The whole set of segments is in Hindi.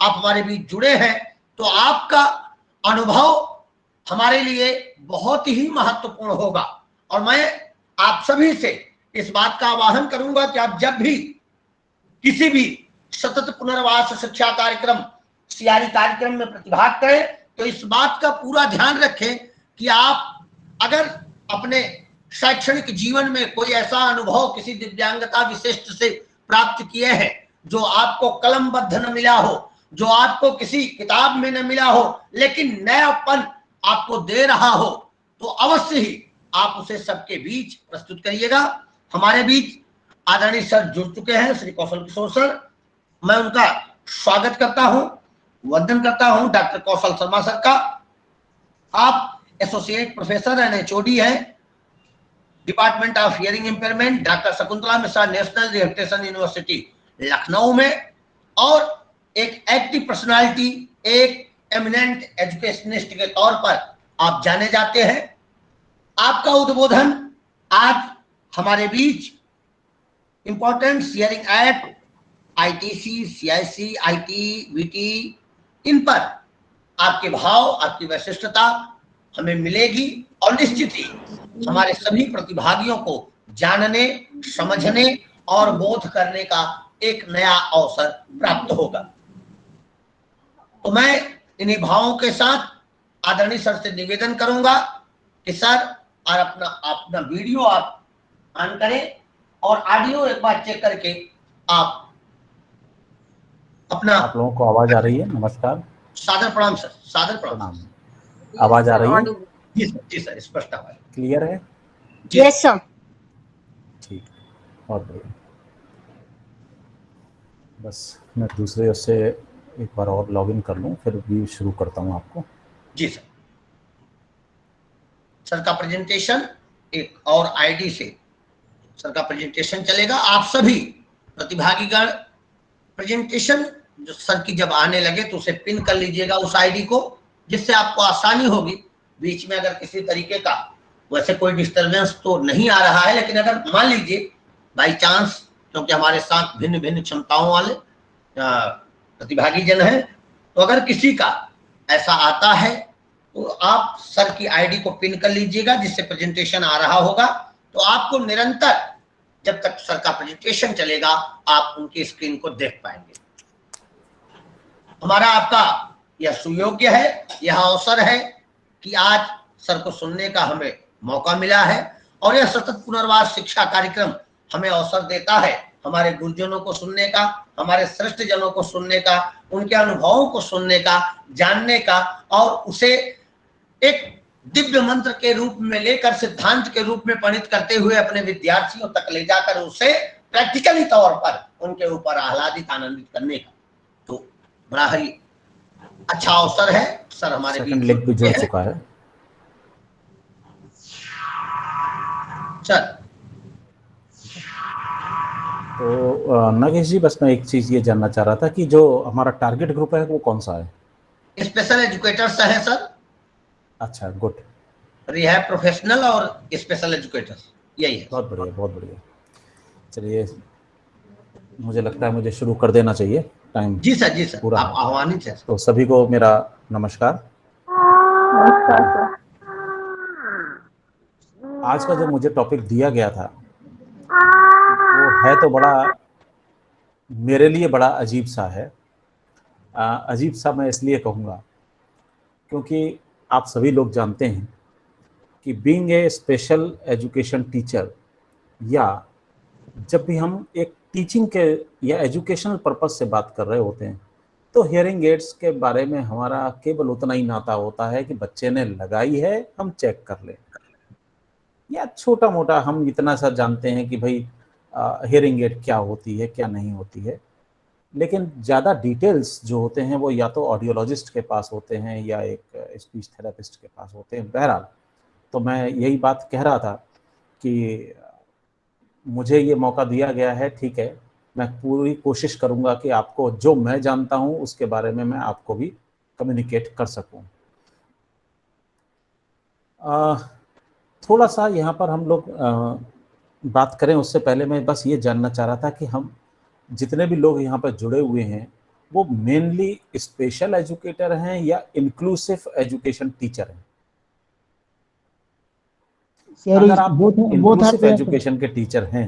आप हमारे बीच जुड़े हैं, तो आपका अनुभव हमारे लिए बहुत ही महत्वपूर्ण होगा। और मैं आप सभी से इस बात का आह्वान करूंगा कि आप जब भी किसी भी सतत पुनर्वास शिक्षा कार्यक्रम सीआरई कार्यक्रम में प्रतिभाग करें, तो इस बात का पूरा ध्यान रखें कि आप अगर अपने शैक्षणिक जीवन में कोई ऐसा अनुभव किसी दिव्यांगता विशिष्ट से प्राप्त किए हैं जो आपको कलमबद्ध न मिला हो, जो आपको किसी किताब में न मिला हो, लेकिन नयापन आपको दे रहा हो, तो अवश्य ही आप उसे सबके बीच प्रस्तुत करिएगा। हमारे बीच आदरणीय सर जुड़ चुके हैं, श्री कौशल किशोर सर। मैं उनका स्वागत करता हूं, वंदन करता हूं डॉक्टर कौशल शर्मा सर का। आप एसोसिएट प्रोफेसर एंड एचओडी हैं, department of hearing impairment, doctor Shakuntala Mishra national rehabilitation university Lucknow में, और एक एक्टिव पर्सनालिटी, एक एमिनेंट एजुकेशनिस्ट के तौर पर आप जाने जाते हैं। आपका उद्बोधन आज हमारे बीच important hearing act, ITC, CIC, IT, VT, इन पर आपके भाव, आपकी विशिष्टता हमें मिलेगी और निश्चित ही हमारे सभी प्रतिभागियों को जानने, समझने और बोध करने का एक नया अवसर प्राप्त होगा। तो मैं इन्हीं भावों के साथ आदरणीय सर से निवेदन करूंगा कि सर और अपना वीडियो आप ऑन करें और ऑडियो एक बार चेक करके आप अपना। आप लोगों को आवाज आ रही है? नमस्कार, सादर प्रणाम सर, सादर प्रणाम। आवाज आ रही है? जी सर, स्पष्ट आवाज क्लियर है? Yes sir. ठीक, बहुत बढ़िया। बस मैं दूसरे उससे एक बार और लॉगिन कर लूं, फिर भी शुरू करता हूं आपको। जी सर। सर का प्रेजेंटेशन एक और आईडी से सर का प्रेजेंटेशन चलेगा। आप सभी प्रतिभागीगण प्रेजेंटेशन जो सर की जब आने लगे तो उसे पिन कर लीजिएगा उस आईडी को, जिससे आपको आसानी होगी। बीच में अगर किसी तरीके का वैसे कोई डिस्टर्बेंस तो नहीं आ रहा है, लेकिन अगर मान लीजिए बाई चांस, क्योंकि हमारे साथ भिन्न भिन्न क्षमताओं वाले प्रतिभागी जन हैं, तो अगर किसी का ऐसा आता है तो आप सर की आईडी को पिन कर लीजिएगा, जिससे प्रेजेंटेशन आ रहा होगा। तो आपको निरंतर जब तक सर का प्रेजेंटेशन चलेगा आप उनकी स्क्रीन को देख पाएंगे। हमारा आपका यह सुयोग्य है, यह अवसर है कि आज सर को सुनने का हमें मौका मिला है, और यह सतत पुनर्वास शिक्षा कार्यक्रम हमें अवसर देता है हमारे गुरुजनों को सुनने का, हमारे श्रेष्ठ जनों को सुनने का, उनके अनुभवों को सुनने का, जानने का, और उसे एक दिव्य मंत्र के रूप में लेकर सिद्धांत के रूप में परिणत करते हुए अपने विद्यार्थियों तक ले जाकर उसे प्रैक्टिकली तौर पर उनके ऊपर आह्लादित, आनंदित करने का तो बड़ा ही अच्छा अवसर है। सर हमारे सेकंड लेग भी जुड़ चुका है सर। तो नागेश जी, बस मैं एक चीज ये जानना चाह रहा था कि जो हमारा टारगेट ग्रुप है वो कौन सा है? स्पेशल एजुकेटर्स है सर। अच्छा, गुड। रिहैब प्रोफेशनल और स्पेशल एजुकेटर्स, यही है। बहुत बढ़िया, बहुत बढ़िया। चलिए, मुझे लगता है मुझे शुरू कर देना चाहिए, टाइम जी सर, जी सर, पूरा आप आह्वानित हैं। तो सभी को मेरा नमस्कार। आज का जो मुझे टॉपिक दिया गया था वो है तो बड़ा, मेरे लिए बड़ा अजीब सा है। अजीब सा मैं इसलिए कहूँगा क्योंकि आप सभी लोग जानते हैं कि being a special education teacher, या जब भी हम एक टीचिंग के या एजुकेशनल पर्पस से बात कर रहे होते हैं, तो हियरिंग एड्स के बारे में हमारा केवल उतना ही नाता होता है कि बच्चे ने लगाई है, हम चेक कर लें, या छोटा मोटा हम इतना सा जानते हैं कि भाई हियरिंग एड क्या होती है, क्या नहीं होती है। लेकिन ज़्यादा डिटेल्स जो होते हैं वो या तो ऑडियोलॉजिस्ट के पास होते हैं या एक स्पीच थेरेपिस्ट के पास होते हैं। बहरहाल, तो मैं यही बात कह रहा था कि मुझे ये मौका दिया गया है, ठीक है, मैं पूरी कोशिश करूंगा कि आपको जो मैं जानता हूं उसके बारे में मैं आपको भी कम्युनिकेट कर सकूं। थोड़ा सा यहाँ पर हम लोग बात करें उससे पहले मैं बस ये जानना चाह रहा था कि हम जितने भी लोग यहाँ पर जुड़े हुए हैं वो मेनली स्पेशल एजुकेटर हैं या इंक्लूसिव एजुकेशन टीचर हैं? अगर आप इंक्लूसिव एजुकेशन के टीचर हैं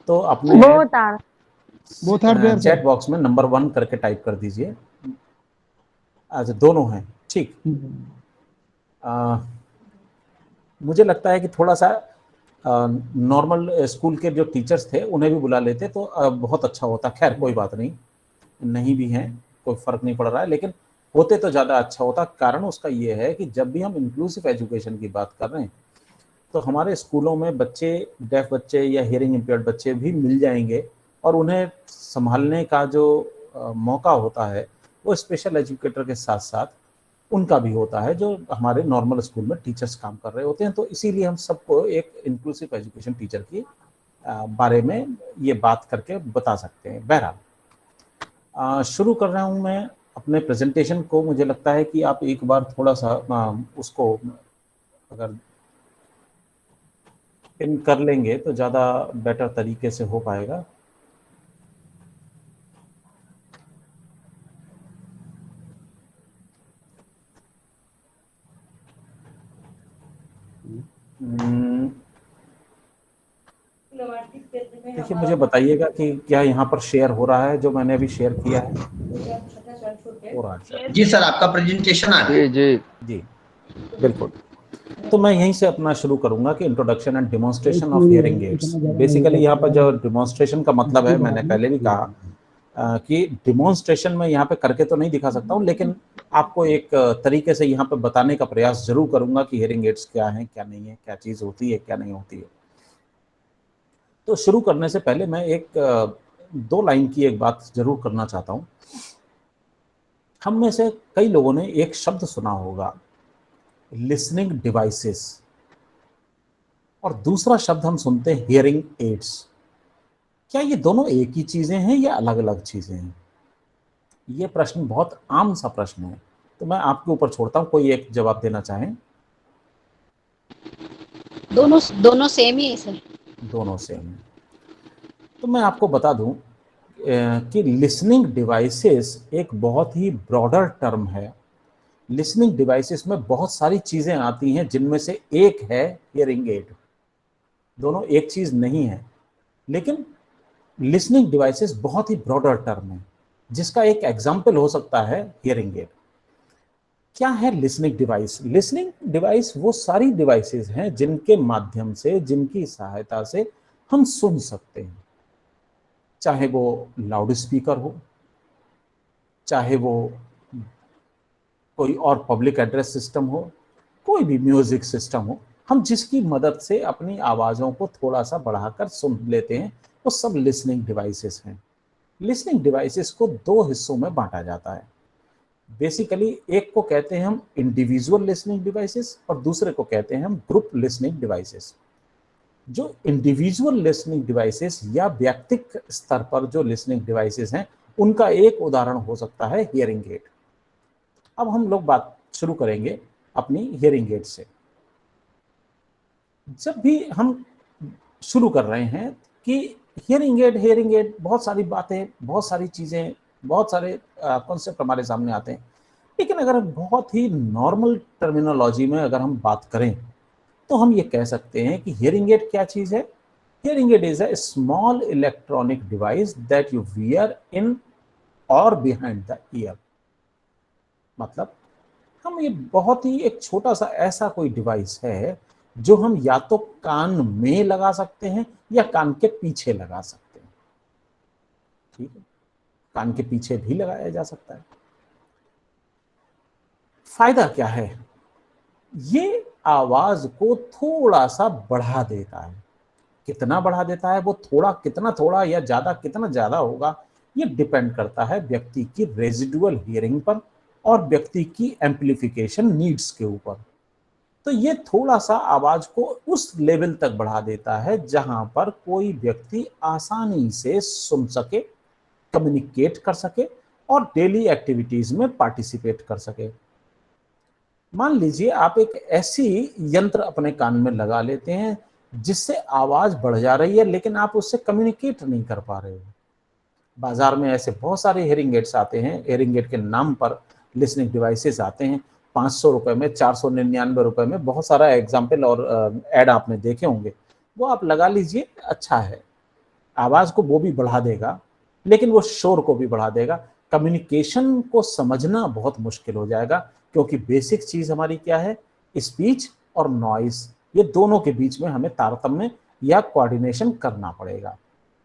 तो अपने चैट बॉक्स में नंबर 1 करके टाइप कर दीजिए। अच्छा, दोनों हैं, ठीक। मुझे लगता है कि थोड़ा सा नॉर्मल स्कूल के जो टीचर्स थे उन्हें भी बुला लेते तो बहुत अच्छा होता। खैर कोई बात नहीं, नहीं भी हैं, कोई फर्क नहीं पड़ रहा है, लेकिन होते तो ज़्यादा अच्छा होता। कारण उसका ये है कि जब भी हम इंक्लूसिव एजुकेशन की बात कर रहे हैं तो हमारे स्कूलों में बच्चे, डेफ बच्चे या हियरिंग इम्पेयर्ड बच्चे भी मिल जाएंगे और उन्हें संभालने का जो मौका होता है वो स्पेशल एजुकेटर के साथ साथ उनका भी होता है जो हमारे नॉर्मल स्कूल में टीचर्स काम कर रहे होते हैं। तो इसीलिए हम सबको एक इंक्लूसिव एजुकेशन टीचर की बारे में ये बात करके बता सकते हैं। बहरहाल शुरू कर रहा हूँ मैं अपने प्रेजेंटेशन को। मुझे लगता है कि आप एक बार थोड़ा सा उसको अगर पिन कर लेंगे तो ज़्यादा बेटर तरीके से हो पाएगा। देखिए, मुझे बताइएगा कि क्या यहाँ पर शेयर हो रहा है जो मैंने अभी शेयर किया है? हो रहा है जी सर, आपका प्रेजेंटेशन आ रहा है। जी जी बिल्कुल। तो मैं यहीं से अपना शुरू करूंगा कि introduction and demonstration of hearing aids. Basically यहाँ पर जो डेमोन्स्ट्रेशन का मतलब है, मैंने पहले भी कहा कि डेमोन्स्ट्रेशन में यहाँ पे करके तो नहीं दिखा सकता हूँ, लेकिन आपको एक तरीके से यहाँ पे बताने का प्रयास जरूर करूंगा कि हियरिंग एड्स क्या है, क्या नहीं है, क्या चीज़ होती है, क्या नहीं होती है। तो शुरू करने से पहले मैं एक 2 लाइन की एक बात जरूर करना चाहता हूँ। हम में से कई लोगों ने एक शब्द सुना होगा, लिसनिंग डिवाइसेस, और दूसरा शब्द हम सुनते हैं हियरिंग एड्स। क्या ये दोनों एक ही चीजें हैं या अलग अलग चीजें हैं? ये प्रश्न बहुत आम सा प्रश्न है, तो मैं आपके ऊपर छोड़ता हूं, कोई एक जवाब देना चाहें। दोनों सेम ही है सर। दोनों सेम है। तो मैं आपको बता दूं कि लिसनिंग डिवाइसेस एक बहुत ही ब्रॉडर टर्म है। लिसनिंग डिवाइसेस में बहुत सारी चीजें आती हैं, जिनमें से एक है हियरिंग एड। दोनों एक चीज नहीं है, लेकिन लिसनिंग डिवाइसेस बहुत ही ब्रॉडर टर्म है, जिसका एक एग्जाम्पल हो सकता है हियरिंग एड। क्या है लिसनिंग डिवाइस? लिसनिंग डिवाइस वो सारी डिवाइसेस हैं जिनके माध्यम से, जिनकी सहायता से हम सुन सकते हैं। चाहे वो लाउड स्पीकर हो, चाहे वो कोई और पब्लिक एड्रेस सिस्टम हो, कोई भी म्यूजिक सिस्टम हो, हम जिसकी मदद से अपनी आवाज़ों को थोड़ा सा बढ़ाकर सुन लेते हैं, वो सब लिसनिंग डिवाइसेस हैं। लिसनिंग डिवाइसेस को 2 हिस्सों में बांटा जाता है। बेसिकली एक को कहते हैं हम इंडिविजुअल लिसनिंग डिवाइसेस और दूसरे को कहते हैं हम ग्रुप लिसनिंग डिवाइसेस। जो इंडिविजुअल लिसनिंग डिवाइसेस या व्यक्तिगत स्तर पर जो लिसनिंग डिवाइसेस हैं, उनका एक उदाहरण हो सकता है हियरिंग एड। अब हम लोग बात शुरू करेंगे अपनी हियरिंग एड से। जब भी हम शुरू कर रहे हैं कि हियरिंग एड बहुत सारी बातें, बहुत सारी चीज़ें, बहुत सारे कॉन्सेप्ट हमारे सामने आते हैं, लेकिन अगर बहुत ही नॉर्मल टर्मिनोलॉजी में अगर हम बात करें तो हम ये कह सकते हैं कि हियरिंग एड क्या चीज़ है? Hearing aid is a small electronic device that you wear in और बिहाइंड द ईयर। मतलब हम ये बहुत ही एक छोटा सा ऐसा कोई डिवाइस है जो हम या तो कान में लगा सकते हैं या कान के पीछे लगा सकते हैं। ठीक है, कान के पीछे भी लगाया जा सकता है। फायदा क्या है? ये आवाज को थोड़ा सा बढ़ा देता है। कितना बढ़ा देता है? वो थोड़ा कितना थोड़ा या ज्यादा कितना ज्यादा होगा, ये डिपेंड करता है व्यक्ति की रेजिडुअल हियरिंग पर और व्यक्ति की एम्प्लीफिकेशन नीड्स के ऊपर। तो ये थोड़ा सा आवाज को उस लेवल तक बढ़ा देता है जहां पर कोई व्यक्ति आसानी से सुन सके, कम्युनिकेट कर सके और डेली एक्टिविटीज में पार्टिसिपेट कर सके। मान लीजिए आप एक ऐसी यंत्र अपने कान में लगा लेते हैं जिससे आवाज बढ़ जा रही है, लेकिन आप उससे कम्युनिकेट नहीं कर पा रहे हो। बाजार में ऐसे बहुत सारे हेयरिंग एड्स आते हैं, हेयरिंग एड के नाम पर लिसनिंग डिवाइसेस आते हैं, 500 रुपए में, 499 रुपए में, बहुत सारा एग्जाम्पल और एड आपने देखे होंगे। वो आप लगा लीजिए, अच्छा है, आवाज को वो भी बढ़ा देगा, लेकिन वो शोर को भी बढ़ा देगा। कम्युनिकेशन को समझना बहुत मुश्किल हो जाएगा, क्योंकि बेसिक चीज हमारी क्या है, स्पीच और नॉइस, ये दोनों के बीच में हमें तारतम्य या कोऑर्डिनेशन करना पड़ेगा।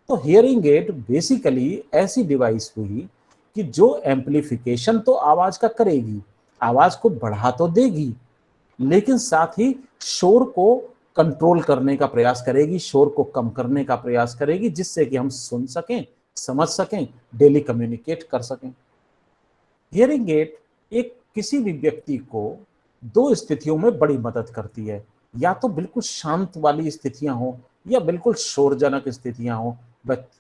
तो हियरिंग एड बेसिकली ऐसी डिवाइस हुई कि जो एम्पलीफिकेशन तो आवाज का करेगी, आवाज को बढ़ा तो देगी, लेकिन साथ ही शोर को कंट्रोल करने का प्रयास करेगी, शोर को कम करने का प्रयास करेगी, जिससे कि हम सुन सकें, समझ सकें, डेली कम्युनिकेट कर सकें। हियरिंग एड एक किसी भी व्यक्ति को दो स्थितियों में बड़ी मदद करती है, या तो बिल्कुल शांत वाली स्थितियां हो या बिल्कुल शोरजनक स्थितियां हो।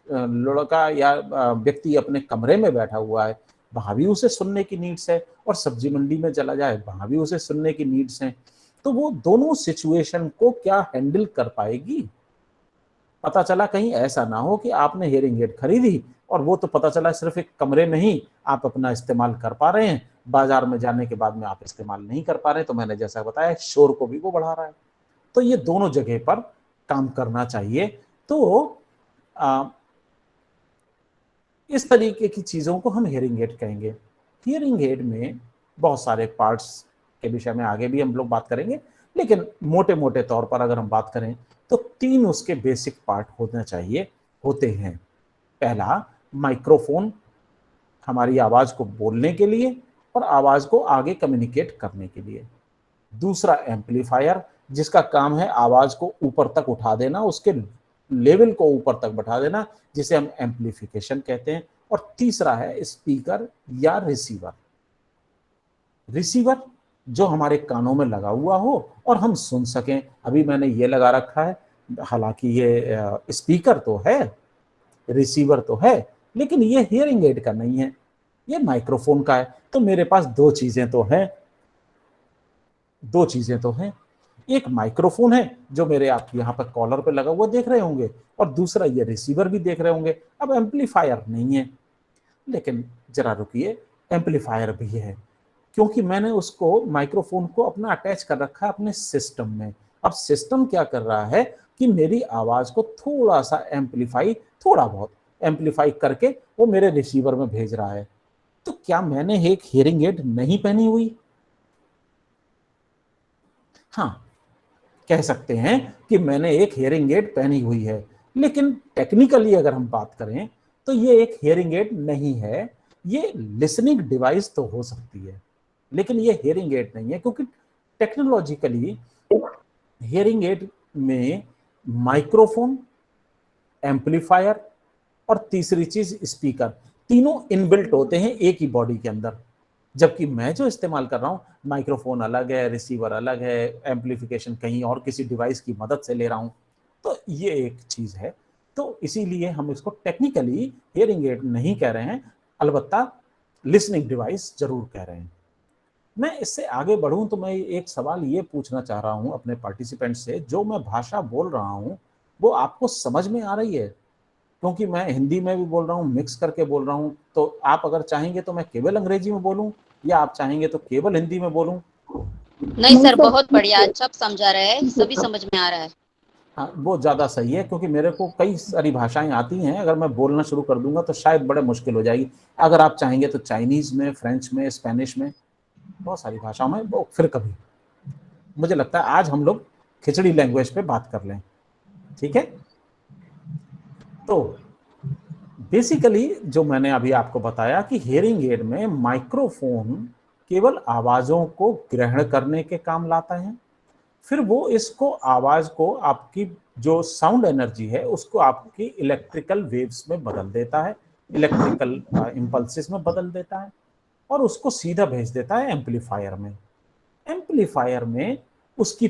लड़का या व्यक्ति अपने कमरे में बैठा हुआ है, वहां भी उसे सुनने की नीड्स है, और सब्जी मंडी में चला जाए, वहां भी उसे सुनने की नीड्स है। तो वो दोनों सिचुएशन को क्या हैंडल कर पाएगी। पता चला कहीं ऐसा ना हो कि आपने हियरिंग एड खरीदी और वो तो पता चला सिर्फ एक कमरे में ही आप अपना इस्तेमाल कर पा रहे हैं, बाजार में जाने के बाद में आप इस्तेमाल नहीं कर पा रहे। तो मैंने जैसा बताया, शोर को भी वो बढ़ा रहा है। तो ये दोनों जगह पर काम करना चाहिए। तो इस तरीके की चीजों को हम हियरिंग एड कहेंगे। हियरिंग एड में बहुत सारे पार्ट्स के विषय में आगे भी हम लोग बात करेंगे, लेकिन मोटे मोटे तौर पर अगर हम बात करें तो तीन उसके बेसिक पार्ट होना चाहिए, होते हैं। पहला, माइक्रोफोन, हमारी आवाज को बोलने के लिए और आवाज को आगे कम्युनिकेट करने के लिए। दूसरा, एम्पलीफायर, जिसका काम है आवाज को ऊपर तक उठा देना, उसके लेवल को ऊपर तक बढ़ा देना, जिसे हम एम्पलीफिकेशन कहते हैं। और तीसरा है स्पीकर या रिसीवर। रिसीवर जो हमारे कानों में लगा हुआ हो और हम सुन सकें। अभी मैंने ये लगा रखा है, हालांकि ये स्पीकर तो है, रिसीवर तो है, लेकिन ये हियरिंग एड का नहीं है, ये माइक्रोफोन का है। तो मेरे पास दो चीजें तो हैं। एक माइक्रोफोन है जो मेरे आप यहाँ पर कॉलर पे लगा हुआ देख रहे होंगे, और दूसरा ये रिसीवर भी देख रहे होंगे। अब एम्पलीफायर नहीं है, लेकिन जरा रुकिए, एम्पलीफायर भी है, क्योंकि मैंने उसको माइक्रोफोन को अपना अटैच कर रखा है अपने सिस्टम में। अब सिस्टम क्या कर रहा है कि मेरी आवाज को थोड़ा बहुत एम्पलीफाई करके वो मेरे रिसीवर में भेज रहा है। तो क्या मैंने एक हियरिंग एड नहीं पहनी हुई? हाँ, कह सकते हैं कि मैंने एक हियरिंग एड पहनी हुई है, लेकिन टेक्निकली अगर हम बात करें तो ये एक हियरिंग एड नहीं है। ये लिसनिंग डिवाइस तो हो सकती है, लेकिन ये हियरिंग एड नहीं है, क्योंकि टेक्नोलॉजिकली हियरिंग एड में माइक्रोफोन, एम्पलीफायर और तीसरी चीज स्पीकर, तीनों इनबिल्ट होते हैं एक ही बॉडी के अंदर। जबकि मैं जो इस्तेमाल कर रहा हूँ, माइक्रोफोन अलग है, रिसीवर अलग है, एम्पलीफिकेशन कहीं और किसी डिवाइस की मदद से ले रहा हूँ। तो ये एक चीज है। तो इसीलिए हम इसको टेक्निकली हियरिंग एड नहीं कह रहे हैं, अलबत्ता लिसनिंग डिवाइस जरूर कह रहे हैं। मैं इससे आगे बढ़ूं तो मैं एक सवाल ये पूछना चाह रहा हूं अपने पार्टिसिपेंट से, जो मैं भाषा बोल रहा हूं वो आपको समझ में आ रही है? क्योंकि मैं हिंदी में भी बोल रहा हूँ, मिक्स करके बोल रहा हूँ। तो आप अगर चाहेंगे तो मैं केवल अंग्रेजी में बोलूँ, या आप चाहेंगे तो केवल हिंदी में बोलूँ? नहीं सर, बहुत बढ़िया, अच्छा समझा रहे हैं, सभी समझ में आ रहा है। हाँ, वो ज़्यादा सही है, क्योंकि मेरे को कई सारी भाषाएं आती हैं। अगर मैं बोलना शुरू कर दूंगा तो शायद बड़े मुश्किल हो जाएगी। अगर आप चाहेंगे तो चाइनीज़ में, फ्रेंच में, स्पेनिश में, बहुत सारी भाषाओं में, वो फिर कभी। मुझे लगता है आज हम लोग खिचड़ी लैंग्वेज पे बात कर लें, ठीक है? तो बेसिकली जो मैंने अभी आपको बताया कि हियरिंग एड में माइक्रोफोन केवल आवाज़ों को ग्रहण करने के काम लाता है, फिर वो इसको आवाज़ को, आपकी जो साउंड एनर्जी है उसको आपकी इलेक्ट्रिकल वेव्स में बदल देता है, इलेक्ट्रिकल इम्पल्सेस में बदल देता है, और उसको सीधा भेज देता है एम्पलीफायर में। एम्पलीफायर में उसकी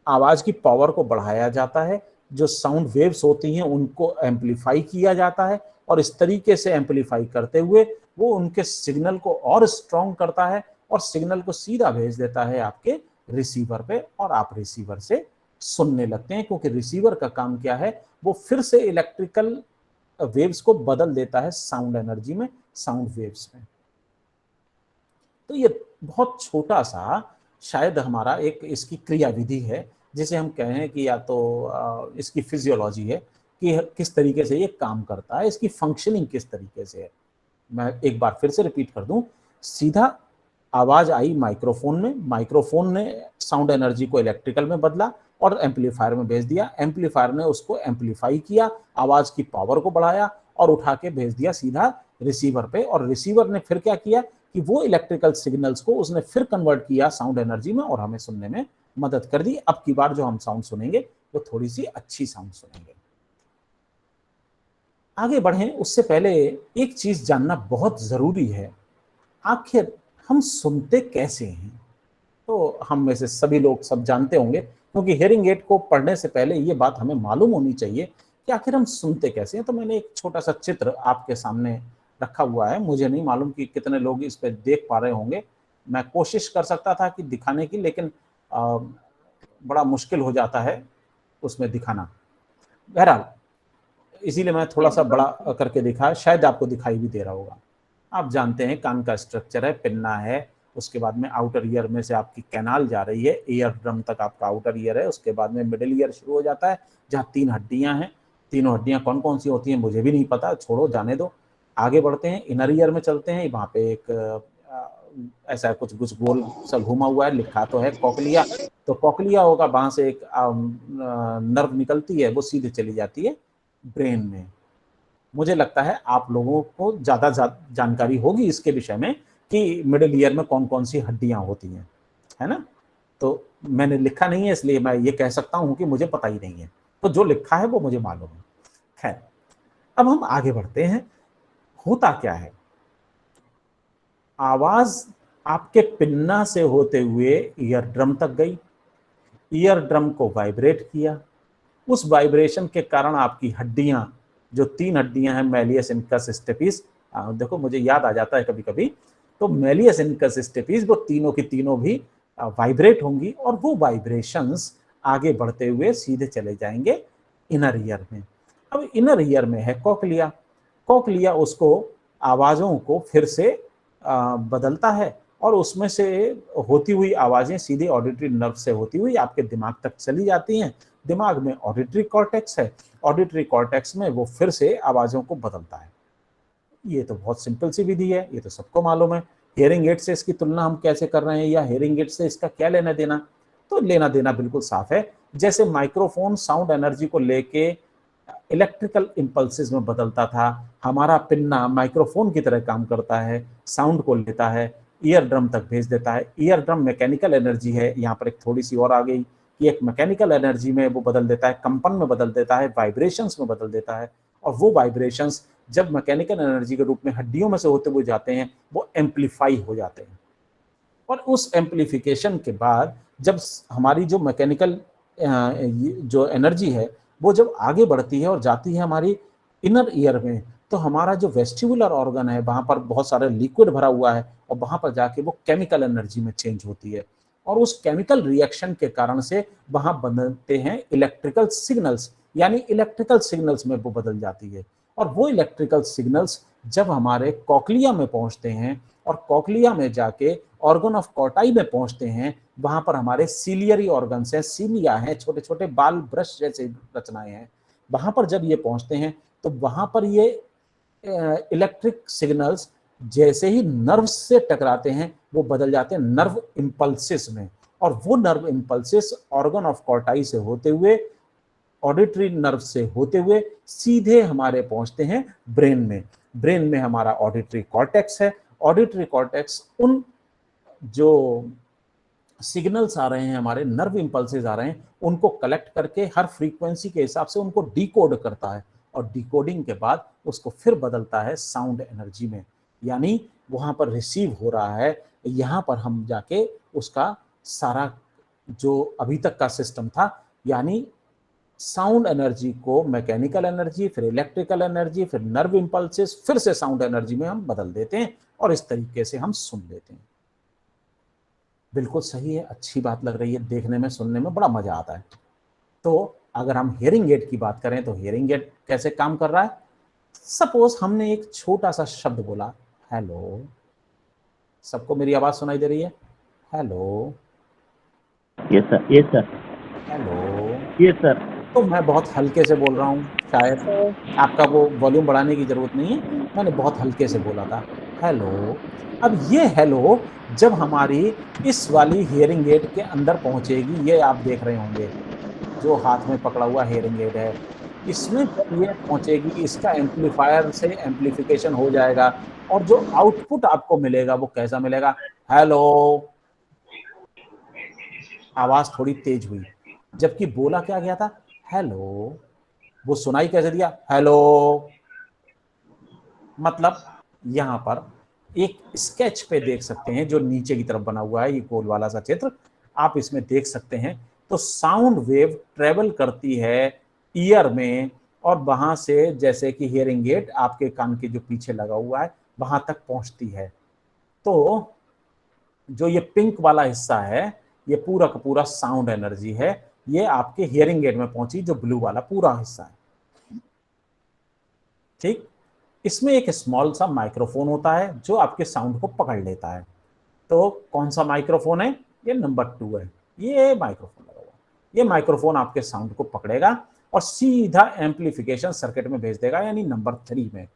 आवाज़ की पावर को बढ़ाया जाता है, जो साउंड वेव्स होती हैं उनको एम्पलीफाई किया जाता है, और इस तरीके से एम्पलीफाई करते हुए वो उनके सिग्नल को और स्ट्रॉन्ग करता है और सिग्नल को सीधा भेज देता है आपके रिसीवर पे, और आप रिसीवर से सुनने लगते हैं। क्योंकि रिसीवर का काम क्या है, वो फिर से इलेक्ट्रिकल वेव्स को बदल देता है साउंड एनर्जी में, साउंड वेव्स में। तो ये बहुत छोटा सा शायद हमारा एक इसकी क्रिया विधि है, जिसे हम कहें कि या तो इसकी फिजियोलॉजी है कि किस तरीके से ये काम करता है, इसकी फंक्शनिंग किस तरीके से है। मैं एक बार फिर से रिपीट कर दूं, सीधा आवाज आई माइक्रोफोन में, माइक्रोफोन ने साउंड एनर्जी को इलेक्ट्रिकल में बदला और एम्पलीफायर में भेज दिया, एम्पलीफायर ने उसको एम्पलीफाई किया, आवाज की पावर को बढ़ाया और उठा के भेज दिया सीधा रिसीवर पे, और रिसीवर ने फिर क्या किया कि वो इलेक्ट्रिकल सिग्नल्स को उसने फिर कन्वर्ट किया साउंड एनर्जी में और हमें सुनने में मदद कर दी। अब की बार जो हम साउंड सुनेंगे वो थोड़ी सी अच्छी साउंड सुनेंगे। आगे बढ़ें उससे पहले एक चीज जानना बहुत जरूरी है, आखिर हम सुनते कैसे हैं। तो हम में से सभी लोग सब जानते होंगे, क्योंकि हियरिंग एड को पढ़ने से पहले ये बात हमें मालूम होनी चाहिए कि आखिर हम सुनते कैसे हैं। तो मैंने एक छोटा सा चित्र आपके सामने रखा हुआ है, मुझे नहीं मालूम कि कितने लोग इस पे देख पा रहे होंगे। मैं कोशिश कर सकता था कि दिखाने की, लेकिन बड़ा मुश्किल हो जाता है उसमें दिखाना। बहरहाल इसीलिए मैं थोड़ा सा बड़ा करके दिखाया, शायद आपको दिखाई भी दे रहा होगा। आप जानते हैं कान का स्ट्रक्चर है, पिन्ना है, उसके बाद में आउटर ईयर में से आपकी कैनाल जा रही है, ईयर ड्रम तक आपका आउटर ईयर है, उसके बाद में मिडिल ईयर शुरू हो जाता है जहाँ 3 हड्डियां हैं। तीनों हड्डियां कौन कौन सी होती हैं मुझे भी नहीं पता, छोड़ो जाने दो। आगे बढ़ते हैं, इनर ईयर में चलते हैं, वहाँ पे एक ऐसा कुछ गोल सा घुमा हुआ है, लिखा तो है कॉकलिया। तो कॉकलिया होगा, वहां से एक नर्व निकलती है, वो सीधे चली जाती है ब्रेन में। मुझे लगता है आप लोगों को ज्यादा जानकारी होगी इसके विषय में कि मिडिल ईयर में कौन कौन सी हड्डियां होती हैं, है ना। तो मैंने लिखा नहीं है इसलिए मैं ये कह सकता हूं कि मुझे पता ही नहीं है, तो जो लिखा है वो मुझे मालूम है। खैर, अब हम आगे बढ़ते हैं। होता क्या है, आवाज आपके पिन्ना से होते हुए ईयर ड्रम तक गई, ईयर ड्रम को वाइब्रेट किया, उस वाइब्रेशन के कारण आपकी हड्डियां, जो 3 हड्डियां हैं, मैलियस, इनकस, स्टेपिस, देखो मुझे याद आ जाता है कभी कभी, तो मैलियस, इनकस, स्टेपिस, वो तीनों की तीनों भी वाइब्रेट होंगी और वो वाइब्रेशंस आगे बढ़ते हुए सीधे चले जाएंगे इनर ईयर में। अब इनर ईयर में है कॉकलिया, कॉकलिया उसको आवाज़ों को फिर से बदलता है और उसमें से होती हुई आवाज़ें सीधे ऑडिटरी नर्व से होती हुई आपके दिमाग तक चली जाती हैं। दिमाग में ऑडिटरी कॉर्टेक्स है, ऑडिटरी कॉर्टेक्स में वो फिर से आवाज़ों को बदलता है। ये तो बहुत सिंपल सी विधि है, ये तो सबको मालूम है। हियरिंग एड से इसकी तुलना हम कैसे कर रहे हैं, या हियरिंग एड से इसका क्या लेना देना? तो लेना देना बिल्कुल साफ है। जैसे माइक्रोफोन साउंड एनर्जी को लेके इलेक्ट्रिकल इंपल्सेस में बदलता था, हमारा पिन्ना माइक्रोफोन की तरह काम करता है, साउंड को लेता है, ईयर ड्रम तक भेज देता है। ईयर ड्रम मैकेनिकल एनर्जी है, यहाँ पर एक थोड़ी सी और आ गई कि एक मैकेनिकल एनर्जी में वो बदल देता है, कंपन में बदल देता है, वाइब्रेशंस में बदल देता है। और वो वाइब्रेशंस जब मैकेनिकल एनर्जी के रूप में हड्डियों में से होते हुए जाते हैं, वो एम्पलीफाई हो जाते हैं। और उस एम्पलीफिकेशन के बाद जब हमारी जो मैकेनिकल जो एनर्जी है वो जब आगे बढ़ती है और जाती है हमारी इनर ईयर में, तो हमारा जो वेस्टिबुलर ऑर्गन है वहाँ पर बहुत सारा लिक्विड भरा हुआ है और वहाँ पर जाके वो केमिकल एनर्जी में चेंज होती है। और उस केमिकल रिएक्शन के कारण से वहाँ बनते हैं इलेक्ट्रिकल सिग्नल्स, यानी इलेक्ट्रिकल सिग्नल्स में वो बदल जाती है। और वो इलेक्ट्रिकल सिग्नल्स जब हमारे कॉकलिया में पहुँचते हैं और कॉकलिया में जाके ऑर्गन ऑफ कॉटाई में पहुँचते हैं, वहाँ पर हमारे सीलियरी ऑर्गन्स हैं, सीलिया हैं, छोटे छोटे बाल ब्रश जैसे रचनाएं हैं। वहाँ पर जब ये पहुँचते हैं तो वहाँ पर ये इलेक्ट्रिक सिग्नल्स जैसे ही नर्व से टकराते हैं वो बदल जाते हैं नर्व इम्पल्सेस में। और वो nerve impulses organ of Corti से होते हुए, ऑडिटरी नर्व से होते हुए सीधे हमारे पहुंचते हैं ब्रेन में। ब्रेन में हमारा ऑडिटरी कॉर्टेक्स है। ऑडिटरी कॉर्टेक्स उन जो सिग्नल्स आ रहे हैं, हमारे नर्व इम्पल्सेस आ रहे हैं, उनको कलेक्ट करके हर फ्रीक्वेंसी के हिसाब से उनको डिकोड करता है और डिकोडिंग के बाद उसको फिर बदलता है साउंड एनर्जी में। यानी वहाँ पर रिसीव हो रहा है, यहाँ पर हम जाके उसका सारा जो अभी तक का सिस्टम था, यानी साउंड एनर्जी को मैकेनिकल एनर्जी, फिर इलेक्ट्रिकल एनर्जी, फिर नर्व इम्पल्सेस, फिर से साउंड एनर्जी में हम बदल देते हैं और इस तरीके से हम सुन लेते हैं। बिल्कुल सही है, अच्छी बात लग रही है, देखने में सुनने में बड़ा मजा आता है। तो अगर हम हियरिंग एड की बात करें तो हियरिंग एड कैसे काम कर रहा है? सपोज हमने एक छोटा सा शब्द बोला हेलो, सबको मेरी आवाज सुनाई दे रही है? Hello, yes sir, yes sir, hello. Yes sir. तो मैं बहुत हल्के से बोल रहा हूँ, शायद आपका वो वॉल्यूम बढ़ाने की जरूरत नहीं है, मैंने बहुत हल्के से बोला था हेलो। अब ये हेलो जब हमारी इस वाली हियरिंग एड के अंदर पहुंचेगी, ये आप देख रहे होंगे जो हाथ में पकड़ा हुआ हियरिंग एड है, इसमें जब ये पहुंचेगी, इसका एम्पलीफायर से एम्पलीफिकेशन हो जाएगा और जो आउटपुट आपको मिलेगा वो कैसा मिलेगा? हेलो। आवाज थोड़ी तेज हुई, जबकि बोला क्या गया था? हेलो। वो सुनाई कैसे दिया? हेलो। मतलब यहां पर एक स्केच पे देख सकते हैं जो नीचे की तरफ बना हुआ है, ये गोल वाला सा चित्र आप इसमें देख सकते हैं। तो साउंड वेव ट्रेवल करती है ईयर में और वहां से जैसे कि हियरिंग एड आपके कान के जो पीछे लगा हुआ है वहां तक पहुंचती है। तो जो ये पिंक वाला हिस्सा है ये पूरा का पूरा साउंड एनर्जी है, ये आपके हियरिंग एड में पहुंची, जो ब्लू वाला पूरा हिस्सा है। ठीक, इसमें एक स्मॉल सा माइक्रोफोन होता है जो आपके साउंड को पकड़ लेता है। तो कौन सा माइक्रोफोन है? ये नंबर 2 है, ये माइक्रोफोन लगा हुआ, ये माइक्रोफोन आपके साउंड को पकड़ेगा और सीधा एम्पलीफिकेशन सर्किट में भेज देगा, यानी नंबर 3 में।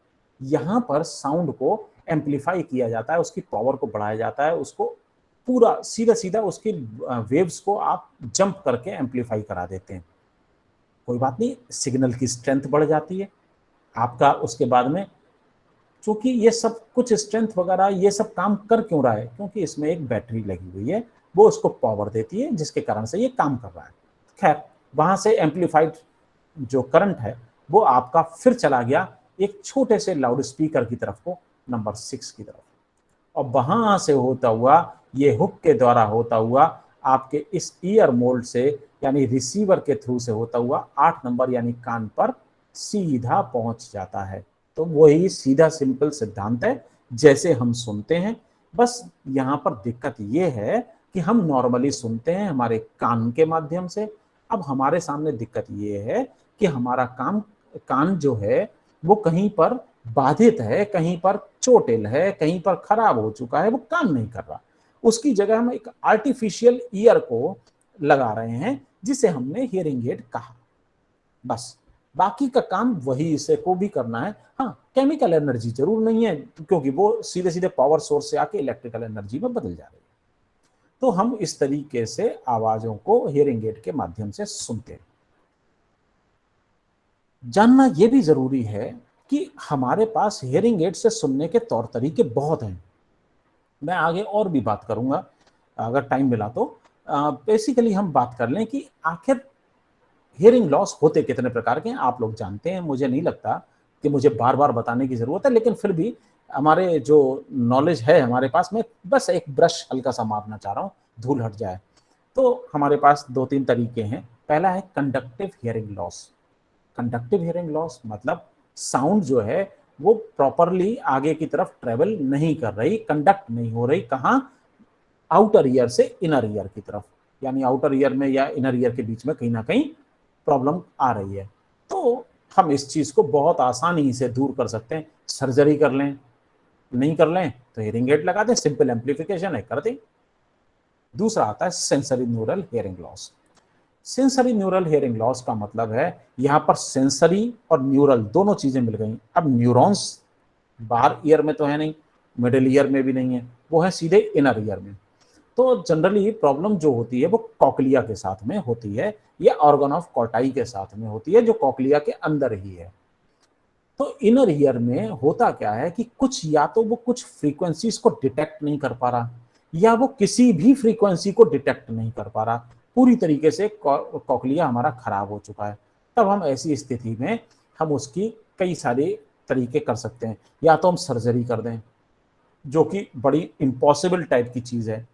यहां पर साउंड को एम्पलीफाई किया जाता है, उसकी पावर को बढ़ाया जाता है, उसको पूरा सीधा सीधा उसकी वेव्स को आप जंप करके एम्पलीफाई करा देते हैं। कोई बात नहीं, सिग्नल की स्ट्रेंथ बढ़ जाती है आपका। उसके बाद में क्योंकि ये सब कुछ स्ट्रेंथ वगैरह ये सब काम कर क्यों रहा है? क्योंकि इसमें एक बैटरी लगी हुई है, वो उसको पावर देती है, जिसके कारण से ये काम कर रहा है। खैर, वहां से एम्पलीफाइड जो करंट है वो आपका फिर चला गया एक छोटे से लाउड स्पीकर की तरफ को, नंबर 6 की तरफ, और वहां से होता हुआ ये हुक के द्वारा होता हुआ आपके इस ईयर मोल्ड से यानी रिसीवर के थ्रू से होता हुआ 8 नंबर यानी कान पर सीधा पहुंच जाता है। तो वही सीधा सिंपल सिद्धांत है जैसे हम सुनते हैं। बस यहाँ पर दिक्कत ये है कि हम नॉर्मली सुनते हैं हमारे कान के माध्यम से। अब हमारे सामने दिक्कत ये है कि हमारा कान जो है वो कहीं पर बाधित है, कहीं पर चोटिल है, कहीं पर खराब हो चुका है, वो काम नहीं कर रहा। उसकी जगह हम एक आर्टिफिशियल ईयर को लगा रहे हैं जिसे हमने हियरिंग एड कहा। बस बाकी का काम वही इसे को भी करना है। हाँ, केमिकल एनर्जी जरूर नहीं है क्योंकि वो सीधे सीधे पावर सोर्स से आके इलेक्ट्रिकल एनर्जी में बदल जा रही है। तो हम इस तरीके से आवाजों को हियरिंग एड के माध्यम से सुनते हैं। जानना यह भी जरूरी है कि हमारे पास हियरिंग एड से सुनने के तौर तरीके बहुत हैं। मैं आगे और भी बात करूंगा अगर टाइम मिला तो। बेसिकली हम बात कर लें कि आखिर हियरिंग लॉस होते कितने प्रकार के हैं। आप लोग जानते हैं, मुझे नहीं लगता कि मुझे बार बार बताने की जरूरत है, लेकिन फिर भी हमारे जो नॉलेज है हमारे पास, में बस एक ब्रश हल्का सा मारना चाह रहा हूँ, धूल हट जाए। तो हमारे पास 2-3 तरीके हैं। पहला है conductive hearing loss. Conductive hearing loss मतलब साउंड जो है वो प्रॉपरली आगे की तरफ ट्रेवल नहीं कर रही, कंडक्ट नहीं हो रही। कहाँ? आउटर ईयर से इनर ईयर की तरफ, यानी आउटर ईयर में या इनर ईयर के बीच में कहीं ना कहीं प्रॉब्लम आ रही है। तो हम इस चीज को बहुत आसानी से दूर कर सकते हैं। सर्जरी कर लें, नहीं कर लें तो हियरिंग एड लगा दें, सिंपल एम्पलीफिकेशन है, कर दें। दूसरा आता है sensory neural hearing loss. Sensory neural hearing loss का मतलब है यहाँ पर सेंसरी और न्यूरल दोनों चीजें मिल गई। अब न्यूरॉन्स बाहर ईयर में तो है नहीं, मिडिल ईयर में भी नहीं है, वो है सीधे इनर ईयर में। तो जनरली प्रॉब्लम जो होती है वो कॉकलिया के साथ में होती है या ऑर्गन ऑफ कॉर्टाई के साथ में होती है, जो कॉकलिया के अंदर ही है। तो इनर ईयर में होता क्या है कि कुछ या तो वो कुछ फ्रीक्वेंसीज को डिटेक्ट नहीं कर पा रहा या वो किसी भी फ्रीक्वेंसी को डिटेक्ट नहीं कर पा रहा, पूरी तरीके से कॉकलिया हमारा खराब हो चुका है। तब हम ऐसी स्थिति में हम उसकी कई सारे तरीके कर सकते हैं। या तो हम सर्जरी कर दें, जो कि बड़ी इम्पॉसिबल टाइप की चीज़ है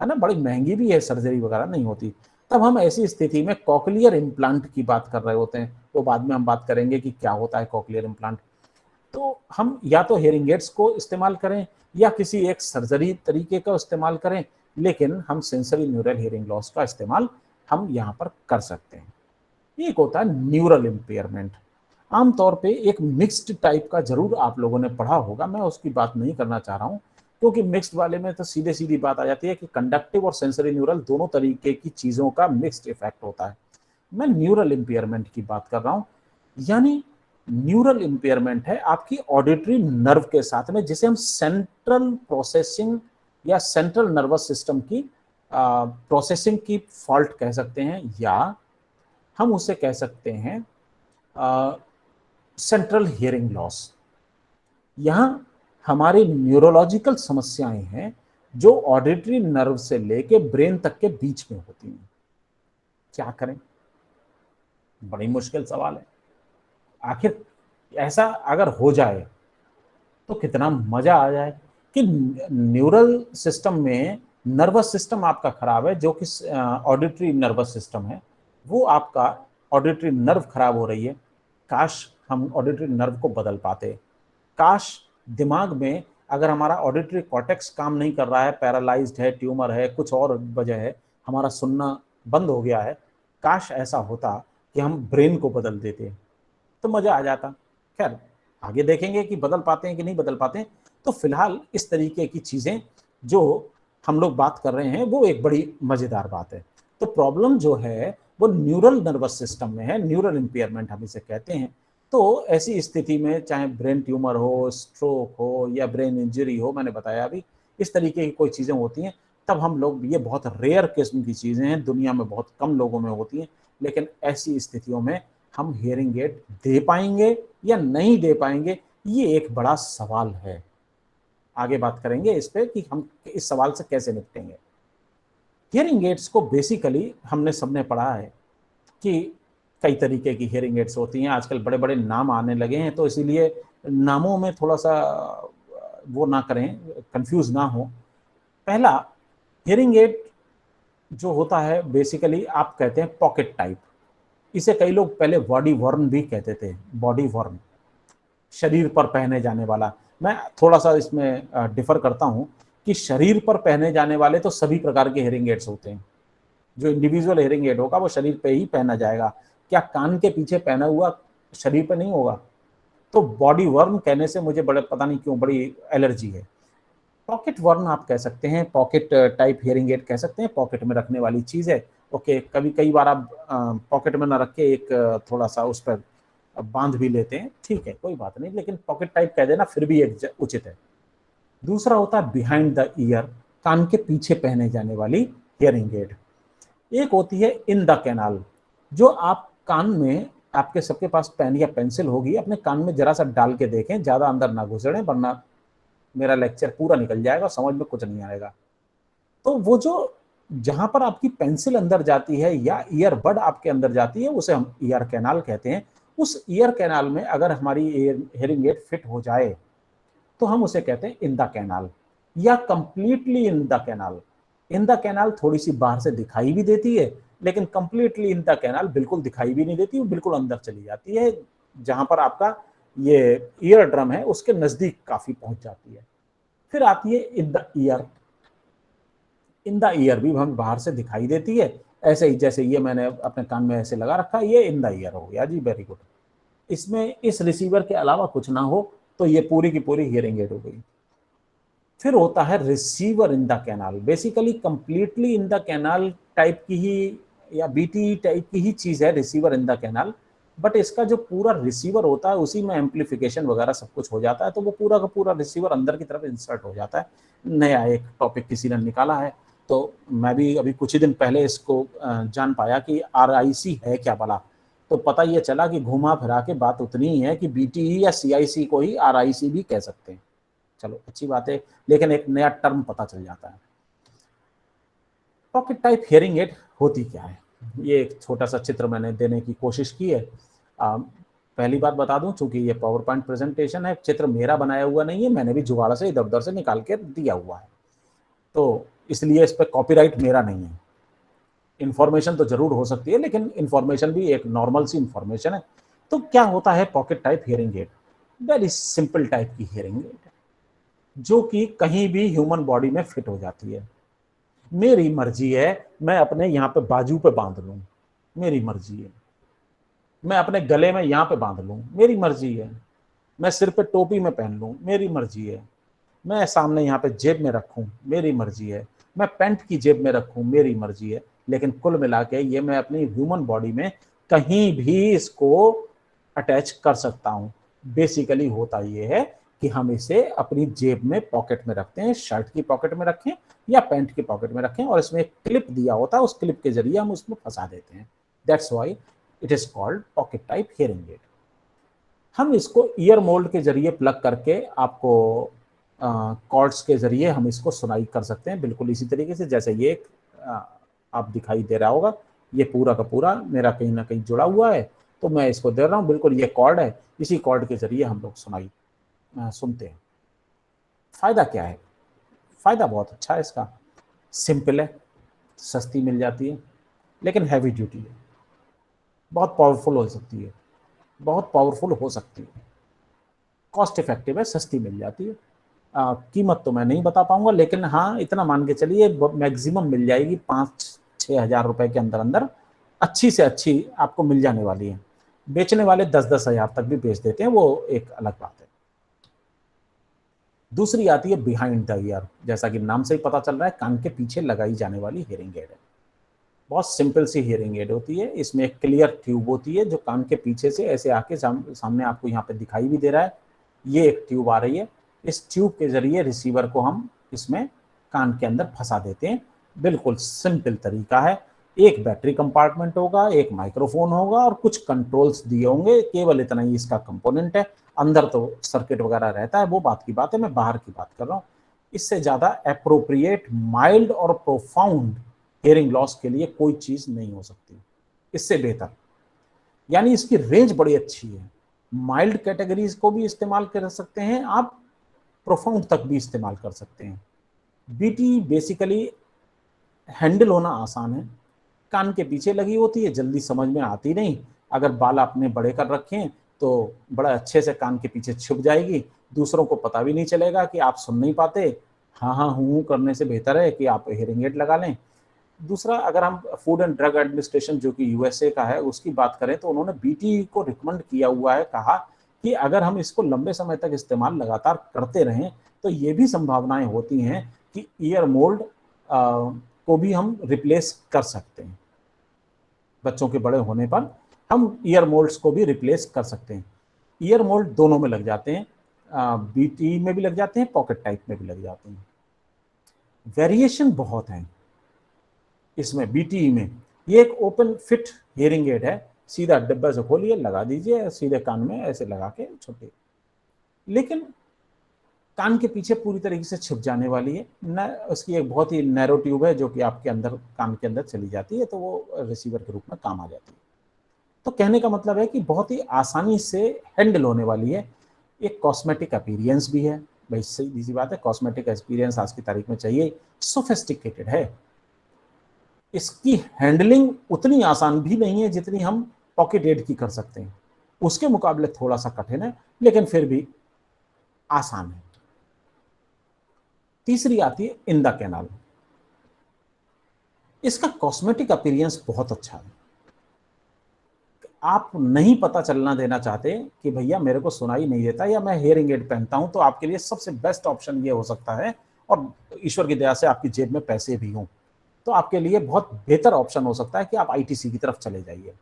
ना, बड़ी महंगी भी है, सर्जरी वगैरह नहीं होती। तब हम ऐसी स्थिति में कॉकलियर इम्प्लांट की बात कर रहे होते हैं। वो बाद में हम बात करेंगे कि क्या होता है कॉकलियर इम्प्लांट। तो हम या तो हियरिंग एड्स को इस्तेमाल करें या किसी एक सर्जरी तरीके का इस्तेमाल करें, लेकिन हम सेंसरी न्यूरल हियरिंग लॉस का इस्तेमाल हम यहाँ पर कर सकते हैं। एक होता है न्यूरल इम्पेयरमेंट। आमतौर पे एक मिक्स्ड टाइप का जरूर आप लोगों ने पढ़ा होगा, मैं उसकी बात नहीं करना चाह रहा हूँ, क्योंकि मिक्स्ड वाले में तो सीधे सीधी बात आ जाती है कि कंडक्टिव और सेंसरी न्यूरल दोनों तरीके की चीज़ों का मिक्स्ड इफेक्ट होता है। मैं न्यूरल इम्पेयरमेंट की बात कर रहा हूँ, यानी न्यूरल इम्पेयरमेंट है आपकी ऑडिटरी नर्व के साथ में, जिसे हम सेंट्रल प्रोसेसिंग या सेंट्रल नर्वस सिस्टम की प्रोसेसिंग की फॉल्ट कह सकते हैं, या हम उसे कह सकते हैं सेंट्रल हियरिंग लॉस। यहां हमारी न्यूरोलॉजिकल समस्याएं हैं जो ऑडिटरी नर्व से लेके ब्रेन तक के बीच में होती हैं। क्या करें, बड़ी मुश्किल सवाल है। आखिर ऐसा अगर हो जाए तो कितना मजा आ जाए कि न्यूरल सिस्टम में नर्वस सिस्टम आपका खराब है, जो कि ऑडिटरी नर्वस सिस्टम है, वो आपका ऑडिटरी नर्व खराब हो रही है। काश हम ऑडिटरी नर्व को बदल पाते। काश दिमाग में अगर हमारा ऑडिटरी कॉर्टेक्स काम नहीं कर रहा है, पैरालाइज्ड है, ट्यूमर है, कुछ और वजह है, हमारा सुनना बंद हो गया है, काश ऐसा होता कि हम ब्रेन को बदल देते तो मजा आ जाता। खैर आगे देखेंगे कि बदल पाते हैं कि नहीं बदल पाते हैं। तो फिलहाल इस तरीके की चीजें जो हम लोग बात कर रहे हैं वो एक बड़ी मजेदार बात है। तो प्रॉब्लम जो है वो न्यूरल नर्वस सिस्टम में है, न्यूरल इंपेयरमेंट हम इसे कहते हैं। तो ऐसी स्थिति में चाहे ब्रेन ट्यूमर हो, स्ट्रोक हो या ब्रेन इंजरी हो, मैंने बताया अभी इस तरीके की कोई चीज़ें होती हैं, तब हम लोग, ये बहुत रेयर किस्म की चीज़ें हैं, दुनिया में बहुत कम लोगों में होती हैं, लेकिन ऐसी स्थितियों में हम हियरिंग एड दे पाएंगे या नहीं दे पाएंगे, ये एक बड़ा सवाल है। आगे बात करेंगे इस पे कि हम इस सवाल से कैसे निपटेंगे। हियरिंग एड्स को बेसिकली हमने सबने पढ़ा है कि कई तरीके की हियरिंग एड्स होती हैं। आजकल बड़े बड़े नाम आने लगे हैं, तो इसीलिए नामों में थोड़ा सा वो ना करें, कंफ्यूज ना हो। पहला हियरिंग एड जो होता है बेसिकली आप कहते हैं पॉकेट टाइप। इसे कई लोग पहले बॉडी वर्न भी कहते थे, बॉडी वर्न, शरीर पर पहने जाने वाला। मैं थोड़ा सा इसमें डिफर करता हूं कि शरीर पर पहने जाने वाले तो सभी प्रकार के हियरिंग एड्स होते हैं। जो इंडिविजुअल हियरिंग एड होगा वो शरीर पे ही पहना जाएगा। क्या कान के पीछे पहना हुआ शरीर पे नहीं होगा? तो बॉडी वर्न कहने से मुझे बड़े पता नहीं क्यों बड़ी एलर्जी है। पॉकेट वर्न आप कह सकते हैं, पॉकेट टाइप हियरिंग एड कह सकते हैं, पॉकेट में रखने वाली चीज़ है। ओके, कई बार आप पॉकेट में ना रख के एक थोड़ा सा उस पर बांध भी लेते हैं, ठीक है, कोई बात नहीं, लेकिन पॉकेट टाइप कह देना फिर भी एक उचित है। दूसरा होता है बिहाइंड द ईयर, कान के पीछे पहने जाने वाली हियरिंग एड। एक होती है इन द कैनाल, जो आप कान में, आपके सबके पास पेन या पेंसिल होगी, अपने कान में जरा सा डाल के देखें, ज़्यादा अंदर ना घुसेड़ें, वरना मेरा लेक्चर पूरा निकल जाएगा, समझ में कुछ नहीं आएगा। तो वो जो जहां पर आपकी पेंसिल अंदर जाती है या ईयरबड आपके अंदर जाती है, उसे हम ईयर कैनाल कहते हैं। उस ईयर कैनाल में अगर हमारी हियरिंग एड फिट हो जाए तो हम उसे कहते हैं इन द कैनाल या completely in the canal. In the canal थोड़ी सी बाहर से दिखाई भी देती है, लेकिन कंप्लीटली इन द कैनाल बिल्कुल दिखाई भी नहीं देती, वो बिल्कुल अंदर चली जाती है, जहां पर आपका ये ईयर ड्रम है उसके नजदीक काफी पहुंच जाती है। फिर आती है in the year. In the year भी हमें बाहर से दिखाई देती है, ऐसे ही जैसे ये मैंने अपने कान में ऐसे लगा रखा है, ये इन द ईयर हो गया जी, वेरी गुड। इसमें इस रिसीवर के अलावा कुछ ना हो तो ये पूरी की पूरी हियरिंग एड हो गई। फिर होता है receiver in the canal, basically completely in the canal type की ही या बीटी टाइप की ही चीज है receiver in the canal, but इसका जो पूरा रिसीवर होता है उसी में एम्पलीफिकेशन वगैरह सब कुछ हो जाता है, तो वो पूरा का पूरा रिसीवर अंदर की तरफ इंसर्ट हो जाता है। नया एक टॉपिक किसी ने निकाला है, तो मैं भी अभी कुछ ही दिन पहले इसको जान पाया कि RIC है क्या भला, तो पता ये चला कि घुमा फिरा के बात उतनी ही है कि BTE या CIC को ही RIC भी कह सकते हैं। चलो अच्छी बात है, लेकिन एक नया टर्म पता चल जाता है। पॉकेट टाइप हियरिंग एड होती क्या है, ये एक छोटा सा चित्र मैंने देने की कोशिश की है। पहली बात बता दूं, चूंकि ये पावर पॉइंट प्रेजेंटेशन है, चित्र मेरा बनाया हुआ नहीं है, मैंने भी जुगाड़ से इधर उधर से निकाल के दिया हुआ है, तो इसलिए इस पर कॉपीराइट मेरा नहीं है। इंफॉर्मेशन तो जरूर हो सकती है, लेकिन इंफॉर्मेशन भी एक नॉर्मल सी इंफॉर्मेशन है। तो क्या होता है pocket type hearing aid? Very simple type की हियरिंग एड जो कि कहीं भी ह्यूमन बॉडी में फिट हो जाती है। मेरी मर्जी है, मैं अपने यहाँ पे बाजू पे बांध लूं, मेरी मर्जी है। मैं अपने गले में यहाँ पे बांध लूँ, मेरी मर्जी है। मैं सिर पे टोपी में पहन लूँ, मेरी मर्जी है। मैं सामने यहाँ पे जेब में रखूँ, मेरी मर्जी है। मैं पैंट की जेब में रखूँ, मेरी मर्जी है। लेकिन कुल मिला के ये मैं अपनी ह्यूमन बॉडी में कहीं भी इसको अटैच कर सकता हूँ। बेसिकली होता ये है कि हम इसे अपनी जेब में पॉकेट में रखते हैं, शर्ट की पॉकेट में रखें या पैंट की पॉकेट में रखें, और इसमें एक क्लिप दिया होता है, उस क्लिप के जरिए हम उसमें फंसा देते हैं। That's why it is called pocket type hearing aid. हम इसको ईयर मोल्ड के जरिए प्लग करके आपको कॉर्ड्स के जरिए हम इसको सुनाई कर सकते हैं, बिल्कुल इसी तरीके से जैसे ये आप दिखाई दे रहा होगा। ये पूरा का पूरा मेरा कहीं ना कहीं जुड़ा हुआ है, तो मैं इसको दे रहा हूँ, बिल्कुल ये कॉर्ड है, इसी कॉर्ड के जरिए हम लोग सुनाई सुनते हैं। फायदा क्या है? फायदा बहुत अच्छा है इसका। सिंपल है, सस्ती मिल जाती है, लेकिन हैवी ड्यूटी है, बहुत पावरफुल हो सकती है, बहुत पावरफुल हो सकती है। कॉस्ट इफेक्टिव है, सस्ती मिल जाती है। कीमत तो मैं नहीं बता पाऊंगा, लेकिन हाँ इतना मान के चलिए मैक्सिमम मिल जाएगी 5-6 हज़ार रुपए के अंदर अंदर, अच्छी से अच्छी आपको मिल जाने वाली है। बेचने वाले 10-10 हज़ार तक भी बेच देते हैं, वो एक अलग बात है। दूसरी आती है बिहाइंड द ईयर। जैसा कि नाम से ही पता चल रहा है, कान के पीछे लगाई जाने वाली हियरिंग एड है। बहुत सिंपल सी हियरिंग एड होती है। इसमें एक क्लियर ट्यूब होती है जो कान के पीछे से ऐसे आके सामने आपको यहाँ पे दिखाई भी दे रहा है। ये एक ट्यूब आ रही है, इस ट्यूब के जरिए रिसीवर को हम इसमें कान के अंदर फंसा देते हैं। बिल्कुल सिंपल तरीका है। एक बैटरी कंपार्टमेंट होगा, एक माइक्रोफोन होगा और कुछ कंट्रोल्स दिए होंगे, केवल इतना ही इसका कंपोनेंट है। अंदर तो सर्किट वगैरह रहता है, वो बात की बात है, मैं बाहर की बात कर रहा हूँ। इससे ज़्यादा अप्रोप्रिएट, माइल्ड और प्रोफाउंड हियरिंग लॉस के लिए कोई चीज़ नहीं हो सकती इससे बेहतर। यानी इसकी रेंज बड़ी अच्छी है। माइल्ड कैटेगरीज को भी इस्तेमाल कर सकते हैं आप, प्रोफाउंड तक भी इस्तेमाल कर सकते हैं। बीटी बेसिकली हैंडल होना आसान है, कान के पीछे लगी होती है, जल्दी समझ में आती नहीं। अगर बाल आपने बड़े कर रखे हैं तो बड़ा अच्छे से कान के पीछे छुप जाएगी, दूसरों को पता भी नहीं चलेगा कि आप सुन नहीं पाते। हाँ हाँ हूँ करने से बेहतर है कि आप हियरिंग एड लगा लें। दूसरा, अगर हम फूड एंड ड्रग एडमिनिस्ट्रेशन जो कि यूएसए का है उसकी बात करें, तो उन्होंने बीटी को रिकमेंड किया हुआ है, कहा कि अगर हम इसको लंबे समय तक इस्तेमाल लगातार करते रहें तो ये भी संभावनाएं होती हैं कि ईयर मोल्ड को भी हम रिप्लेस कर सकते हैं। बच्चों के बड़े होने पर हम ईयर मोल्ड्स को भी रिप्लेस कर सकते हैं। ईयर मोल्ड दोनों में लग जाते हैं, बीटी में भी लग जाते हैं, पॉकेट टाइप में भी लग जाते हैं। वेरिएशन बहुत हैं इसमें। बीटी में ये एक ओपन फिट हियरिंग एड है, सीधा डिब्बे से खोलिए, लगा दीजिए, सीधे कान में ऐसे लगा के छोटे, लेकिन कान के पीछे पूरी तरीके से छिप जाने वाली है न। उसकी एक बहुत ही नैरो ट्यूब है जो कि आपके अंदर, कान के अंदर चली जाती है, तो वो रिसीवर के रूप में काम आ जाती है। तो कहने का मतलब है कि बहुत ही आसानी से हैंडल होने वाली है। एक कॉस्मेटिक अपीयरेंस भी है, भाई सही सी बात है, कॉस्मेटिक अपीयरेंस आज की तारीख में चाहिए। सोफिस्टिकेटेड है, इसकी हैंडलिंग उतनी आसान भी नहीं है जितनी हम पॉकेट एड की कर सकते हैं, उसके मुकाबले थोड़ा सा कठिन है, लेकिन फिर भी आसान है। तीसरी आती है इन द कैनाल। इसका कॉस्मेटिक अपीयरेंस बहुत अच्छा है। आप नहीं पता चलना देना चाहते कि भैया मेरे को सुनाई नहीं देता या मैं हियरिंग एड पहनता हूं, तो आपके लिए सबसे बेस्ट ऑप्शन ये हो सकता है, और ईश्वर की दया से आपकी जेब में पैसे भी हों तो आपके लिए बहुत बेहतर ऑप्शन हो सकता है कि आप आईटीसी की तरफ चले जाइए,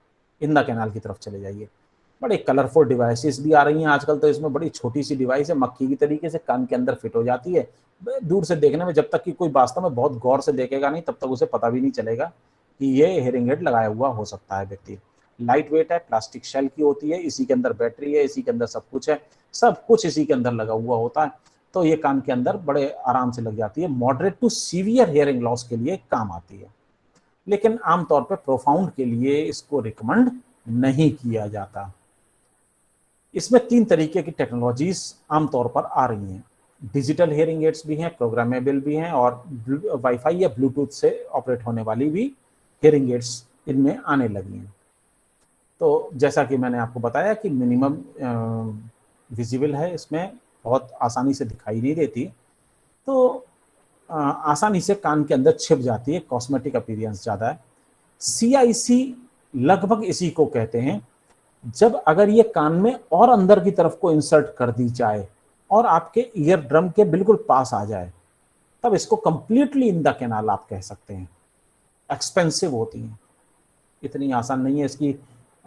इन द कैनाल की तरफ चले जाइए। बड़े कलरफुल डिवाइसेस भी आ रही हैं आजकल, तो इसमें बड़ी छोटी सी डिवाइस है, मक्खी की तरीके से कान के अंदर फिट हो जाती है। दूर से देखने में, जब तक कि कोई वास्तव में बहुत गौर से देखेगा नहीं, तब तक उसे पता भी नहीं चलेगा कि ये हियरिंग एड लगाया हुआ हो सकता है व्यक्ति। लाइट वेट है, प्लास्टिक शेल की होती है, इसी के अंदर बैटरी है, इसी के अंदर सब कुछ है, सब कुछ इसी के अंदर लगा हुआ होता है, तो ये कान के अंदर बड़े आराम से लग जाती है। Moderate to severe hearing loss के लिए काम आती है, लेकिन आमतौर पर प्रोफाउंड के लिए इसको रिकमेंड नहीं किया जाता। इसमें 3 तरीके की टेक्नोलॉजीज आमतौर पर आ रही हैं। डिजिटल हियरिंग एड्स भी हैं, प्रोग्रामेबल भी हैं, और वाईफाई या ब्लूटूथ से ऑपरेट होने वाली भी हियरिंग एड्स इनमें आने लगी हैं। तो जैसा कि मैंने आपको बताया कि मिनिमम विजिबल है, इसमें बहुत आसानी से दिखाई नहीं देती, तो आसानी से कान के अंदर छिप जाती है, कॉस्मेटिक अपीयरेंस ज़्यादा है। CIC लगभग इसी को कहते हैं, जब अगर ये कान में और अंदर की तरफ को इंसर्ट कर दी जाए और आपके ईयर ड्रम के बिल्कुल पास आ जाए, तब इसको कंप्लीटली इन द कैनाल आप कह सकते हैं। एक्सपेंसिव होती हैं, इतनी आसान नहीं है। इसकी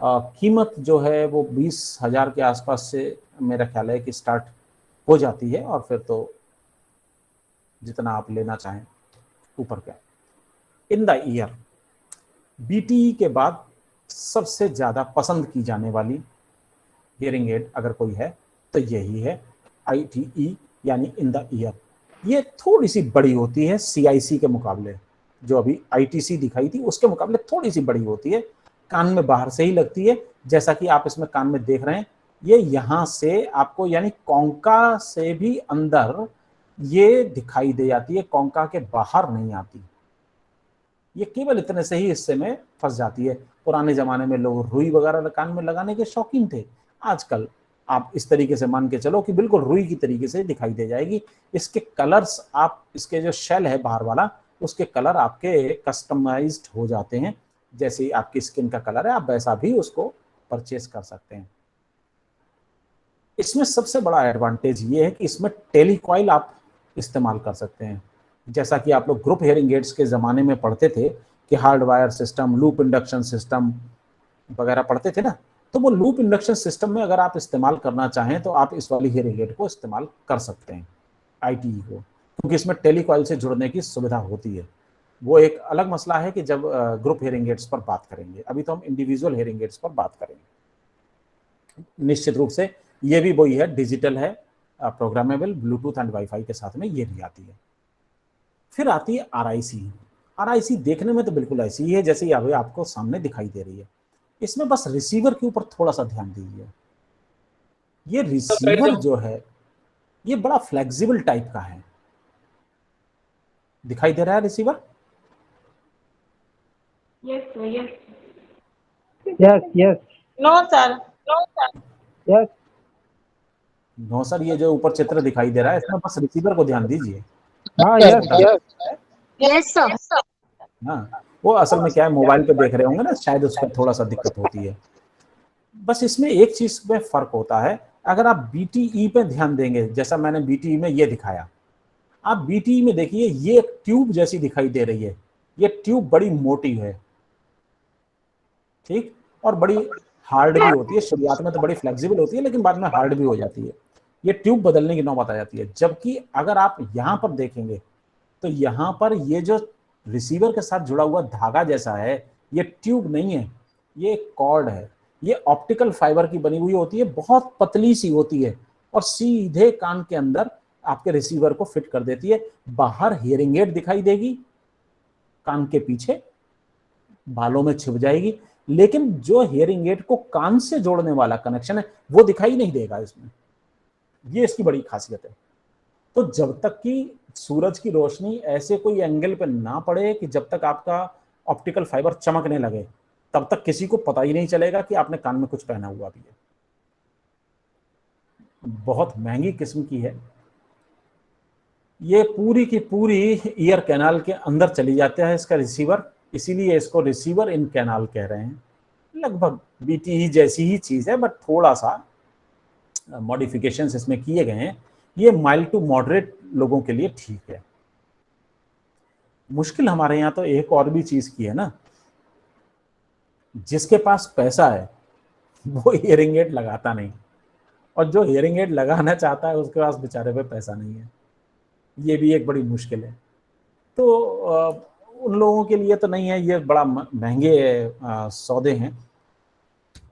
कीमत जो है वो 20,000 के आसपास से मेरा ख्याल है कि स्टार्ट हो जाती है, और फिर तो जितना आप लेना चाहें ऊपर का। इन द ईयर बीटीई के बाद सबसे ज़्यादा पसंद की जाने वाली हियरिंग एड अगर कोई है तो यही है ITE, यानी इन द ईयर। ये थोड़ी सी बड़ी होती है CIC के मुकाबले, जो अभी ITC दिखाई थी उसके मुकाबले थोड़ी सी बड़ी होती है, कान में बाहर से ही लगती है। जैसा कि आप इसमें कान में देख रहे हैं, ये यहाँ से आपको यानी कोंका से भी अंदर ये दिखाई दे जाती है, कोंका के बाहर नहीं आती। ये केवल इतने से ही हिस्से में फंस जाती है। पुराने जमाने में लोग रुई वगैरह कान में लगाने के शौकीन थे। आजकल आप इस तरीके से मान के चलो कि बिल्कुल रुई की तरीके से दिखाई दे जाएगी। इसके कलर्स, आप इसके जो शेल है बाहर वाला, उसके कलर आपके कस्टमाइज्ड हो जाते हैं। जैसे आपकी स्किन का कलर है, आप वैसा भी उसको परचेस कर सकते हैं। इसमें सबसे बड़ा एडवांटेज ये है कि इसमें टेलीकॉइल आप इस्तेमाल कर सकते हैं। जैसा कि आप लोग ग्रुप हियरिंग एड्स के ज़माने में पढ़ते थे कि hard wire system, loop induction system वगैरह पढ़ते थे ना, तो वो लूप इंडक्शन सिस्टम में अगर आप इस्तेमाल करना चाहें तो आप इस वाली हियरिंग एड को इस्तेमाल कर सकते हैं, ITE को, क्योंकि इसमें टेलीकॉइल से जुड़ने की सुविधा होती है। वो एक अलग मसला है कि जब ग्रुप हियरिंग एड्स पर बात करेंगे, अभी तो हम इंडिविजुअल हियरिंग एड्स पर बात करेंगे। निश्चित रूप से ये भी वही है, डिजिटल है, प्रोग्रामेबल, ब्लूटूथ एंड वाईफाई के साथ में ये भी आती है। फिर आती है RIC देखने में तो बिल्कुल ऐसी ही है जैसे अभी आपको सामने दिखाई दे रही है। इसमें बस रिसीवर के ऊपर थोड़ा सा ध्यान दीजिए। ये रिसीवर जो है ये बड़ा फ्लेक्सिबल टाइप का है। दिखाई दे रहा है receiver? Yes, sir. Yes. Yes. No, sir. No, sir. Yes. No sir, ये जो ऊपर चित्र दिखाई दे रहा है इसमें बस रिसीवर को ध्यान दीजिए। हाँ, yes. Yes sir. हाँ, वो असल में क्या है, मोबाइल पे देख रहे होंगे ना, शायद उसका थोड़ा सा दिक्कत होती है। बस इसमें एक चीज में फर्क होता है, अगर आप BTE पे ध्यान देंगे, जैसा मैंने BTE में ये दिखाया, आप BTE में देखिए ये एक ट्यूब जैसी दिखाई दे रही है। ये ट्यूब बड़ी मोटी है, ठीक, और बड़ी हार्ड भी होती है। शुरुआत में तो बड़ी फ्लेक्सिबल होती है, लेकिन बाद में हार्ड भी हो जाती है। ये ट्यूब बदलने की नौबत आ जाती है। जबकि अगर आप यहाँ पर देखेंगे तो यहाँ पर ये जो रिसीवर के साथ जुड़ा हुआ धागा जैसा है, ये ट्यूब नहीं है, ये एक कॉर्ड है। ये ऑप्टिकल फाइबर की बनी हुई होती है, बहुत पतली सी होती है, और सीधे कान के अंदर आपके रिसीवर को फिट कर देती है। बाहर हियरिंग एड दिखाई देगी, कान के पीछे बालों में छिप जाएगी, लेकिन जो हियरिंग एड को कान से जोड़ने वाला कनेक्शन है वो दिखाई नहीं देगा इसमें। ये इसकी बड़ी खासियत है। तो जब तक कि सूरज की रोशनी ऐसे कोई एंगल पे ना पड़े कि जब तक आपका ऑप्टिकल फाइबर चमकने लगे, तब तक किसी को पता ही नहीं चलेगा कि आपने कान में कुछ पहना हुआ भी है। बहुत महंगी किस्म की है। ये पूरी की पूरी ईयर कैनाल के अंदर चली जाता है इसका रिसीवर, इसीलिए इसको रिसीवर इन कैनाल कह रहे हैं। लगभग BTE जैसी ही चीज है, बट थोड़ा सा मॉडिफिकेशंस इसमें किए गए हैं। ये माइल्ड टू मॉडरेट लोगों के लिए ठीक है। मुश्किल हमारे यहाँ तो एक और भी चीज की है ना, जिसके पास पैसा है वो हियरिंग एड लगाता नहीं, और जो हियरिंग एड लगाना चाहता है उसके पास बेचारे पे पैसा नहीं है। ये भी एक बड़ी मुश्किल है। तो उन लोगों के लिए तो नहीं है, ये बड़ा महंगे सौदे हैं।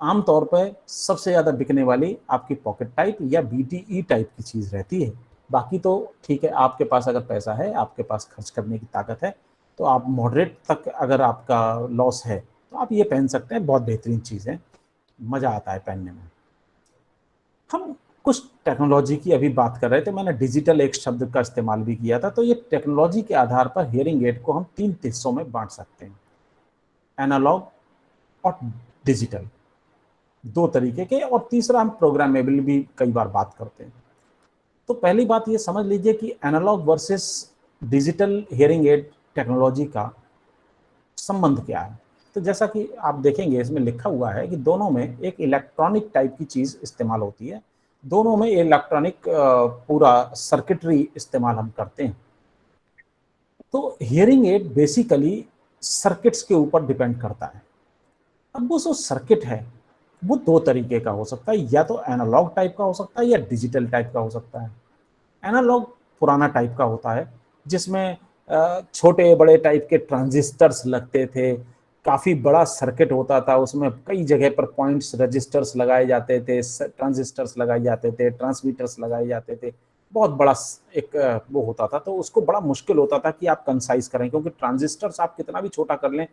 आमतौर पर सबसे ज़्यादा बिकने वाली आपकी पॉकेट टाइप या BTE टाइप की चीज़ रहती है। बाकी तो ठीक है, आपके पास अगर पैसा है, आपके पास खर्च करने की ताकत है, तो आप मॉडरेट तक अगर आपका लॉस है तो आप ये पहन सकते हैं। बहुत बेहतरीन चीज़ है, मज़ा आता है पहनने में। हम कुछ टेक्नोलॉजी की अभी बात कर रहे थे, मैंने डिजिटल एक शब्द का इस्तेमाल भी किया था। तो ये टेक्नोलॉजी के आधार पर हियरिंग एड को हम 3 हिस्सों में बांट सकते हैं, एनालॉग और डिजिटल, 2 तरीके के, और तीसरा हम प्रोग्रामेबल भी कई बार बात करते हैं। तो पहली बात ये समझ लीजिए कि analogue versus digital hearing aid technology का संबंध क्या है। तो जैसा कि आप देखेंगे इसमें लिखा हुआ है कि दोनों में एक इलेक्ट्रॉनिक टाइप की चीज इस्तेमाल होती है, दोनों में इलेक्ट्रॉनिक पूरा सर्किटरी इस्तेमाल हम करते हैं। तो हियरिंग एड बेसिकली सर्किट्स के ऊपर डिपेंड करता है। अब वो जो सर्किट है वो दो तरीके का हो सकता है, या तो एनालॉग टाइप का हो सकता है या डिजिटल टाइप का हो सकता है। एनालॉग पुराना टाइप का होता है जिसमें छोटे बड़े टाइप के ट्रांजिस्टर्स लगते थे, काफ़ी बड़ा सर्किट होता था, उसमें कई जगह पर पॉइंट्स रजिस्टर्स लगाए जाते थे, ट्रांजिस्टर्स लगाए जाते थे, ट्रांसमीटर्स लगाए जाते थे, बहुत बड़ा एक वो होता था। तो उसको बड़ा मुश्किल होता था कि आप कंसाइज करें, क्योंकि ट्रांजिस्टर्स आप कितना भी छोटा कर लें,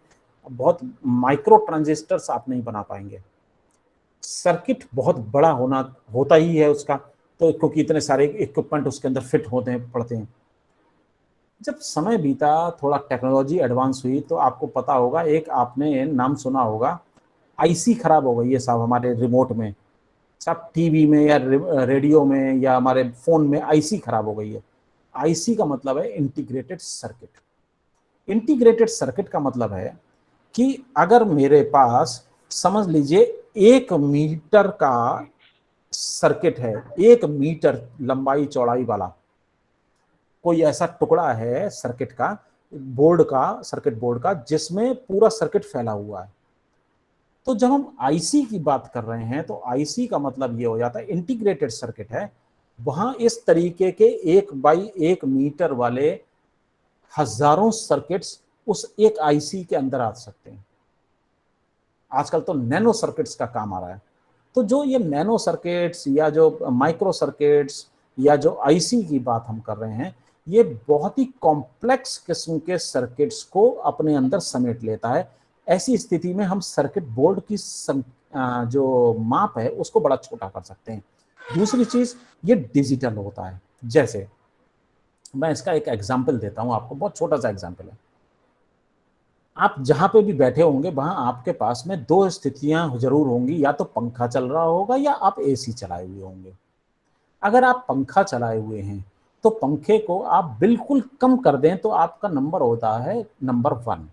बहुत माइक्रो ट्रांजिस्टर्स आप नहीं बना पाएंगे। सर्किट बहुत बड़ा होता ही है उसका, तो क्योंकि इतने सारे इक्विपमेंट उसके अंदर फिट होते हैं पड़ते हैं। जब समय बीता, थोड़ा टेक्नोलॉजी एडवांस हुई, तो आपको पता होगा, एक आपने नाम सुना होगा, आईसी खराब हो गई है साहब हमारे रिमोट में, साहब टीवी में या रेडियो में या हमारे फोन में आईसी खराब हो गई है। आईसी का मतलब है इंटीग्रेटेड सर्किट। इंटीग्रेटेड सर्किट का मतलब है कि अगर मेरे पास समझ लीजिए 1 मीटर का सर्किट है, 1 मीटर लंबाई चौड़ाई वाला कोई ऐसा टुकड़ा है सर्किट का, बोर्ड का, सर्किट बोर्ड का, जिसमें पूरा सर्किट फैला हुआ है। तो जब हम आईसी की बात कर रहे हैं तो आईसी का मतलब ये हो जाता है इंटीग्रेटेड सर्किट है, वहां इस तरीके के 1 बाई 1 मीटर वाले हजारों सर्किट्स उस एक आईसी के अंदर आ सकते हैं। आजकल तो नैनो सर्किट्स का काम आ रहा है। तो जो ये नैनो सर्किट्स या जो माइक्रो सर्किट्स या जो आईसी की बात हम कर रहे हैं, ये बहुत ही कॉम्प्लेक्स किस्म के सर्किट्स को अपने अंदर समेट लेता है। ऐसी स्थिति में हम सर्किट बोर्ड की जो माप है उसको बड़ा छोटा कर सकते हैं। दूसरी चीज, ये डिजिटल होता है। जैसे मैं इसका एक एग्जाम्पल देता हूं आपको, बहुत छोटा सा एग्जाम्पल है। आप जहां पे भी बैठे होंगे वहां आपके पास में 2 स्थितियां जरूर होंगी, या तो पंखा चल रहा होगा या आप एसी चलाए हुए होंगे। अगर आप पंखा चलाए हुए हैं तो पंखे को आप बिल्कुल कम कर दें तो आपका नंबर होता है नंबर 1,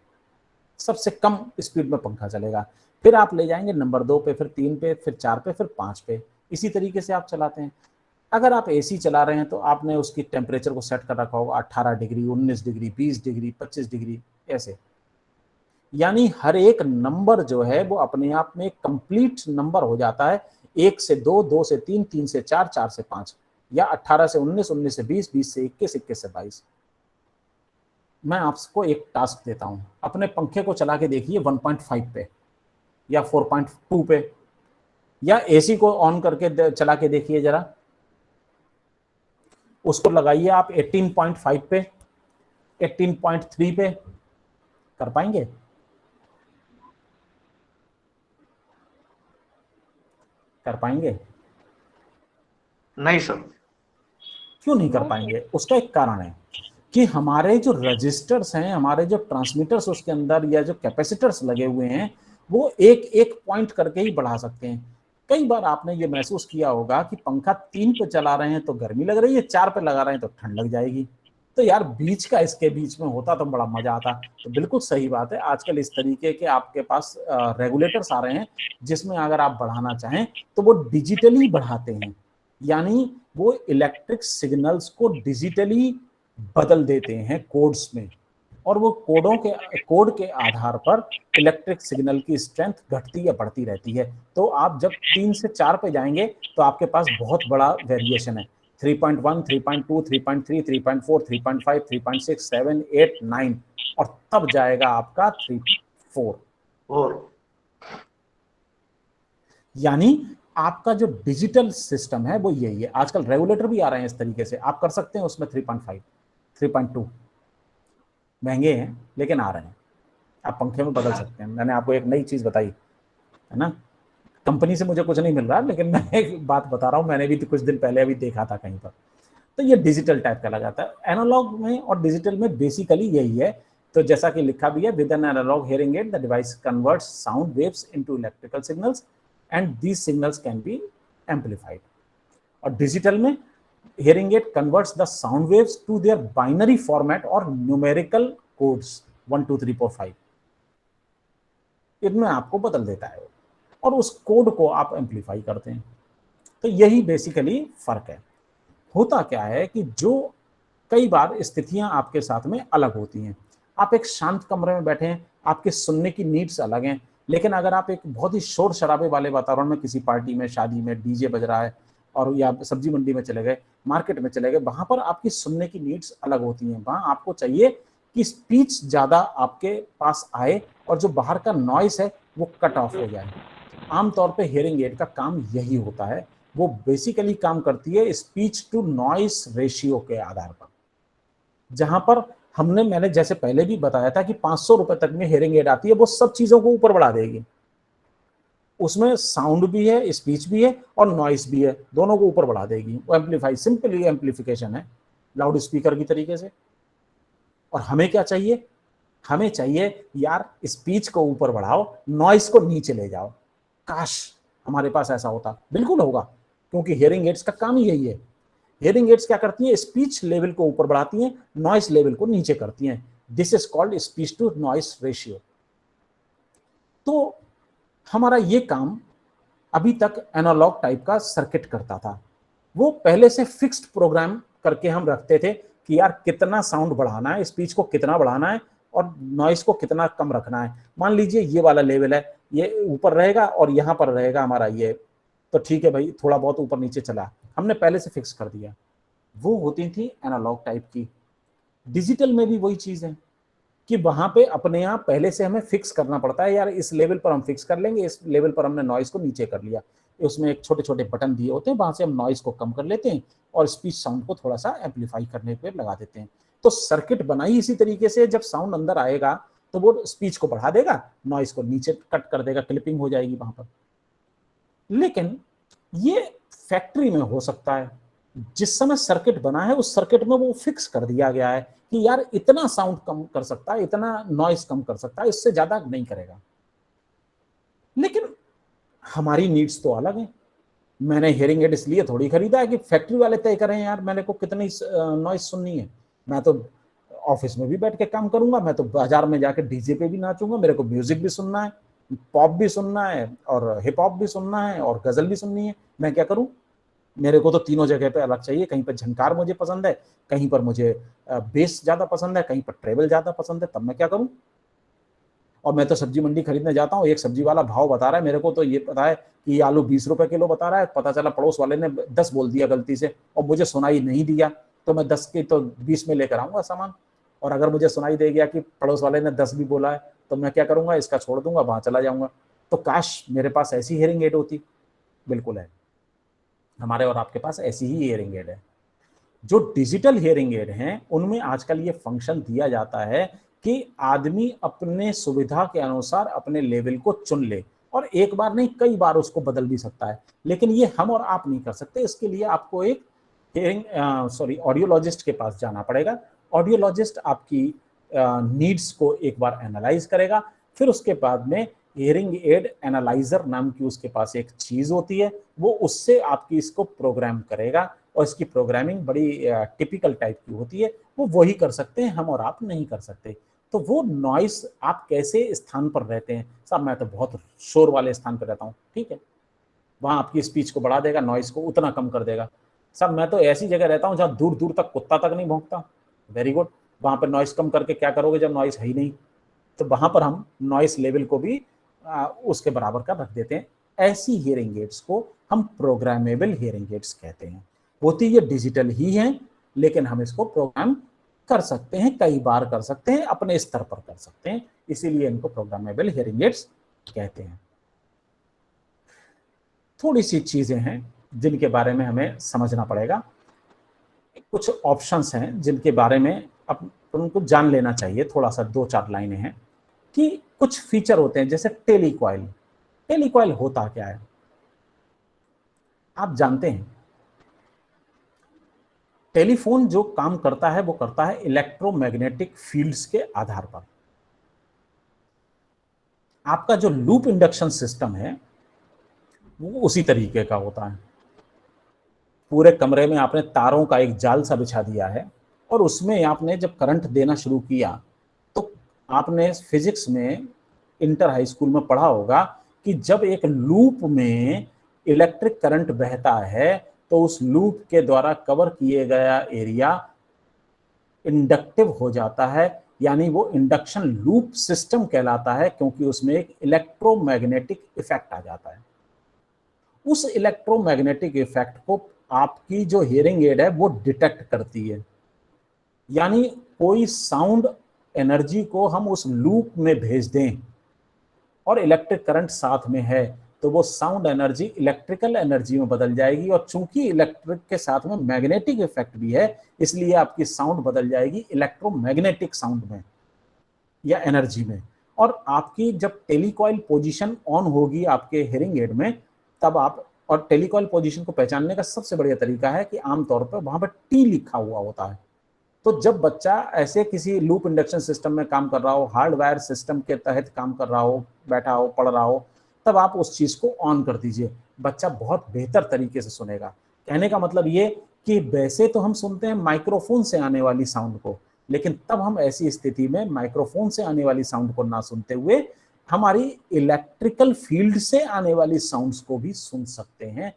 सबसे कम स्पीड में पंखा चलेगा। फिर आप ले जाएंगे नंबर 2 पे, फिर 3 पे, फिर 4 पे, फिर 5 पे, इसी तरीके से आप चलाते हैं। अगर आप एसी चला रहे हैं तो आपने उसकी टेम्परेचर को सेट कर रखा होगा 18 डिग्री, 19 डिग्री, 20 डिग्री, 25 डिग्री, ऐसे। यानी हर एक नंबर जो है वो अपने आप में कंप्लीट नंबर हो जाता है। 1 से 2, 2 से 3, 3 से 4, 4 से 5, या 18 से 19, 19 से 20, 20 से 21, 21 से 22। मैं आपको एक टास्क देता हूं, अपने पंखे को चला के देखिए 1.5 पे या 4.2 पे, या एसी को ऑन करके चला के देखिए जरा, उसको लगाइए आप 18.5 पे, 18.3 पे। कर पाएंगे? कर पाएंगे? नहीं सर। क्यों नहीं कर पाएंगे? उसका एक कारण है कि हमारे जो रजिस्टर्स हैं, हमारे जो ट्रांसमीटर्स उसके अंदर या जो कैपेसिटर्स लगे हुए हैं, वो एक एक पॉइंट करके ही बढ़ा सकते हैं। कई बार आपने ये महसूस किया होगा कि पंखा 3 पे चला रहे हैं तो गर्मी लग रही है, 4 पे लगा रहे हैं तो ठंड लग जाएगी। तो यार बीच का इसके बीच में होता तो बड़ा मजा आता। तो बिल्कुल सही बात है, आजकल इस तरीके के आपके पास रेगुलेटर्स आ रहे हैं जिसमें अगर आप बढ़ाना चाहें तो वो डिजिटली बढ़ाते हैं, यानी वो इलेक्ट्रिक सिग्नल्स को डिजिटली बदल देते हैं कोड्स में, और वो कोड के आधार पर इलेक्ट्रिक सिग्नल की स्ट्रेंथ घटती या बढ़ती रहती है। तो आप जब 3 से 4 पे जाएंगे तो आपके पास बहुत बड़ा वेरिएशन है, 3.1, 3.2, 3.3, 3.4, 3.5, 3.6, 7, 8, 9, और तब जाएगा आपका 3.4। यानी आपका जो डिजिटल सिस्टम है वो यही है। आजकल रेगुलेटर भी आ रहे हैं इस तरीके से, आप कर सकते हैं उसमें 3.5, 3.2, महंगे हैं लेकिन आ रहे हैं, आप पंखे में बदल सकते हैं। मैंने आपको एक नई चीज बताई है ना, कंपनी से मुझे कुछ नहीं मिल रहा, लेकिन मैं एक बात बता रहा हूँ, मैंने भी कुछ दिन पहले अभी देखा था कहीं पर। तो ये डिजिटल टाइप का लगाता है। एनालॉग में और डिजिटल में बेसिकली यही है। तो जैसा कि लिखा भी है, with an analogue hearing aid the device converts sound waves into electrical signals and these signals can be amplified. और डिजिटल में hearing aid converts the sound waves to their binary format or numerical codes 1 2 3 4 5। इनमें आपको बदल देता है और उस कोड को आप एम्पलीफाई करते हैं। तो यही बेसिकली फर्क है। होता क्या है कि जो कई बार स्थितियां आपके साथ में अलग होती हैं। आप एक शांत कमरे में बैठे हैं, आपके सुनने की नीड्स अलग हैं, लेकिन अगर आप एक बहुत ही शोर शराबे वाले वातावरण में किसी पार्टी में, शादी में डीजे बज रहा है और या सब्जी मंडी में चले गए, मार्केट में चले गए, वहां पर आपकी सुनने की नीड्स अलग होती हैं। वहां आपको चाहिए कि स्पीच ज्यादा आपके पास आए और जो बाहर का नॉइस है वो कट ऑफ हो जाए। आमतौर पे हियरिंग एड का काम यही होता है। वो बेसिकली काम करती है स्पीच टू नॉइस रेशियो के आधार पर, जहां पर मैंने जैसे पहले भी बताया था कि 500 रुपए तक में हियरिंग एड आती है, वो सब चीजों को ऊपर बढ़ा देगी। उसमें साउंड भी है, स्पीच भी है और नॉइस भी है, दोनों को ऊपर बढ़ा देगी। वो एम्पलीफाई, सिंपली एम्पलीफिकेशन है लाउड स्पीकर की तरीके से। और हमें क्या चाहिए? हमें चाहिए यार स्पीच को ऊपर बढ़ाओ, नॉइस को नीचे ले जाओ। काश हमारे पास ऐसा होता। बिल्कुल होगा, क्योंकि हियरिंग एड्स का काम ही यही है। हियरिंग एड्स क्या करती है? स्पीच लेवल को ऊपर बढ़ाती हैं, नॉइस लेवल को नीचे करती हैं। This is called speech to noise ratio. तो हमारा ये काम अभी तक एनालॉग टाइप का सर्किट करता था। वो पहले से फिक्स्ड प्रोग्राम करके हम रखते थे कि यार कितना साउंड बढ़ाना है, स्पीच को कितना बढ़ाना है और नॉइस को कितना कम रखना है। मान लीजिए ये वाला लेवल है, ये ऊपर रहेगा और यहाँ पर रहेगा हमारा ये, तो ठीक है भाई, थोड़ा बहुत ऊपर नीचे चला, हमने पहले से फिक्स कर दिया। वो होती थी एनालॉग टाइप की। डिजिटल में भी वही चीज है कि वहां पे अपने आप पहले से हमें फिक्स करना पड़ता है। यार इस लेवल पर हम फिक्स कर लेंगे, इस लेवल पर हमने नॉइस को नीचे कर लिया। उसमें एक छोटे छोटे बटन दिए होते हैं, वहां से हम नॉइस को कम कर लेते हैं और स्पीच साउंड को थोड़ा सा एम्पलीफाई करने पे लगा देते हैं। तो सर्किट बनाई इसी तरीके से, जब साउंड अंदर आएगा तो वो स्पीच को बढ़ा देगा, नॉइस को नीचे कट कर देगा, क्लिपिंग हो जाएगी वहां पर। लेकिन ये फैक्ट्री में हो सकता है। जिस समय सर्किट बना है उस सर्किट में वो फिक्स कर दिया गया है कि यार इतना साउंड कम कर सकता है, इतना नॉइस कम कर सकता है, इससे ज्यादा नहीं करेगा। लेकिन हमारी नीड्स तो अलग है। मैंने हियरिंग एड इसलिए थोड़ी खरीदा है कि फैक्ट्री वाले तय करें यार मैंने को कितनी नॉइस सुननी है। मैं तो ऑफिस में भी बैठ के काम करूंगा, मैं तो बाजार में जाके डीजे पे भी नाचूंगा, मेरे को म्यूजिक भी सुनना है, पॉप भी सुनना है और हिप हॉप भी सुनना है और गजल भी सुननी है। मैं क्या करूं? मेरे को तो तीनों जगह पे अलग चाहिए। कहीं पर झनकार मुझे पसंद है, कहीं पर मुझे बेस ज्यादा पसंद है, कहीं पर ट्रेवल ज्यादा पसंद है। तब मैं क्या करूं? और मैं तो सब्जी मंडी खरीदने जाता हूँ, एक सब्जी वाला भाव बता रहा है, मेरे को तो ये पता है कि ये आलू 20 रुपए किलो बता रहा है, पता चला पड़ोस वाले ने 10 बोल दिया गलती से और मुझे सुनाई नहीं दिया, तो मैं 10 की तो 20 में लेकर आऊंगा सामान। और अगर मुझे सुनाई दे गया कि पड़ोस वाले ने 10 भी बोला है, तो मैं क्या करूंगा? इसका छोड़ दूंगा, वहां चला जाऊंगा। तो काश मेरे पास ऐसी हियरिंग एड होती। बिल्कुल है, हमारे और आपके पास ऐसी ही हियरिंग एड है। जो डिजिटल हियरिंग एड हैं उनमें आजकल ये फंक्शन दिया जाता है कि आदमी अपने सुविधा के अनुसार अपने लेवल को चुन ले और एक बार नहीं कई बार उसको बदल भी सकता है। लेकिन ये हम और आप नहीं कर सकते। इसके लिए आपको एक ऑडियोलॉजिस्ट के पास जाना पड़ेगा। ऑडियोलॉजिस्ट आपकी नीड्स को एक बार एनालाइज करेगा, फिर उसके बाद में हियरिंग एड एनालाइजर नाम की उसके पास एक चीज होती है, वो उससे आपकी इसको प्रोग्राम करेगा और इसकी प्रोग्रामिंग बड़ी टिपिकल टाइप की होती है। वो वही कर सकते हैं, हम और आप नहीं कर सकते। तो वो नॉइस आप कैसे स्थान पर रहते हैं? साहब मैं तो बहुत शोर वाले स्थान पर रहता हूँ, ठीक है, वहां आपकी स्पीच को बढ़ा देगा, नॉइस को उतना कम कर देगा। साहब मैं तो ऐसी जगह रहता हूँ जहाँ दूर दूर तक कुत्ता तक नहीं भौंकता, वेरी गुड, वहां पर नॉइस कम करके क्या करोगे जब नॉइस है ही नहीं? तो वहां पर हम नॉइस लेवल को भी उसके बराबर का रख देते हैं। ऐसी हियरिंग एड्स को हम प्रोग्रामेबल हियरिंग एड्स कहते हैं। होती ये डिजिटल ही है, लेकिन हम इसको प्रोग्राम कर सकते हैं, कई बार कर सकते हैं, अपने स्तर पर कर सकते हैं, इसीलिए इनको प्रोग्रामेबल हियरिंग एड्स कहते हैं। थोड़ी सी चीजें हैं जिनके बारे में हमें समझना पड़ेगा। कुछ ऑप्शंस हैं जिनके बारे में उनको जान लेना चाहिए। थोड़ा सा 2-4 लाइनें हैं कि कुछ फीचर होते हैं जैसे टेलीकॉइल। टेलीकॉइल होता क्या है आप जानते हैं? टेलीफोन जो काम करता है वो करता है इलेक्ट्रोमैग्नेटिक फील्ड्स के आधार पर। आपका जो लूप इंडक्शन सिस्टम है वो उसी तरीके का होता है। पूरे कमरे में आपने तारों का एक जाल सा बिछा दिया है और उसमें आपने जब करंट देना शुरू किया तो आपने फिजिक्स में इंटर हाई स्कूल में पढ़ा होगा कि जब एक लूप में इलेक्ट्रिक करंट बहता है तो उस लूप के द्वारा कवर किए गया एरिया इंडक्टिव हो जाता है, यानी वो इंडक्शन लूप सिस्टम कहलाता है, क्योंकि उसमें एक इलेक्ट्रोमैग्नेटिक इफेक्ट आ जाता है। उस इलेक्ट्रोमैग्नेटिक इफेक्ट को आपकी जो हियरिंग एड है वो डिटेक्ट करती है, यानी कोई साउंड एनर्जी को हम उस लूप में भेज दें और इलेक्ट्रिक करंट साथ में है तो वो साउंड एनर्जी इलेक्ट्रिकल एनर्जी में बदल जाएगी, और चूंकि इलेक्ट्रिक के साथ में मैग्नेटिक इफेक्ट भी है इसलिए आपकी साउंड बदल जाएगी इलेक्ट्रोमैग्नेटिक साउंड में या एनर्जी में। और आपकी जब टेलीकॉइल पोजीशन ऑन होगी आपके हियरिंग एड में तब आप, और टेलीकॉइल पोजीशन को पहचानने का सबसे बढ़िया तरीका है कि आमतौर पर वहां पर टी लिखा हुआ होता है। तो जब बच्चा ऐसे किसी लूप इंडक्शन सिस्टम में काम कर रहा हो, हार्डवायर सिस्टम के तहत काम कर रहा हो, बैठा हो, पढ़ रहा हो, तब आप उस चीज को ऑन कर दीजिए, बच्चा बहुत बेहतर तरीके से सुनेगा। कहने का मतलब ये कि वैसे तो हम सुनते हैं माइक्रोफोन से आने वाली साउंड को, लेकिन तब हम ऐसी स्थिति में माइक्रोफोन से आने वाली साउंड को ना सुनते हुए हमारी इलेक्ट्रिकल फील्ड से आने वाली साउंड्स को भी सुन सकते हैं।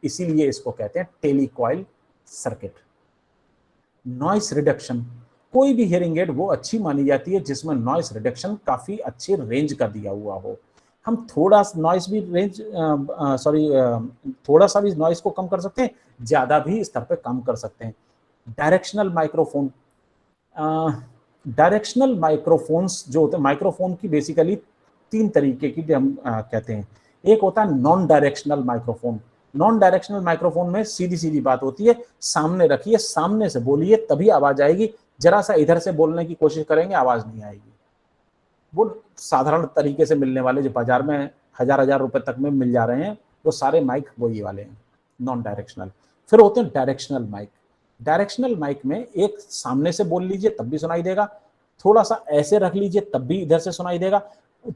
इसीलिए इसको कहते हैं टेलीकॉइल सर्किट। नॉइस रिडक्शन, कोई भी हियरिंग एड वो अच्छी मानी जाती है जिसमें नॉइस रिडक्शन काफी अच्छे रेंज का दिया हुआ हो। हम थोड़ा नॉइस भी थोड़ा सा भी नॉइस को कम कर सकते हैं, ज्यादा भी स्तर पे कम कर सकते हैं। डायरेक्शनल माइक्रोफोन, डायरेक्शनल माइक्रोफोन्स जो होते हैं, माइक्रोफोन की बेसिकली 3 तरीके की हम कहते हैं। एक होता है non directional microphone. Non directional microphone में सीधी सीधी बात होती है, सामने रखिए, सामने से बोलिए तभी आवाज आएगी, जरा सा इधर से बोलने की कोशिश करेंगे आवाज नहीं आएगी। वो साधारण तरीके से मिलने वाले जो बाजार में हजार रुपए तक में मिल जा रहे हैं वो सारे माइक वही वाले हैं, नॉन डायरेक्शनल। फिर होते हैं डायरेक्शनल माइक। डायरेक्शनल माइक में एक सामने से बोल लीजिए तब भी सुनाई देगा, थोड़ा सा ऐसे रख लीजिए तब भी इधर से सुनाई देगा,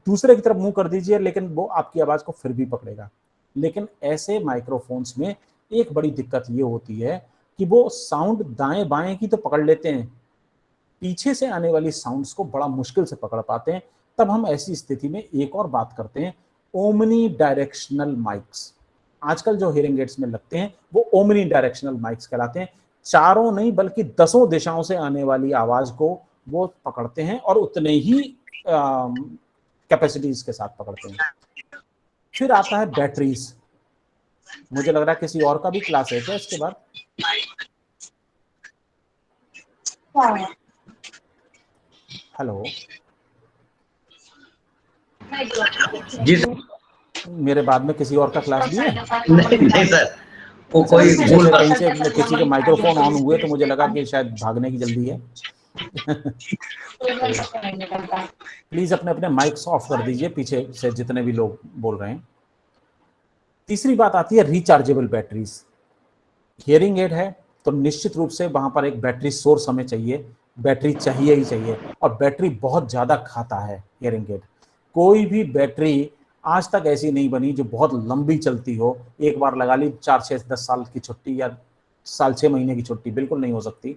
दूसरे की तरफ मुंह कर दीजिए लेकिन वो आपकी आवाज को फिर भी पकड़ेगा। लेकिन ऐसे माइक्रोफोन्स में एक बड़ी दिक्कत ये होती है कि वो साउंड दाएं बाएं की तो पकड़ लेते हैं, पीछे से आने वाली साउंड्स को बड़ा मुश्किल से पकड़ पाते हैं। तब हम ऐसी स्थिति में एक और बात करते हैं, ओमनी डायरेक्शनल माइक्स। आजकल जो हियरिंग एड्स में लगते हैं वो ओमनी डायरेक्शनल माइक्स कहलाते हैं। चारों नहीं बल्कि 10 दिशाओं से आने वाली आवाज को वो पकड़ते हैं और उतने ही कैपेसिटीज के साथ पकड़ते हैं। फिर आता है बैटरीज। मुझे लग रहा है किसी और का भी क्लास है क्या इसके बाद? हेलो जी सर। मेरे बाद में किसी और का क्लास भी है? नहीं सर, वो कोई भूल कहीं से किसी के माइक्रोफोन ऑन हुए तो मुझे लगा कि शायद भागने की जल्दी है। प्लीज अपने अपने माइक्स ऑफ कर दीजिए पीछे से जितने भी लोग बोल रहे हैं। तीसरी बात आती है रिचार्जेबल बैटरीज। हियरिंग एड है तो निश्चित रूप से वहां पर एक बैटरी सोर्स हमें चाहिए, बैटरी चाहिए ही चाहिए, और बैटरी बहुत ज्यादा खाता है हियरिंग एड। कोई भी बैटरी आज तक ऐसी नहीं बनी जो बहुत लंबी चलती हो, एक बार लगा ली 4, 6, 10 साल की छुट्टी या साल 6 महीने की छुट्टी, बिल्कुल नहीं हो सकती।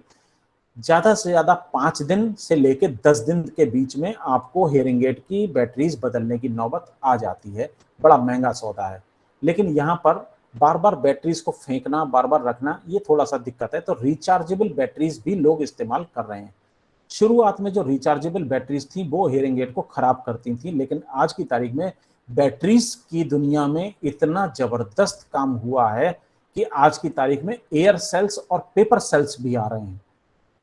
ज्यादा से ज्यादा 5 दिन से लेके 10 दिन के बीच में आपको हियरिंग एड की बैटरीज बदलने की नौबत आ जाती है। बड़ा महंगा सौदा है, लेकिन यहाँ पर बार बार बैटरीज को फेंकना, बार बार रखना, ये थोड़ा सा दिक्कत है। तो रिचार्जेबल बैटरीज भी लोग इस्तेमाल कर रहे हैं। शुरुआत में जो रिचार्जेबल बैटरीज थी वो हियरिंग एड को खराब करती थी, लेकिन आज की तारीख में बैटरीज की दुनिया में इतना जबरदस्त काम हुआ है कि आज की तारीख में एयर सेल्स और पेपर सेल्स भी आ रहे हैं।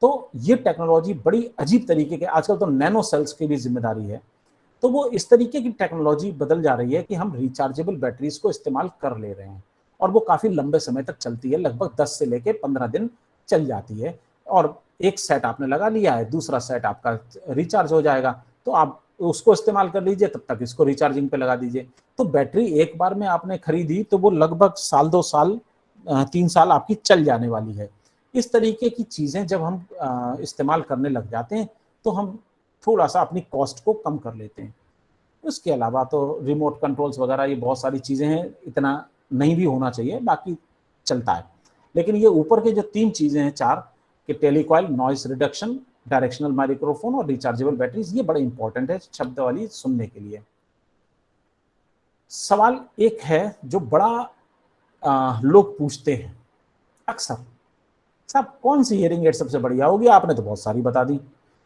तो ये टेक्नोलॉजी बड़ी अजीब तरीके के, आजकल तो नैनो सेल्स की भी जिम्मेदारी है। तो वो इस तरीके की टेक्नोलॉजी बदल जा रही है कि हम रिचार्जेबल बैटरीज को इस्तेमाल कर ले रहे हैं और वो काफी लंबे समय तक चलती है, लगभग 10 से लेके 15 दिन चल जाती है। और एक सेट आपने लगा लिया है, दूसरा सेट आपका रिचार्ज हो जाएगा, तो आप उसको इस्तेमाल कर लीजिए, तब तक इसको रिचार्जिंग पे लगा दीजिए। तो बैटरी एक बार में आपने खरीदी तो वो लगभग साल 2 साल 3 साल आपकी चल जाने वाली है। इस तरीके की चीजें जब हम इस्तेमाल करने लग जाते हैं तो हम थोड़ा सा अपनी कॉस्ट को कम कर लेते हैं। उसके अलावा तो रिमोट कंट्रोल्स वगैरह ये बहुत सारी चीजें हैं, इतना नहीं भी होना चाहिए, बाकी चलता है। लेकिन ये ऊपर के जो 3 चीजें हैं 4 कि टेलीकॉइल, नॉइस रिडक्शन डायरेक्शनल माइक्रोफोन और रिचार्जेबल बैटरीज, ये बड़े इंपॉर्टेंट है शब्दावली सुनने के लिए। सवाल एक है जो बड़ा लोग पूछते हैं अक्सर, साहब कौन सी हियरिंग एड सबसे बढ़िया होगी? आपने तो बहुत सारी बता दी,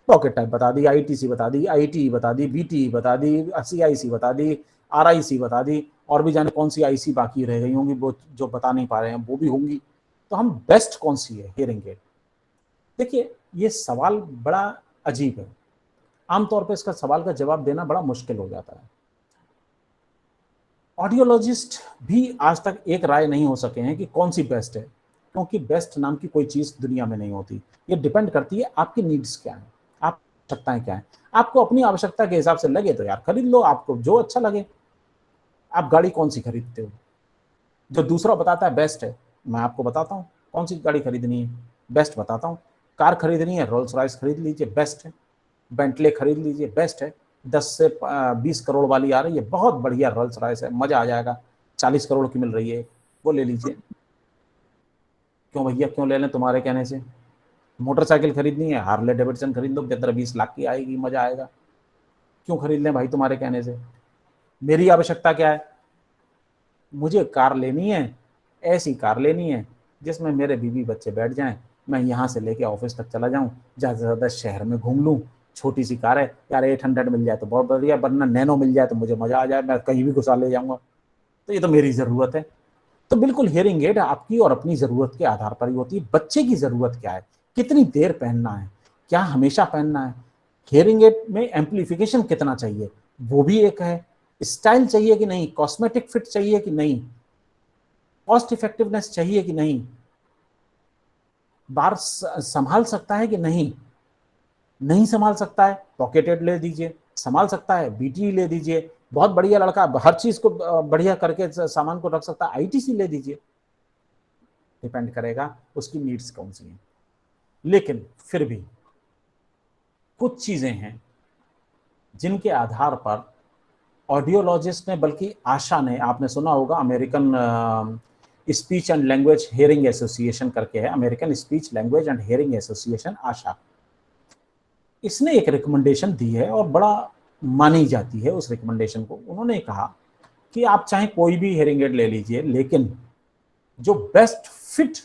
पॉकेट टाइप बता दी, आईटीसी बता दी, आईटी बता दी, बीटी बता दी, सीआईसी बता दी, आरआईसी बता दी, और भी जाने कौन सी आईसी बाकी रह गई होंगी वो जो बता नहीं पा रहे हैं, वो भी होंगी। तो हम बेस्ट कौन सी है हियरिंग एड? देखिए ये सवाल बड़ा अजीब है, आमतौर पर इसका सवाल का जवाब देना बड़ा मुश्किल हो जाता है। ऑडियोलॉजिस्ट भी आज तक एक राय नहीं हो सके हैं कि कौन सी बेस्ट है, क्योंकि बेस्ट नाम की कोई चीज दुनिया में नहीं होती। ये डिपेंड करती है आपकी नीड्स क्या है, आप आवश्यकताएं क्या है। आपको अपनी आवश्यकता के हिसाब से लगे तो यार खरीद लो, आपको जो अच्छा लगे। आप गाड़ी कौन सी खरीदते हो? जो दूसरा बताता है बेस्ट है, मैं आपको बताता हूँ कौन सी गाड़ी खरीदनी है, बेस्ट बताता हूँ। कार खरीदनी है, रोल्स रॉयस खरीद लीजिए, बेस्ट है। बेंटले खरीद लीजिए, बेस्ट है। 10 से 20 करोड़ वाली आ रही है, बहुत बढ़िया रोल्स रॉयस है, मजा आ जाएगा। 40 करोड़ की मिल रही है, वो ले लीजिए। क्यों भैया, क्यों ले लें तुम्हारे कहने से? मोटरसाइकिल खरीदनी है, हार्ले डेविडसन खरीद लो, 15-20 लाख की आएगी, मजा आएगा। क्यों खरीद लें भाई तुम्हारे कहने से? मेरी आवश्यकता क्या है? मुझे कार लेनी है, ऐसी कार लेनी है जिसमें मेरे बीवी बच्चे बैठ जाएं, मैं यहाँ से लेके ऑफिस तक चला जाऊँ, ज़्यादा से ज़्यादा शहर में घूम लूँ। छोटी सी कार है यार, 800 मिल जाए तो बहुत बढ़िया, वरना नैनो मिल जाए तो मुझे मजा आ जाए, मैं कहीं भी घुसा ले जाऊँगा। तो ये तो मेरी ज़रूरत है। तो बिल्कुल हियरिंग एड आपकी और अपनी ज़रूरत के आधार पर ही होती है। बच्चे की ज़रूरत क्या है, कितनी देर पहनना है, क्या हमेशा पहनना है, हियरिंग एड में एम्पलीफिकेशन कितना चाहिए, वो भी एक है। स्टाइल चाहिए कि नहीं, कॉस्मेटिक फिट चाहिए कि नहीं, कॉस्ट इफेक्टिवनेस चाहिए कि नहीं, बार संभाल सकता है कि नहीं, नहीं संभाल सकता है पॉकेटेड ले दीजिए, संभाल सकता है बीटी ले दीजिए, बहुत बढ़िया लड़का हर चीज को बढ़िया करके सामान को रख सकता है, आईटीसी ले दीजिए। डिपेंड करेगा उसकी नीड्स कौन सी हैं। लेकिन फिर भी कुछ चीजें हैं जिनके आधार पर ऑडियोलॉजिस्ट ने, बल्कि आशा ने, आपने सुना होगा American speech and language hearing association करके है, American speech language and hearing association, ASHA, इसने एक रिकमेंडेशन दी है और बड़ा मानी जाती है उस रिकमेंडेशन को। उन्होंने कहा कि आप चाहे कोई भी हियरिंग एड ले लीजिए, लेकिन जो बेस्ट फिट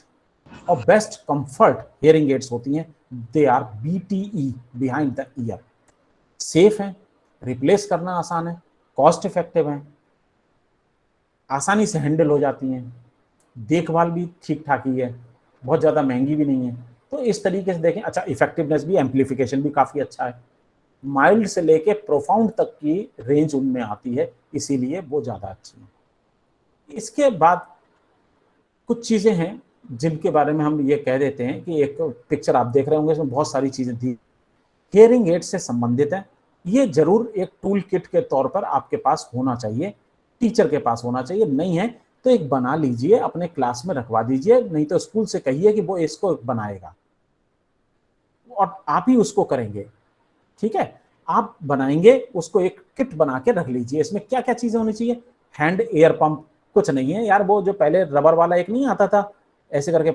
और बेस्ट कंफर्ट हियरिंग एड्स होती हैं, they are BTE, behind the ear. Safe है, रिप्लेस करना आसान है, कॉस्ट इफेक्टिव है, आसानी से हैंडल हो जाती हैं, देखभाल भी ठीक ठाक ही है, बहुत ज़्यादा महंगी भी नहीं है। तो इस तरीके से देखें, अच्छा इफेक्टिवनेस भी, एम्पलीफिकेशन भी काफ़ी अच्छा है, माइल्ड से लेके प्रोफाउंड तक की रेंज उनमें आती है, इसीलिए वो ज़्यादा अच्छी है। इसके बाद कुछ चीज़ें हैं जिनके बारे में हम ये कह देते हैं कि एक पिक्चर आप देख रहे होंगे, इसमें बहुत सारी चीज़ें दी हियरिंग एड से संबंधित है। ये जरूर एक टूल किट के तौर पर आपके पास होना चाहिए, टीचर के पास होना चाहिए, नहीं है तो एक बना लीजिए, अपने क्लास में रखवा दीजिए, नहीं तो स्कूल से कहिए कि वो इसको बनाएगा और आप ही उसको करेंगे। ठीक है, आप बनाएंगे उसको, एक किट बना के रख लीजिए। इसमें क्या क्या चीजें होनी चाहिए? हैंड एयर पंप, कुछ नहीं है यार, वो जो पहले रबर वाला एक नहीं आता था, ऐसे करके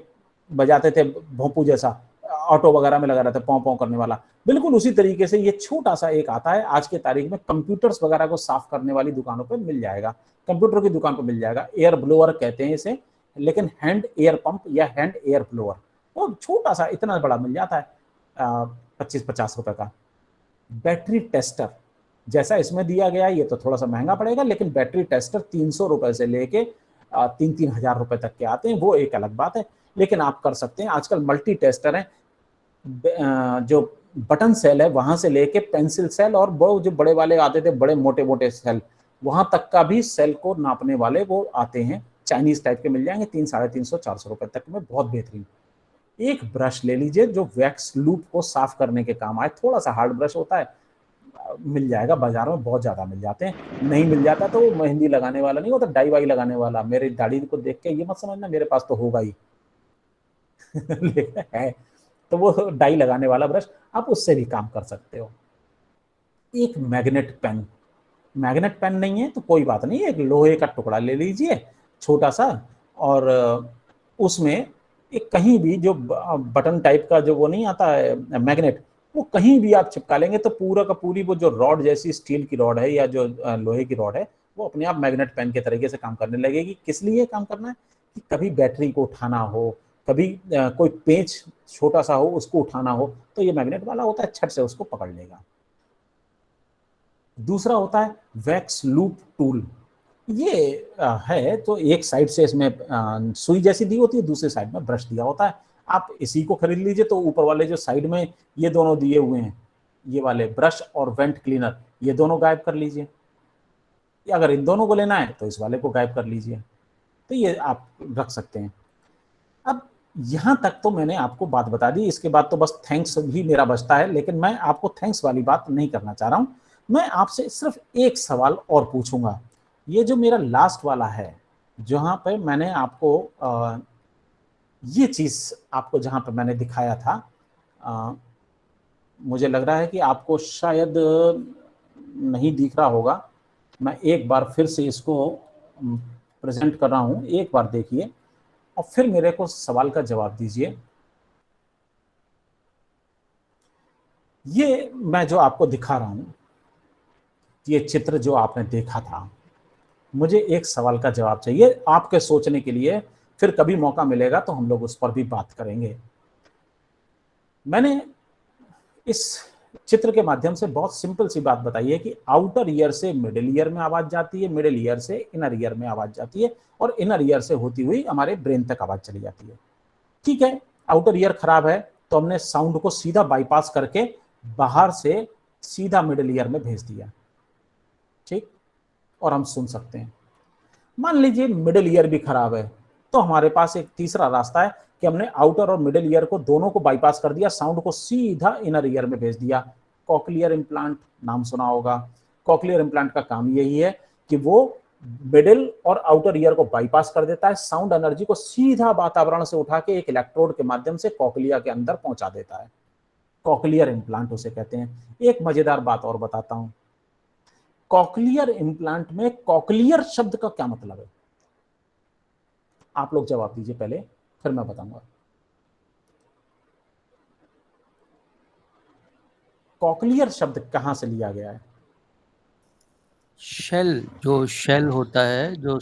बजाते थे भोंपू जैसा, ऑटो वगैरह में लगा रहता है पौ पौ करने वाला, बिल्कुल उसी तरीके से ये छोटा सा एक आता है। आज के तारीख में कंप्यूटर्स वगैरह को साफ करने वाली दुकानों पे मिल जाएगा, कंप्यूटर की दुकान पे मिल जाएगा। एयर ब्लोअर कहते हैं इसे, लेकिन हैंड एयर पंप या हैंड एयर ब्लोअर वो छोटा सा, इतना बड़ा मिल जाता है, 25-50 रुपए का। बैटरी टेस्टर जैसा इसमें दिया गया है, ये तो थोड़ा सा महंगा पड़ेगा, लेकिन बैटरी टेस्टर 300 रुपए से लेके 3-3 हजार रुपए तक के आते हैं, वो एक अलग बात है। लेकिन आप कर सकते हैं, आजकल मल्टी टेस्टर है, जो बटन सेल है वहां से लेके पेंसिल सेल, और वो जो बड़े वाले आते थे, बड़े मोटे मोटे सेल, वहां तक का भी सेल को नापने वाले वो आते हैं, चाइनीज टाइप के मिल जाएंगे, 300-350-400 रुपए तक में, बहुत बेहतरीन। एक ब्रश ले लीजिए जो वैक्स लूप को साफ करने के काम आए, थोड़ा सा हार्ड ब्रश होता है, मिल जाएगा बाजार में, बहुत ज्यादा मिल जाते हैं। नहीं मिल जाता तो वो मेहंदी लगाने वाला नहीं होता, डाई वाई लगाने वाला। मेरी दाढ़ी को देख के ये मत समझना मेरे पास तो होगा ही है, तो वो डाई लगाने वाला ब्रश, आप उससे भी काम कर सकते हो। एक मैग्नेट पेन, मैग्नेट पेन नहीं है तो कोई बात नहीं, एक लोहे का टुकड़ा ले लीजिए छोटा सा, और उसमें एक कहीं भी जो बटन टाइप का जो वो नहीं आता है मैग्नेट, वो कहीं भी आप चिपका लेंगे तो पूरा का पूरी वो जो रॉड जैसी स्टील की रॉड है या जो लोहे की रॉड है वो अपने आप मैग्नेट पेन के तरीके से काम करने लगेगी। किस लिए काम करना है कि कभी बैटरी को उठाना हो, कभी कोई पेंच छोटा सा हो उसको उठाना हो तो ये मैग्नेट वाला होता है, छट से उसको पकड़ लेगा। दूसरा होता है वैक्स लूप टूल। ये है तो एक साइड से इसमें सुई जैसी दी होती है, दूसरी साइड में ब्रश दिया होता है। आप इसी को खरीद लीजिए तो ऊपर वाले जो साइड में ये दोनों दिए हुए हैं, ये वाले ब्रश और वेंट क्लीनर, ये दोनों गायब कर लीजिए। या अगर इन दोनों को लेना है तो इस वाले को गायब कर लीजिए। तो ये आप रख सकते हैं। अब यहां तक तो मैंने आपको बात बता दी, इसके बाद तो बस थैंक्स भी मेरा बचता है, लेकिन मैं आपको थैंक्स वाली बात नहीं करना चाह रहा हूं। मैं आपसे सिर्फ एक सवाल और पूछूंगा। ये जो मेरा लास्ट वाला है, जहां पे मैंने आपको ये चीज आपको जहां पे मैंने दिखाया था, मुझे लग रहा है कि आपको शायद नहीं दिख रहा होगा। मैं एक बार फिर से इसको प्रेजेंट कर रहा हूं, एक बार देखिए और फिर मेरे को सवाल का जवाब दीजिए। ये मैं जो आपको दिखा रहा हूं, ये चित्र जो आपने देखा था, मुझे एक सवाल का जवाब चाहिए आपके सोचने के लिए। फिर कभी मौका मिलेगा तो हम लोग उस पर भी बात करेंगे। मैंने इस चित्र के माध्यम से बहुत सिंपल सी बात बताई है कि आउटर ईयर से मिडिल ईयर में आवाज जाती है, मिडिल ईयर से इनर ईयर में आवाज जाती है और इनर ईयर से होती हुई हमारे ब्रेन तक आवाज चली जाती है। ठीक है, आउटर ईयर खराब है तो हमने साउंड को सीधा बाईपास करके बाहर से सीधा मिडिल ईयर में भेज दिया, ठीक, और हम सुन सकते हैं। मान लीजिए मिडिल ईयर भी खराब है तो हमारे पास एक तीसरा रास्ता है कि हमने आउटर और मिडिल ईयर को दोनों को बाईपास कर दिया, साउंड को सीधा इनर ईयर में भेज दिया। कॉकलियर इम्प्लांट नाम सुना होगा। कॉकलियर इम्प्लांट का काम यही है कि वो मिडिल और आउटर ईयर को बाईपास कर देता है, साउंड एनर्जी को सीधा वातावरण से उठा के एक इलेक्ट्रोड के माध्यम से कॉकलिया के अंदर पहुंचा देता है। कॉकलियर इम्प्लांट उसे कहते हैं। एक मजेदार बात और बताता हूं, कॉकलियर इम्प्लांट में कॉकलियर शब्द का क्या मतलब है? आप लोग जवाब दीजिए पहले, फिर मैं बताऊंगा। कॉकलियर शब्द कहां से लिया गया है? शेल, जो शेल होता है जो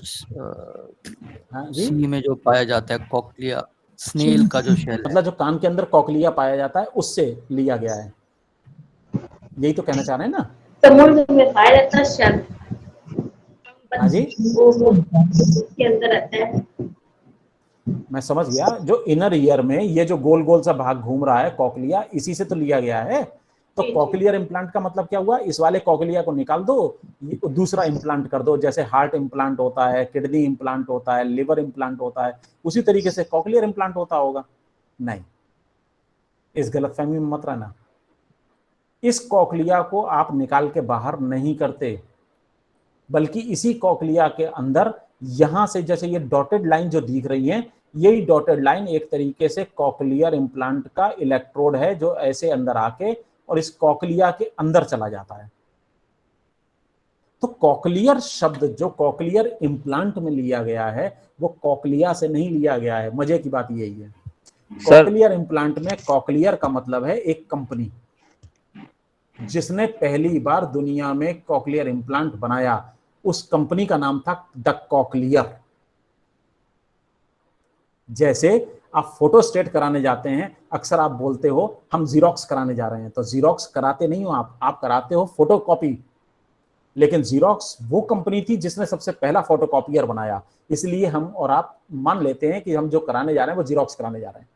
हाँ जी, सी में जो पाया जाता है, कॉकलिया, स्नेल का जो शेल है, मतलब जो कान के अंदर कॉकलिया पाया जाता है उससे लिया गया है, यही तो कहना चाह रहे हैं ना? समुद्र में पाया जाता है शेल। हाँ जी, वो के अंदर रहता है। मैं समझ गया। जो इनर ईयर में ये जो गोल गोल सा भाग घूम रहा है कॉकलिया, इसी से तो लिया गया है। तो कॉकलियर इम्प्लांट का मतलब क्या हुआ? इस वाले कॉकलिया को निकाल दो, दूसरा इम्प्लांट कर दो। जैसे हार्ट इम्प्लांट होता है, किडनी इम्प्लांट होता है, लिवर इम्प्लांट होता है, उसी तरीके से कॉकलियर इम्प्लांट होता होगा। नहीं, इस गलतफहमी में मत रहना। इस कॉकलिया को आप निकाल के बाहर नहीं करते, बल्कि इसी कॉकलिया के अंदर यहां से, जैसे ये डॉटेड लाइन जो दिख रही है, यही डॉटेड लाइन एक तरीके से कॉकलियर इम्प्लांट का इलेक्ट्रोड है जो ऐसे अंदर आके और इस कॉकलिया के अंदर चला जाता है। तो कॉकलियर शब्द जो कॉकलियर इम्प्लांट में लिया गया है वो कॉकलिया से नहीं लिया गया है। मजे की बात यही है। कॉकलियर इम्प्लांट में कॉकलियर का मतलब है एक कंपनी जिसने पहली बार दुनिया में कॉकलियर इम्प्लांट बनाया। उस कंपनी का नाम था द कॉकलियर। जैसे आप फोटो स्टेट कराने जाते हैं, अक्सर आप बोलते हो हम जीरोक्स कराने जा रहे हैं, तो जीरोक्स कराते नहीं हो आप कराते हो फोटोकॉपी। लेकिन जीरोक्स वो कंपनी थी जिसने सबसे पहला फोटोकॉपियर बनाया, इसलिए हम और आप मान लेते हैं कि हम जो कराने जा रहे हैं वो जीरोक्स कराने जा रहे हैं।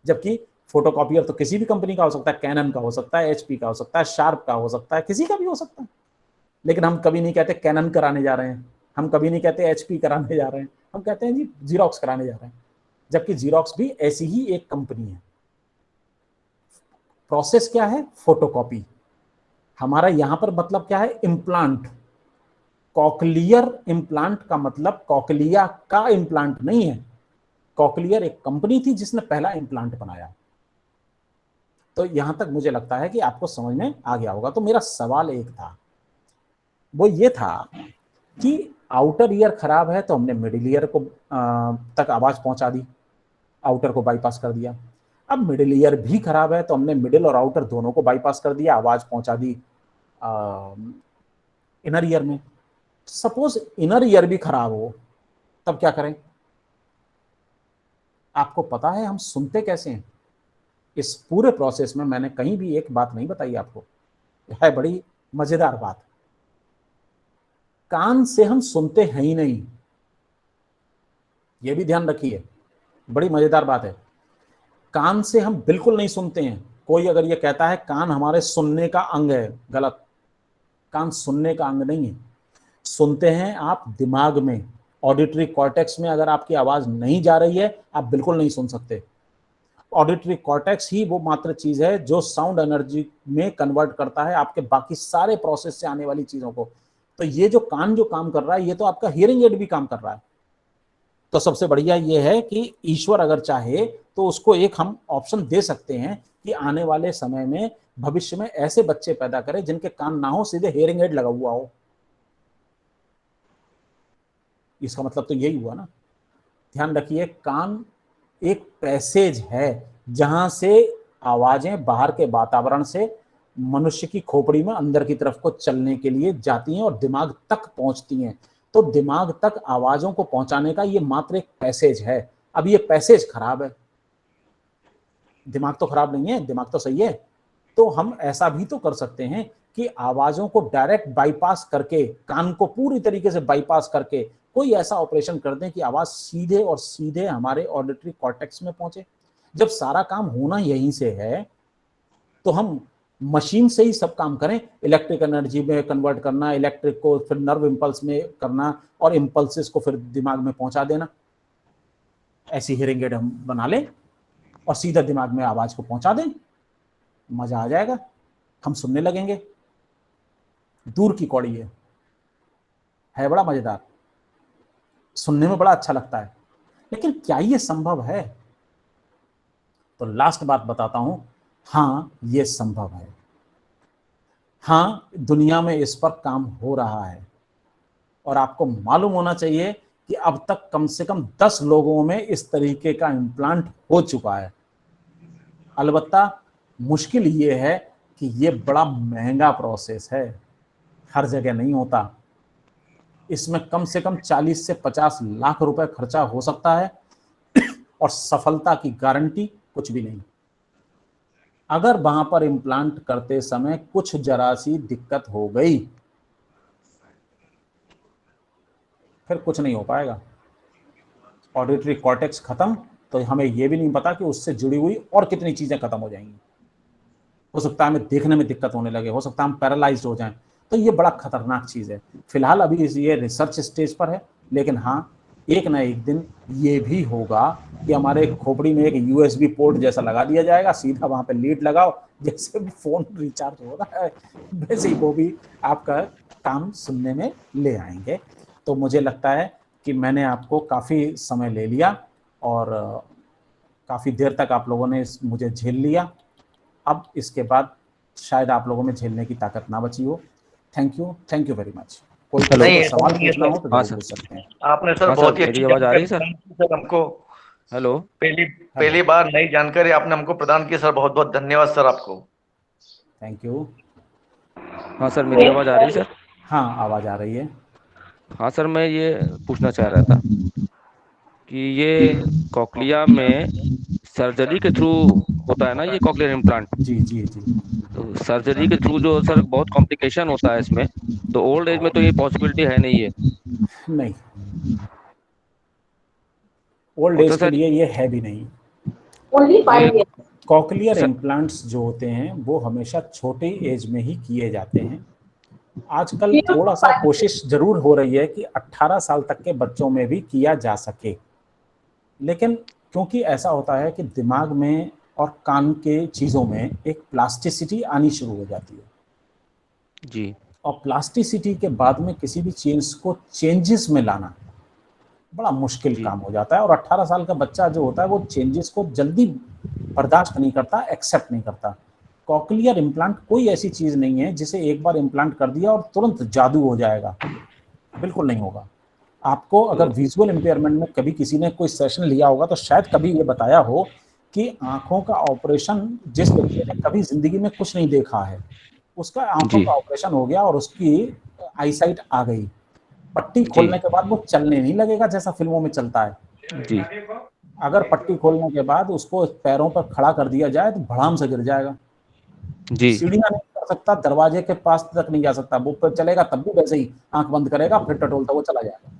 जबकि फोटोकॉपियर तो किसी भी कंपनी का हो सकता है, कैनन का हो सकता है, एचपी का हो सकता है, शार्प का हो सकता है, किसी का भी हो सकता है। लेकिन हम कभी नहीं कहते कैनन कराने जा रहे हैं, हम कभी नहीं कहते एचपी कराने जा रहे हैं, हम कहते हैं जी जीरोक्स कराने जा रहे हैं। जबकि जीरोक्स भी ऐसी ही एक कंपनी है। प्रोसेस क्या है? फोटोकॉपी। हमारा यहां पर मतलब क्या है? इम्प्लांट। कॉकलियर इम्प्लांट का मतलब कॉकलिया का इम्प्लांट नहीं है। कॉकलियर एक कंपनी थी जिसने पहला इम्प्लांट बनाया। तो यहां तक मुझे लगता है कि आपको समझ में आ गया होगा। तो मेरा सवाल एक था, वो ये था कि आउटर ईयर खराब है तो हमने मिडिल ईयर को तक आवाज पहुंचा दी, आउटर को बाईपास कर दिया। अब मिडिल ईयर भी खराब है तो हमने मिडिल और आउटर दोनों को बाईपास कर दिया, आवाज पहुंचा दी इनर ईयर में। सपोज इनर ईयर भी खराब हो तब क्या करें? आपको पता है हम सुनते कैसे हैं? इस पूरे प्रोसेस में मैंने कहीं भी एक बात नहीं बताई आपको, है बड़ी मजेदार बात। कान से हम सुनते हैं ही नहीं, यह भी ध्यान रखिए, बड़ी मजेदार बात है। कान से हम बिल्कुल नहीं सुनते हैं। कोई अगर ये कहता है कान हमारे सुनने का अंग है, गलत। कान सुनने का अंग नहीं है। सुनते हैं आप दिमाग में, ऑडिटरी कॉर्टेक्स में। अगर आपकी आवाज नहीं जा रही है आप बिल्कुल नहीं सुन सकते। ऑडिटरी कॉर्टेक्स ही वो मात्र चीज है जो साउंड एनर्जी में कन्वर्ट करता है आपके बाकी सारे प्रोसेस से आने वाली चीजों को। तो ये जो कान जो काम कर रहा है, ये तो आपका हियरिंग एड भी काम कर रहा है। तो सबसे बढ़िया ये है कि ईश्वर अगर चाहे तो उसको एक हम ऑप्शन दे सकते हैं कि आने वाले समय में, भविष्य में ऐसे बच्चे पैदा करें जिनके कान ना हो, सीधे हियरिंग एड लगा हुआ हो। इसका मतलब तो यही हुआ ना। ध्यान रखिए, कान एक पैसेज है जहां से आवाजें बाहर के वातावरण से मनुष्य की खोपड़ी में अंदर की तरफ को चलने के लिए जाती हैं और दिमाग तक पहुंचती हैं। तो दिमाग तक आवाजों को पहुंचाने का ये मात्र एक पैसेज है। अब ये पैसेज खराब है, दिमाग तो खराब नहीं है, दिमाग तो सही है। तो हम ऐसा भी तो कर सकते हैं कि आवाजों को डायरेक्ट बाईपास करके, कान को पूरी तरीके से बाईपास करके कोई ऐसा ऑपरेशन कर दें कि आवाज सीधे और सीधे हमारे ऑडिटरी कॉर्टेक्स में पहुंचे। जब सारा काम होना यहीं से है तो हम मशीन से ही सब काम करें। इलेक्ट्रिक एनर्जी में कन्वर्ट करना, इलेक्ट्रिक को फिर नर्व इंपल्स में करना और इंपल्सेस को फिर दिमाग में पहुंचा देना। ऐसी हियरिंग एड हम बना लें और सीधा दिमाग में आवाज को पहुंचा दें, मजा आ जाएगा, हम सुनने लगेंगे। दूर की कौड़ी है बड़ा मजेदार, सुनने में बड़ा अच्छा लगता है। लेकिन क्या ये संभव है? तो लास्ट बात बताता हूं, हाँ ये संभव है। हाँ, दुनिया में इस पर काम हो रहा है और आपको मालूम होना चाहिए कि अब तक कम से कम 10 लोगों में इस तरीके का इम्प्लांट हो चुका है। अलबत्ता मुश्किल ये है कि ये बड़ा महंगा प्रोसेस है, हर जगह नहीं होता। इसमें कम से कम 40 से 50 लाख रुपए खर्चा हो सकता है और सफलता की गारंटी कुछ भी नहीं। अगर वहां पर इम्प्लांट करते समय कुछ जरा सी दिक्कत हो गई फिर कुछ नहीं हो पाएगा। ऑडिटरी कॉर्टेक्स खत्म तो हमें यह भी नहीं पता कि उससे जुड़ी हुई और कितनी चीजें खत्म हो जाएंगी। हो सकता है हमें देखने में दिक्कत होने लगे, हो सकता है हम पैरालाइज्ड हो जाएं। तो ये बड़ा खतरनाक चीज है। फिलहाल अभी ये रिसर्च स्टेज पर है, लेकिन हाँ एक ना एक दिन ये भी होगा कि हमारे खोपड़ी में एक USB पोर्ट जैसा लगा दिया जाएगा, सीधा वहां पे लीड लगाओ, जैसे फोन रिचार्ज हो रहा है वैसे ही वो भी आपका काम सुनने में ले आएंगे। तो मुझे लगता है कि मैंने आपको काफ़ी समय ले लिया और काफ़ी देर तक आप लोगों ने मुझे झेल लिया। अब इसके बाद शायद आप लोगों में झेलने की ताकत ना बची हो। Thank you very much. कोई सवाल पूछना हो तो पूछ सकते हैं। आपने सर बहुत ही अच्छी आवाज आ रही है सर हमको हेलो पहली बार नई जानकारी आपने हमको प्रदान की सर, बहुत बहुत धन्यवाद सर आपको। Thank you. हाँ सर, मेरी आवाज आ रही है सर? हाँ आवाज आ रही है। हाँ सर, मैं ये पूछना चाह रहा था कि ये कॉकलिया में सर्जरी के थ्रू होता है ना ये कॉकलियर इम्प्लांट? जी जी जी। तो सर्जरी के थ्रू जो सर बहुत कॉम्प्लिकेशन होता है इसमें, तो ओल्ड एज में तो ये पॉसिबिलिटी है नहीं है? नहीं, ओल्ड एज के लिए ये है भी नहीं। Only 5 years. कॉकलियर इम्प्लांट्स जो होते हैं वो हमेशा छोटे एज में ही किए जाते हैं। आजकल थोड़ा सा कोशिश जरूर हो रही है कि 18 साल तक के बच्चों में भी किया जा सके, लेकिन क्योंकि ऐसा होता है कि दिमाग में और कान के चीज़ों में एक प्लास्टिसिटी आनी शुरू हो जाती है जी, और प्लास्टिसिटी के बाद में किसी भी चीज को चेंजेस में लाना बड़ा मुश्किल काम हो जाता है। और 18 साल का बच्चा जो होता है वो चेंजेस को जल्दी बर्दाश्त नहीं करता, एक्सेप्ट नहीं करता। कॉकलियर इम्प्लांट कोई ऐसी चीज नहीं है जिसे एक बार इम्प्लांट कर दिया और तुरंत जादू हो जाएगा, बिल्कुल नहीं होगा। आपको अगर विजुअल इम्पेयरमेंट में कभी किसी ने कोई सेशन लिया होगा तो शायद कभी ये बताया हो कि आंखों का ऑपरेशन जिस बच्चे ने कभी जिंदगी में कुछ नहीं देखा है, उसका आंखों जी का ऑपरेशन हो गया और उसकी आईसाइट आ गई, पट्टी खोलने के बाद वो चलने नहीं लगेगा जैसा फिल्मों में चलता है। जी अगर पट्टी खोलने के बाद उसको पैरों पर खड़ा कर दिया जाए तो भड़ाम से गिर जाएगा, जी सीढ़ियां नहीं कर सकता, दरवाजे के पास तक नहीं जा सकता, वो पर चलेगा तब भी वैसे ही आंख बंद करेगा, फिर टटोलता वो चला जाएगा।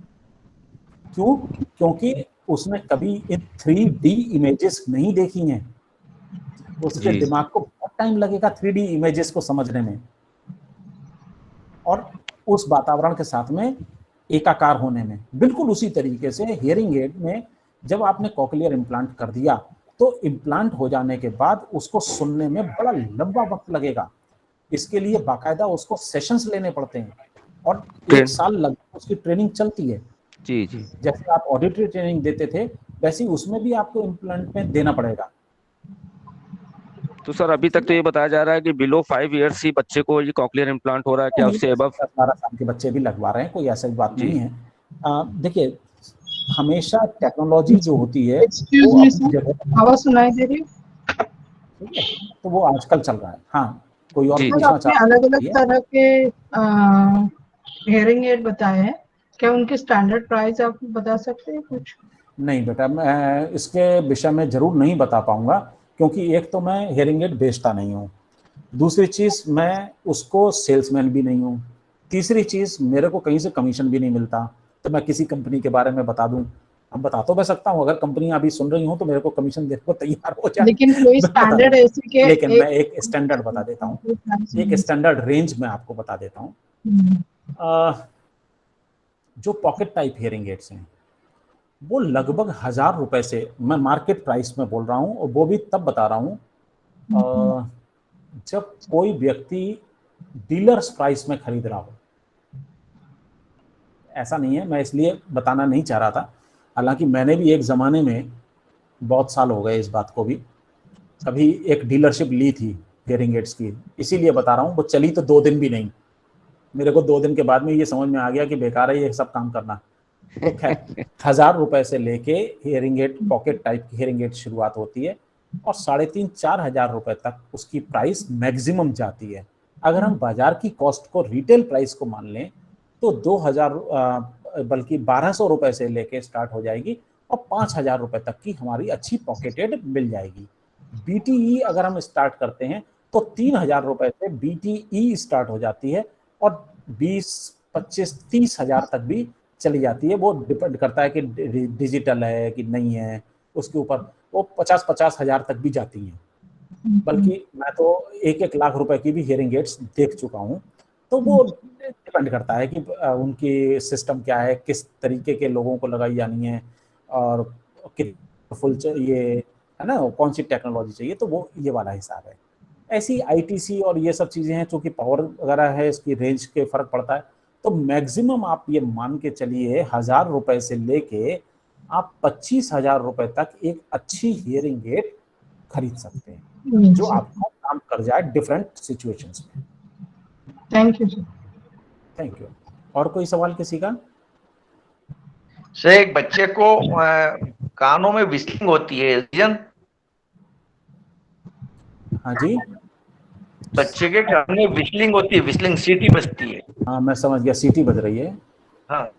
क्यों? क्योंकि उसने कभी इन 3D इमेजेस नहीं देखी हैं, उसके जी दिमाग को बहुत टाइम लगेगा 3D इमेजेस को समझने में और उस वातावरण के साथ में एकाकार होने में। बिल्कुल उसी तरीके से हियरिंग एड में जब आपने कॉकलियर इम्प्लांट कर दिया तो इम्प्लांट हो जाने के बाद उसको सुनने में बड़ा लंबा वक्त लगेगा। इसके लिए बाकायदा उसको सेशंस लेने पड़ते हैं और 1 साल लगभग उसकी ट्रेनिंग चलती है। जी जी जैसे आप ऑडिटरी ट्रेनिंग देते थे वैसे ही उसमें भी आपको इम्प्लांट में देना पड़ेगा। तो सर अभी तक तो ये बताया जा रहा है कि बिलो 5 इयर्स ही बच्चे को ये कॉकलियर इम्प्लांट हो रहा है, क्या उससे अबव? 12 साल के बच्चे भी लगवा रहे हैं, कोई ऐसी बात जी। नहीं है। देखिए हमेशा टेक्नोलॉजी जो होती है एक्सक्यूज वो मी अपनी सर, जगह, आवाज सुनाई दे रही है? ठीक है, तो वो आजकल चल रहा है। हाँ, कोई और जी, सर पूछना आपने चाहते अलग अलग हैं? तरह के हेयरिंग एड बताए हैं, क्या उनके स्टैंडर्ड प्राइस आप बता सकते हैं कुछ? नहीं बेटा, मैं इसके विषय में जरूर नहीं बता पाऊंगा क्योंकि एक तो मैं हेयरिंग एड बेचता नहीं हूँ, दूसरी चीज मैं उसको सेल्समैन भी नहीं हूँ, तीसरी चीज मेरे को कहीं से कमीशन भी नहीं मिलता। तो मैं किसी कंपनी के बारे में बता दूं, अब बता तो मैं सकता हूँ, अगर कंपनी अभी सुन रही हूँ तो मेरे को कमीशन देने को तैयार हो जाए, लेकिन कोई मैं बता स्टैंडर्ड दूं। ऐसे के लेकिन मैं एक स्टैंडर्ड बता देता हूँ, एक स्टैंडर्ड रेंज में आपको बता देता हूँ। जो पॉकेट टाइप हियरिंग एड्स हैं वो लगभग 1000 रुपए से, मैं मार्केट प्राइस में बोल रहा हूँ और वो भी तब बता रहा हूँ जब कोई व्यक्ति डीलर्स प्राइस में खरीद रहा हो। ऐसा नहीं है, मैं इसलिए बताना नहीं चाह रहा था, हालांकि मैंने भी एक ज़माने में, बहुत साल हो गए इस बात को भी, कभी एक डीलरशिप ली थी हियरिंग एड्स की, इसीलिए बता रहा हूँ। वो चली तो 2 दिन भी नहीं, मेरे को 2 दिन के बाद में ये समझ में आ गया कि बेकार है ये सब काम करना। तो खैर 1000 रुपए से लेके हियरिंग एड, पॉकेट टाइप की हियरिंग एड शुरुआत होती है और 3,500-4 हजार रुपए तक उसकी प्राइस मैक्सिमम जाती है। अगर हम बाजार की कॉस्ट को, रिटेल प्राइस को मान लें तो 2000 बल्कि 1200 रुपए से लेके स्टार्ट हो जाएगी और 5000 रुपए तक की हमारी अच्छी पॉकेटेड मिल जाएगी। बीटीई अगर हम स्टार्ट करते हैं तो 3000 रुपए से बीटीई स्टार्ट हो जाती है और 20, 25, 30 हजार तक भी चली जाती है। वो डिपेंड करता है कि डिजिटल है कि नहीं है, उसके ऊपर वो 50-50 हजार तक भी जाती हैं। बल्कि मैं तो 1-1 लाख रुपए की भी हियरिंग एड्स देख चुका हूँ। तो वो डिपेंड करता है कि उनकी सिस्टम क्या है, किस तरीके के लोगों को लगाई जानी है और फुल ये है ना, कौन सी टेक्नोलॉजी चाहिए, तो वो ये वाला हिसाब है। ऐसी आईटीसी और ये सब चीज़ें हैं, चूँकि पावर वगैरह है, इसकी रेंज के फ़र्क पड़ता है। तो मैक्सिमम आप ये मान के चलिए 1000 रुपए से लेके आप 25,000 रुपए तक एक अच्छी हियरिंग एड खरीद सकते हैं जो आपको काम कर जाए डिफरेंट सिचुएशंस में। Thank you sir. Thank you. और कोई सवाल किसी का? सर एक बच्चे को कानों में विस्लिंग होती है, रीजन? हाँ जी, बच्चे के कान में विस्लिंग होती है, विस्लिंग सीटी बजती है। हाँ मैं समझ गया, सीटी बज रही है। हाँ,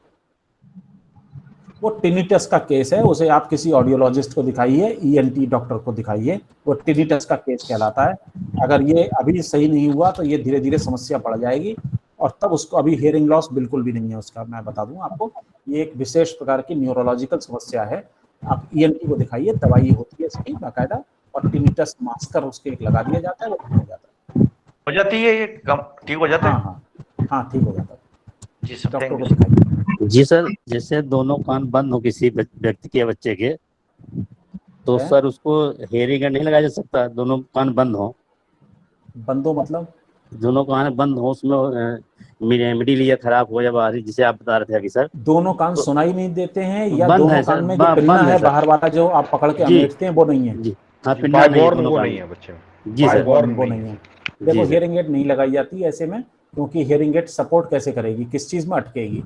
वो टिनिटस का केस है, उसे आप किसी ऑडियोलॉजिस्ट को दिखाइए, ईएनटी डॉक्टर को दिखाइए, वो टिनिटस का केस कहलाता है। अगर ये अभी सही नहीं हुआ तो ये धीरे धीरे समस्या बढ़ जाएगी और तब उसको, अभी हियरिंग लॉस बिल्कुल भी नहीं है उसका, मैं बता दूं आपको, ये एक विशेष प्रकार की न्यूरोलॉजिकल समस्या है। आप ईएनटी को दिखाइए, दवाई होती है इसकी बाकायदा और टिनिटस मास्कर उसके एक लगा दिया जाता है, वो ठीक हो जाता है। हो जाती है ये, कम ठीक हो जाता है? हाँ ठीक हो जाता है। जी सर, डॉक्टर थैंक को यू। दिखाइए। जी सर, जैसे दोनों कान बंद हो किसी व्यक्ति के, बच्चे के, तो सर उसको हेयरिंग एड नहीं लगाया जा सकता? दोनों कान बंद हो? बंदो मतलब? दोनों कान बंद हो, उसमें मिडिल ईयर खराब हो या बाहरी, जिसे आप बता रहे थे अभी सर। दोनों कान सुनाई नहीं देते हैं या बंद दोनों है कान सर, में जो पिन्ना बंद है सर। बाहर वाला जो आप पकड़ के जी अमेटते हैं वो नहीं है? जी हाँ, पिन्ना नहीं है दोनों वो कान नहीं है में। बच्चे में। जी सर, वो नहीं है। देखो जी सर। हियरिंग एड नहीं लगाई जाती ऐसे में, क्योंकि हियरिंग एड सपोर्ट कैसे करेगी, किस चीज में अटकेगी?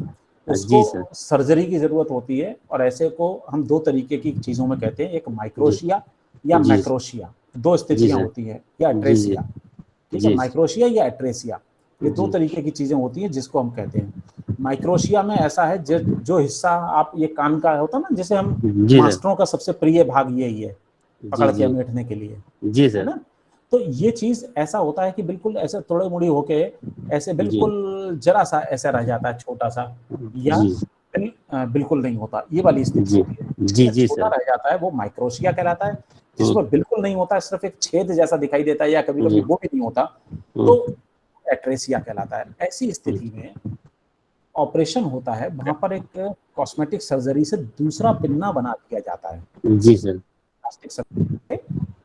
जी उसको सर। सर्जरी की जरूरत होती है और ऐसे को हम 2 तरीके की चीजों में कहते हैं, एक माइक्रोशिया या जी। मैक्रोशिया, दो स्थितियां सर। होती हैं, या जी, एट्रेसिया। ठीक जी। है, माइक्रोशिया या एट्रेसिया, ये दो जी। तरीके की चीजें होती हैं जिसको हम कहते हैं। माइक्रोशिया में ऐसा है जो हिस्सा आप ये कान का होता है ना, जैसे हम जी सर। मास्टरों का सबसे प्रिय भाग यही है पकड़ जी, के जी। मेटने के लिए, जी है सर। ना। तो ये चीज ऐसा होता है कि बिल्कुल ऐसे थोड़े मुड़ी होके ऐसे जी। बिल्कुल जरा सा ऐसा रह जाता है, छोटा सा, या जी। बिल्कुल नहीं होता, ये वाली स्थिति जी। होती है। जी, जी छोटा सर। रह जाता है वो माइक्रोशिया कहलाता है, जिसमें बिल्कुल नहीं होता, सिर्फ एक छेद जैसा दिखाई देता है, या कभी कभी वो भी नहीं होता, तो एट्रेसिया कहलाता है। ऐसी स्थिति में ऑपरेशन होता है, वहां पर एक कॉस्मेटिक सर्जरी से दूसरा पिन्ना बना दिया जाता है। जी सर। प्लास्टिक सर्जरी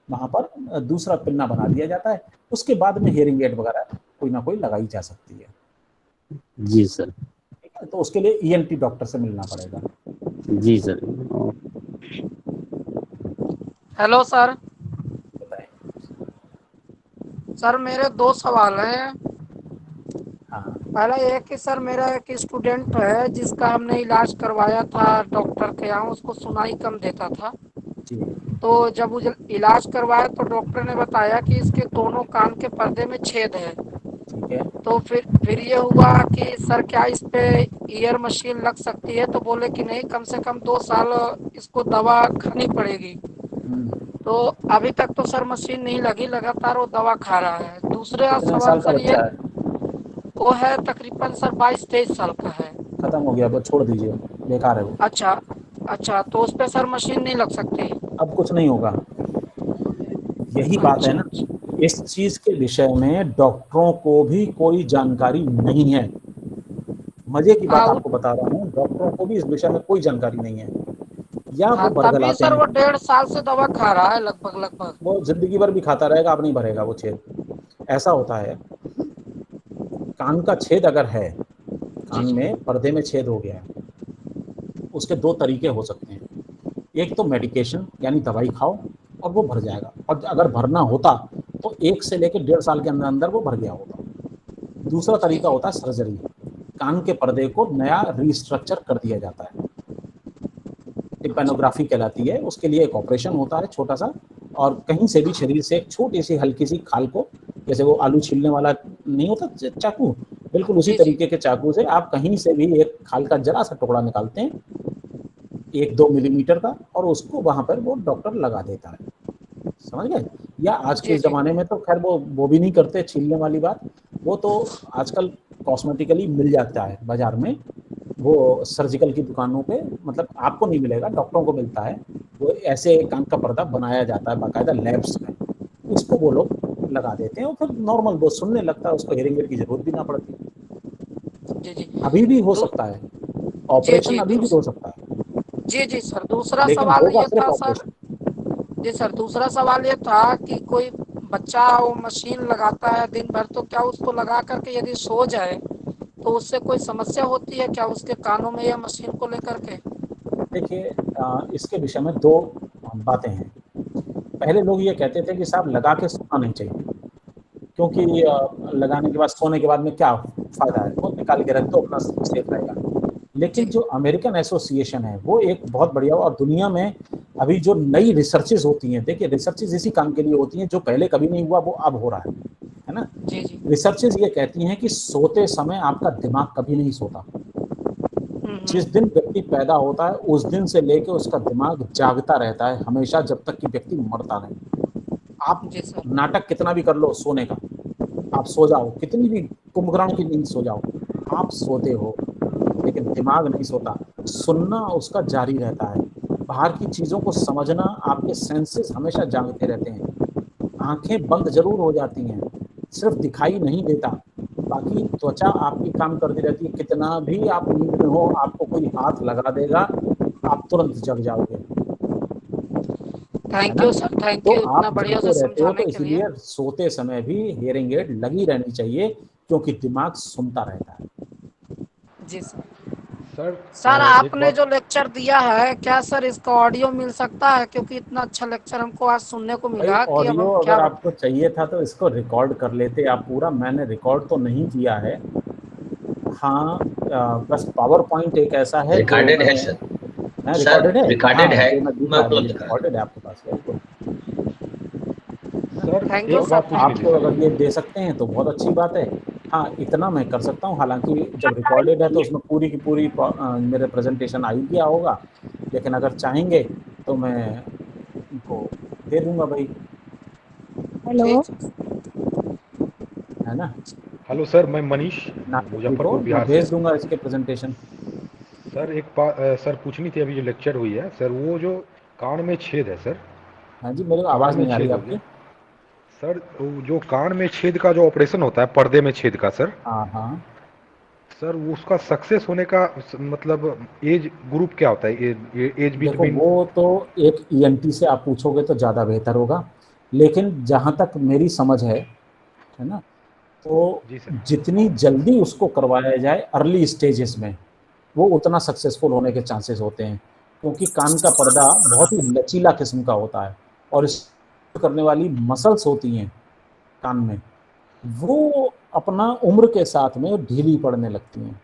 वहां पर दूसरा पिन्ना बना दिया जाता है। उसके बाद में हियरिंग एड वगैरह कोई ना कोई लगाई जा सकती है। जी सर। ठीक है, तो उसके लिए ईएनटी डॉक्टर से मिलना पड़ेगा। जी सर। Hello sir. बताएं। सर मेरे दो सवाल हैं। हाँ पहला ये कि सर मेरा एक स्टूडेंट है जिसका हमने इलाज करवाया था डॉक्टर के यहाँ, उसको सुनाई कम देता था। जी। तो जब वो इलाज करवाया तो डॉक्टर ने बताया कि इसके दोनों कान के पर्दे में छेद है। ठीक है। तो फिर ये हुआ कि सर क्या इस पे ईयर मशीन लग सकती है, तो बोले कि नहीं, कम से कम 2 साल इसको दवा खानी पड़ेगी। तो अभी तक तो सर मशीन नहीं लगी, लगातार वो दवा खा रहा है। दूसरा कितने सवाल साल का सर ये, बच्चा है? वो है तकरीबन सर 22-23 साल का है। खत्म हो गया, वो छोड़ दीजिए, बेकार है वो। अच्छा, तो उस पे सर मशीन नहीं लग सकती? अब कुछ नहीं होगा, यही बात है ना। इस चीज के विषय में डॉक्टरों को भी कोई जानकारी नहीं है। मजे की बात आपको बता रहा हूँ, डॉक्टरों को भी इस विषय में कोई जानकारी नहीं है, या वो तभी बरगलाते सर वो हैं। 1.5 साल से दवा खा रहा है लगभग। वो जिंदगी भर भी खाता रहेगा, अब नहीं भरेगा वो छेद। ऐसा होता है, कान का छेद अगर है, कान में पर्दे में छेद हो गया है, उसके दो तरीके हो सकते हैं। एक तो मेडिकेशन यानी दवाई खाओ और वो भर जाएगा, और अगर भरना होता तो 1 से लेकर 1.5 साल के अंदर अंदर वो भर गया होता। दूसरा तरीका होता है सर्जरी, कान के पर्दे को नया रिस्ट्रक्चर कर दिया जाता है, टिम्पैनोग्राफी कहलाती है। उसके लिए एक ऑपरेशन होता है छोटा सा, और कहीं से भी शरीर से एक छोटी सी हल्की सी खाल को, जैसे वो आलू छीलने वाला नहीं होता चाकू, बिल्कुल उसी तरीके के चाकू से आप कहीं से भी एक खाल का जरा सा टुकड़ा निकालते हैं, 1-2 मिलीमीटर का, और उसको वहां पर वो डॉक्टर लगा देता है। समझ गए? या आज के जमाने में तो खैर वो भी नहीं करते छीलने वाली बात, वो तो आजकल कॉस्मेटिकली मिल जाता है बाजार में, वो सर्जिकल की दुकानों पे, मतलब आपको नहीं मिलेगा, डॉक्टरों को मिलता है। वो ऐसे कान का पर्दा बनाया जाता है बाकायदा लैब्स में, उसको वो लोग लगा देते हैं, और फिर नॉर्मल वो सुनने लगता है, उसको हियरिंग एड की जरूरत भी ना पड़ती। अभी भी हो सकता है ऑपरेशन, अभी भी हो सकता है। जी सर। दूसरा लेकिन सवाल होगा ये सिर्फ था सर, ऑपरेशन। जी सर, दूसरा सवाल ये था कि कोई बच्चा वो मशीन लगाता है दिन भर, तो क्या उसको लगा करके यदि सो जाए तो उससे कोई समस्या होती है क्या उसके कानों में, या मशीन को लेकर के? देखिए, इसके विषय में 2 बातें हैं। पहले लोग ये कहते थे कि साहब लगा के सोना नहीं चाहिए, क्योंकि लगाने के बाद सोने के बाद में क्या फायदा है, वो निकाल के रख दो, अपना सेफ रहेगा। लेकिन जो अमेरिकन एसोसिएशन है वो एक बहुत बढ़िया, और दुनिया में अभी जो नई रिसर्चेज होती हैं, देखिए रिसर्चेज इसी काम के लिए होती हैं, जो पहले कभी नहीं हुआ वो अब हो रहा है ना। रिसर्चेज ये कहती हैं कि सोते समय आपका दिमाग कभी नहीं सोता। जिस दिन व्यक्ति पैदा होता है उस दिन से लेकर उसका दिमाग जागता रहता है हमेशा, जब तक कि व्यक्ति मरता नहीं। आप नाटक कितना भी कर लो सोने का, आप सो जाओ, कितनी भी कुंभकर्ण की नींद सो जाओ, आप सोते हो, लेकिन दिमाग नहीं सोता। सुनना उसका जारी रहता है, बाहर की चीज़ों को समझना, आपके सेंसेस हमेशा जागते रहते हैं। आंखें बंद जरूर हो जाती हैं, सिर्फ दिखाई नहीं देता, बाकी त्वचा आपकी काम करती रहती है। कितना भी आप नींद में हो, आपको कोई हाथ लगा देगा, आप तुरंत जग जाओगे। Thank you sir, thank you, इतना बढ़िया से समझाने के लिए। इसलिए सोते समय भी हियरिंग एड लगी रहनी चाहिए, क्योंकि दिमाग सुनता रहता है। जी सर, आपने जो लेक्चर दिया है, क्या सर इसका ऑडियो मिल सकता है? क्योंकि इतना अच्छा लेक्चर हमको आज सुनने को मिला कि अब ऑडियो हम क्या, अगर आपको चाहिए था तो इसको रिकॉर्ड कर लेते आप पूरा। मैंने रिकॉर्ड तो नहीं किया है, हाँ, बस पावर पॉइंट एक ऐसा है, रिकॉर्डेड है सर, रिकॉर्डेड है, रिकॉर्डेड है, मैं उपलब्ध रिकॉर्डेड है आपके पास। सर थैंक यू एक सर, बात पूछनी आप थी सर। अगर ये दे सकते हैं तो बहुत अच्छी बात है। हाँ, इतना मैं कर सकता हूँ, हालांकि जब रिकॉर्डेड है तो उसमें पूरी की पूरी मेरे प्रेजेंटेशन आ ही गया होगा, लेकिन अगर चाहेंगे तो मैं उनको दे दूंगा भाई, हेलो, है ना। हेलो सर, मैं मनीष, नागरिक को मुजफ्फरपुर मैं बिहार से। भेज दूंगा इसके प्रेजेंटेशन। सर एक बात सर पूछनी थी, अभी जो लेक्चर हुई है सर, वो जो कान में छेद है सर, हाँ जी, मेरी कान आवाज़ में नहीं आ रही छेद हो आपकी। गया सर, वो जो कान में छेद का जो ऑपरेशन होता है, पर्दे में छेद का सर, हाँ हाँ, सर वो उसका सक्सेस होने का मतलब एज ग्रुप क्या होता है, एज देखो बिटवीन? वो तो एक ईएनटी से आप पूछोगे तो ज़्यादा बेहतर होगा, लेकिन जहाँ तक मेरी समझ है ना, तो जी सर। जितनी जल्दी उसको करवाया जाए अर्ली स्टेजेस में, वो उतना सक्सेसफुल होने के चांसेस होते हैं, क्योंकि कान का पर्दा बहुत ही लचीला किस्म का होता है, और इस करने वाली मसल्स होती हैं कान में, वो अपना उम्र के साथ में ढीली पड़ने लगती हैं।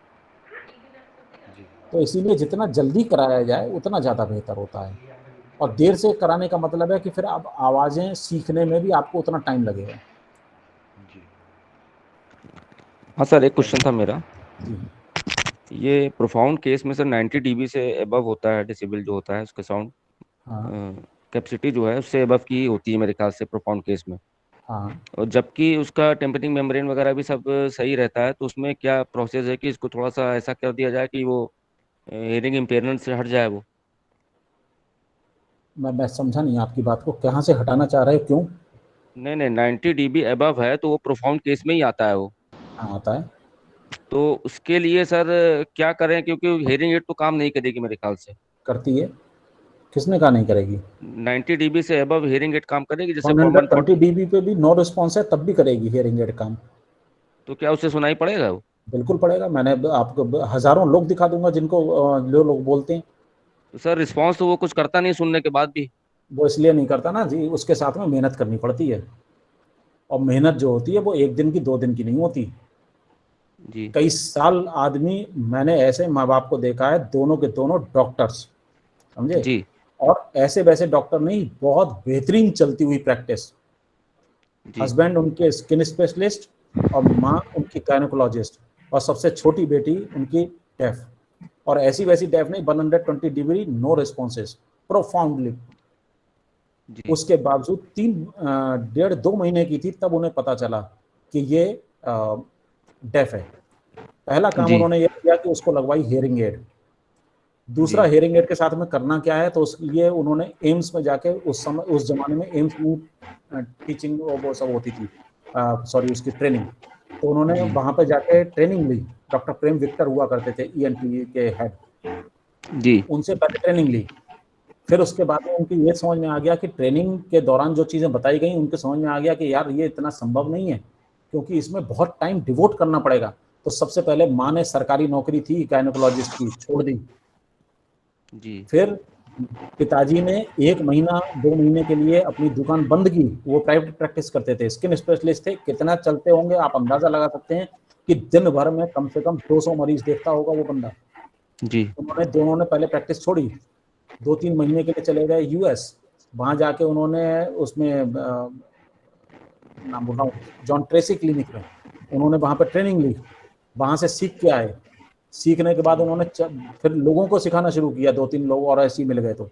तो इसीलिए जितना जल्दी कराया जाए उतना ज़्यादा बेहतर होता है, और देर से कराने का मतलब है कि फिर आप आवाज़ें सीखने में भी आपको उतना टाइम लगेगा। हाँ सर, एक क्वेश्चन था मेरा। जी, ये प्रोफाउंड केस में सर 90 डीबी से अबव होता है, डेसिबल जो होता है उसका साउंड हाँ कैपेसिटी जो है उससे अबव की होती है मेरे ख्याल से प्रोफाउंड केस में, हाँ। और जबकि उसका टेम्परिंग मेम्ब्रेन वगैरह भी सब सही रहता है, तो उसमें क्या प्रोसेस है कि इसको थोड़ा सा ऐसा कर दिया जाए कि वो हियरिंग इम्पेयरमेंट से हट जाए वो? मैं समझा नहीं आपकी बात को, कहाँ से हटाना चाह रहे हो, क्यों? नहीं नहीं, 90 डीबी अबव है तो वो प्रोफाउंड केस में ही आता है वो। हाँ, आता है। तो उसके लिए सर क्या करें, क्योंकि हियरिंग एड तो काम नहीं करेगी मेरे ख्याल से। करती है, किसने कहा नहीं करेगी? 90 डीबी से अबव हियरिंग एड काम करेगी, जैसे कॉमन 120 डीबी पे भी नो रिस्पॉन्स है तब भी करेगी हियरिंग एड काम। तो क्या उससे सुनाई पड़ेगा वो? बिल्कुल पड़ेगा, मैंने आपको हजारों लोग दिखा दूंगा जिनको जो लोग बोलते हैं। तो सर रिस्पॉन्स तो वो कुछ करता नहीं सुनने के बाद भी। वो इसलिए नहीं करता ना जी, उसके साथ में मेहनत करनी पड़ती है, और मेहनत जो होती है वो एक दिन की 2 दिन की नहीं होती। जी कई साल आदमी, मैंने ऐसे माँ बाप को देखा है, दोनों के दोनों डॉक्टर्स, समझे, जी और ऐसे वैसे डॉक्टर नहीं, बहुत बेहतरीन चलती हुई प्रैक्टिस। जी हस्बैंड उनके स्किन स्पेशलिस्ट, और माँ उनकी गायनोकोलॉजिस्ट, और सबसे छोटी बेटी उनकी डेफ, और ऐसी वैसी डेफ नहीं, 120 डिग्री नो रिस्पॉन्सेज प्रोफाउंडली। जी उसके बावजूद 1.5-2 महीने की थी तब उन्हें पता चला कि ये डेफ है। पहला काम जी उन्होंने ये किया कि उसको लगवाई हियरिंग एड। दूसरा, जी हियरिंग एड के साथ में करना क्या है, तो उसके लिए उन्होंने एम्स में जाके, उस जमाने में एम्स में टीचिंग वो सब होती थी, सॉरी उसकी ट्रेनिंग, तो उन्होंने जी वहां पे जाके ट्रेनिंग ली। डॉक्टर प्रेम विक्टर हुआ करते थे ईएनटी के हेड, जी उनसे पहले ट्रेनिंग ली। फिर उसके बाद में उनकी ये समझ में आ गया कि ट्रेनिंग के दौरान जो चीज़ें बताई गई, उनके समझ में आ गया कि यार ये इतना संभव नहीं है, क्योंकि इसमें बहुत टाइम डिवोट करना पड़ेगा। तो सबसे पहले माँ ने सरकारी नौकरी थी गायनोकोलॉजिस्ट की, छोड़ दी। जी फिर पिताजी ने 1 महीना 2 महीने के लिए अपनी दुकान बंद की, वो प्राइवेट प्रैक्टिस करते थे, स्किन स्पेशलिस्ट थे। कितना चलते होंगे आप अंदाजा लगा सकते हैं कि दिन भर में कम से कम 200 मरीज देखता होगा वो बंदा। जी उन्होंने दोनों ने पहले प्रैक्टिस छोड़ी, 2-3 महीने के लिए चले गए यूएस। वहां जाके उन्होंने उसमें नाम बोल रहा हूँ, जॉन ट्रेसी क्लिनिक में उन्होंने वहां पर ट्रेनिंग ली, वहां से सीख के आए। सीखने के बाद उन्होंने फिर लोगों को सिखाना शुरू किया, 2-3 लोग और ऐसे ही मिल गए तो।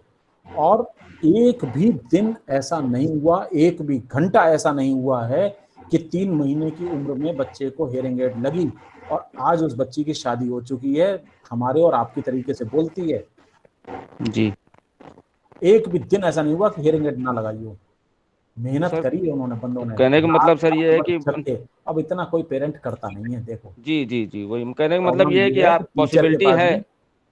और एक भी दिन ऐसा नहीं हुआ, एक भी घंटा ऐसा नहीं हुआ है कि 3 महीने की उम्र में बच्चे को हियरिंग एड लगी, और आज उस बच्ची की शादी हो चुकी है, हमारे और आपकी तरीके से बोलती है। जी एक भी दिन ऐसा नहीं हुआ कि हियरिंग एड ना लगाई हो। मेहनत सर, करी है उन्होंने बंदों तो ने, कहने का मतलब सर रात ये है रात कि भर झटके। अब इतना कोई पेरेंट करता नहीं है, देखो। जी जी जी, वही कहने का मतलब प्रॉब्लम ये है कि ये है कि आप पॉसिबिलिटी है।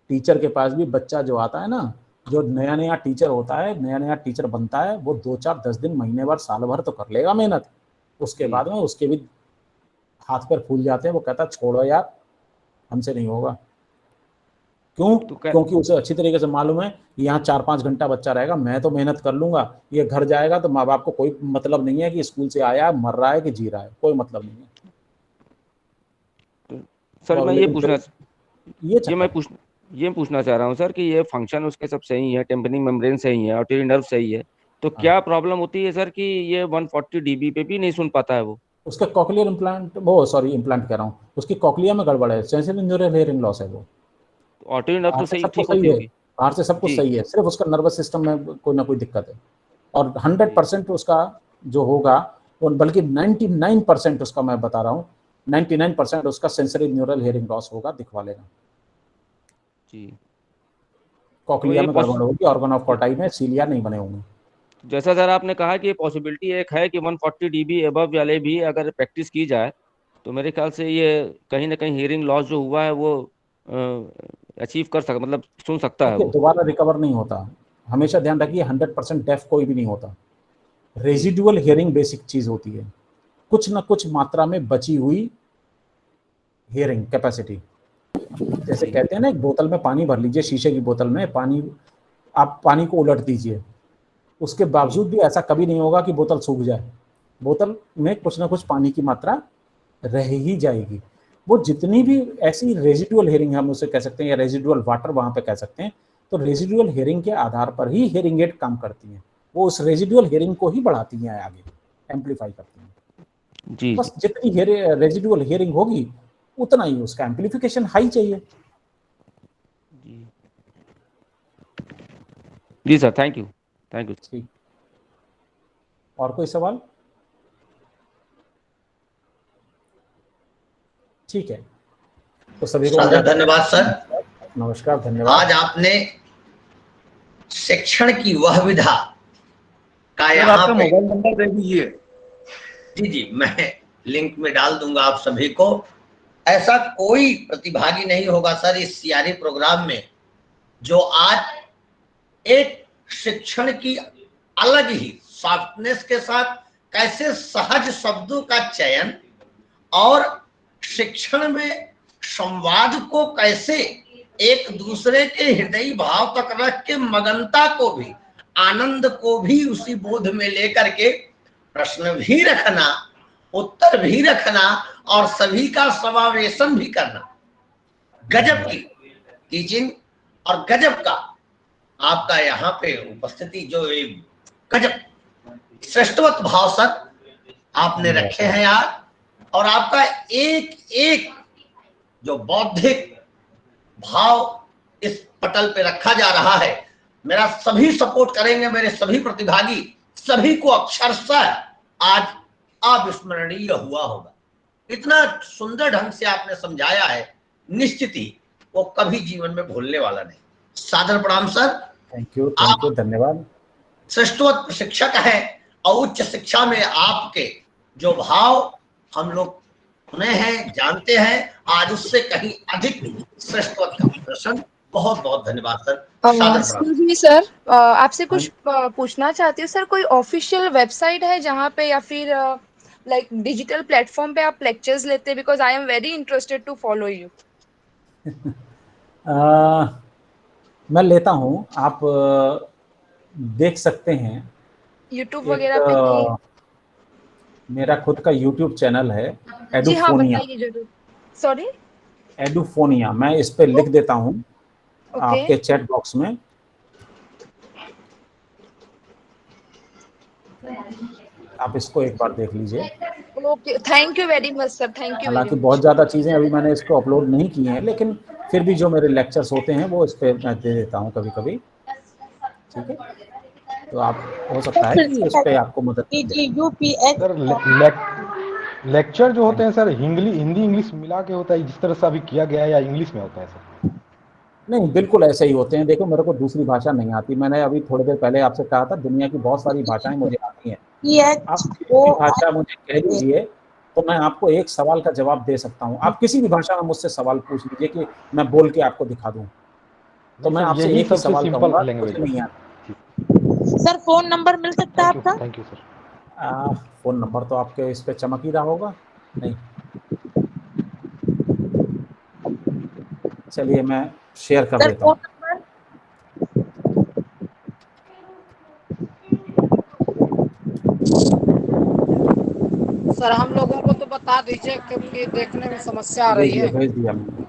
टीचर के पास भी बच्चा जो आता है ना, जो नया नया टीचर होता है, नया नया टीचर बनता है, वो 2-4-10 दिन, महीने भर, साल भर तो कर लेगा मेहनत। उसके जी बाद में उसके भी हाथ पैर फूल जाते हैं, वो कहता है छोड़ो यार, हमसे नहीं होगा। क्यों? तो क्योंकि उसे अच्छी तरीके से मालूम है कि यहाँ 4-5 घंटा बच्चा रहेगा, मैं तो मेहनत कर लूंगा, ये घर जाएगा तो माँ बाप को कोई मतलब नहीं है कि स्कूल से आया मर रहा है कि जी रहा है, कोई मतलब नहीं है। सर और मैं ये लेकिन पूछना फिर ये ये चक्कर मैं पूछ ये पूछना चाह रहा हूँ सर कि ये फंक्शन उसके सब सही है, टेम्परिंग मेम्ब्रेन सही है, ऑटरी नर्व सही है, तो क्या प्रॉब्लम होती है सर कि ये 140 dB पे भी नहीं सुन पाता है वो? उसका कॉकलियर इम्प्लांट, वो सॉरी इम्प्लांट कह रहा हूँ, उसकी कॉकलिया में गड़बड़ है, सेंसरी न्यूरल हियरिंग लॉस है वो। ऑटो नर्व तो बाहर से सही सब ठीक कुछ सही होती है, होगी। बाहर से सब कुछ जी। सही है, सिर्फ उसका नर्वस सिस्टम में कोई ना कोई दिक्कत है। और 100% उसका जो होगा, बल्कि 99% उसका मैं बता रहा हूँ, 99% उसका सेंसरी न्यूरल हियरिंग लॉस होगा, दिखवा लेना। जी। कॉकलिया ये में गड़बड़ होगी, ऑर्गन ऑफ कॉटाई में सीलिया नहीं बने होंगे। जैसा सर आपने कहा कि पॉसिबिलिटी एक है कि 140 dB एबव वाले भी अगर प्रैक्टिस की जाए तो मेरे ख्याल से ये कहीं ना कहीं हियरिंग लॉस जो हुआ है वो अचीव कर सकता, मतलब सुन सकता है देखिए वो। दोबारा रिकवर नहीं होता, हमेशा ध्यान रखिए 100% डेफ कोई भी नहीं होता। रेजिडुअल हियरिंग बेसिक चीज होती है, कुछ ना कुछ मात्रा में बची हुई हियरिंग कैपेसिटी। जैसे कहते हैं ना, एक बोतल में पानी भर लीजिए, शीशे की बोतल में पानी, आप पानी को उलट दीजिए, उसके बावजूद भी ऐसा कभी नहीं होगा कि बोतल सूख जाए। बोतल में कुछ ना कुछ पानी की मात्रा रह ही जाएगी। वो जितनी भी ऐसी रेजिडुअल हियरिंग हम उसे कह सकते हैं, या रेजिडुअल वाटर वहां पे कह सकते हैं, तो रेजिडुअल हियरिंग के आधार पर ही हियरिंग एड काम करती हैं। वो उस रेजिडुअल हियरिंग को ही बढ़ाती हैं, आगे एम्पलीफाई करती हैं। जी बस जितनी रेजिडुअल हियरिंग होगी उतना ही उसका एम्पलीफिकेशन हाई चाहिए। जी जी sir, thank you, thank you. ठीक, और कोई सवाल? ठीक है, तो सभी को सादर धन्यवाद सर। नमस्कार, धन्यवाद। आज आपने शिक्षण की वह विधा का यहाँ आपका पे, मोबाइल नंबर दे दीजिए। जी जी, मैं लिंक में डाल दूंगा आप सभी को। ऐसा कोई प्रतिभागी नहीं होगा सर इस सीआरई प्रोग्राम में जो आज एक शिक्षण की अलग ही सॉफ्टनेस के साथ कैसे सहज शब्दों का चयन और शिक्षण में संवाद को कैसे एक दूसरे के हृदय भाव तक रख के मगनता को भी, आनंद को भी उसी बोध में लेकर के प्रश्न भी रखना, उत्तर भी रखना और सभी का समावेशन भी करना, गजब की टीचिंग और गजब का आपका यहाँ पे उपस्थिति, जो एक गजब श्रेष्ठवत भाव सर आपने रखे हैं यार। और आपका एक एक जो बौद्धिक भाव इस पटल पे रखा जा रहा है, मेरा सभी सपोर्ट करेंगे, मेरे सभी प्रतिभागी सभी को अक्षरशः आज अविस्मरणीय हुआ होगा। इतना सुंदर ढंग से आपने समझाया है, निश्चित ही वो कभी जीवन में भूलने वाला नहीं। सादर प्रणाम सर। थैंक यू, धन्यवाद। श्रेष्ठवत शिक्षक है और उच्च शिक्षा में आपके जो भाव हम लोग सुने हैं, जानते हैं, आज उससे कहीं अधिक श्रेष्ठवत का प्रदर्शन। बहुत बहुत धन्यवाद सर। एक्सक्यूज मी सर, आपसे कुछ पूछना चाहती हूँ सर। कोई ऑफिशियल वेबसाइट है जहाँ पे, या फिर लाइक डिजिटल प्लेटफॉर्म पे आप लेक्चर्स लेते हैं? Because I am very interested to follow you. मैं लेता हूँ, आप देख सकते हैं यूट्यूब वगैरह पे। मेरा खुद का यूट्यूब चैनल है, जी हाँ, एडुफोनिया। बताइए जरूर। सॉरी, एडुफोनिया, मैं इस पे लिख देता हूँ आपके चैट बॉक्स में। आप इसको एक बार देख लीजिए। Okay, thank you very much sir, thank you. हालांकि बहुत ज़्यादा चीज़ें अभी मैंने इसको अपलोड नहीं की हैं, लेकिन फिर भी जो मेरे लेक्चर्स होते हैं वो इस पे मैं दे देता हूँ कभी कभी। ठीक है, तो आप हो सकता है कि इस पे आपको मदद सर लेक्चर जो होते हैं सर, हिंदी इंग्लिश मिला के होता है, जिस तरह से अभी किया गया है, या इंग्लिश में होता है सर? नहीं, बिल्कुल ऐसे ही होते हैं। देखो, मेरे को दूसरी भाषा नहीं आती। मैंने अभी थोड़ी देर पहले आपसे कहा था, दुनिया की बहुत सारी भाषाएं मुझे आती हैं। आप किसी भी भाषा मुझे कह दीजिए तो मैं आपको एक सवाल का जवाब दे सकता हूँ। आप किसी भी भाषा में मुझसे सवाल पूछ लीजिए कि मैं बोल के आपको दिखा दूँ, तो मैं आपसे एक ही सवाल कहूँगा, कुछ नहीं आता। सर फोन नंबर मिल सकता है आपका? Thank you sir. Phone number तो आपके इस पे चमक ही रहा होगा। नहीं, चलिए मैं शेयर कर देता हूँ। सर हम लोगों को तो बता दीजिए, क्योंकि देखने में समस्या आ रही है। भेज दिया मैंने।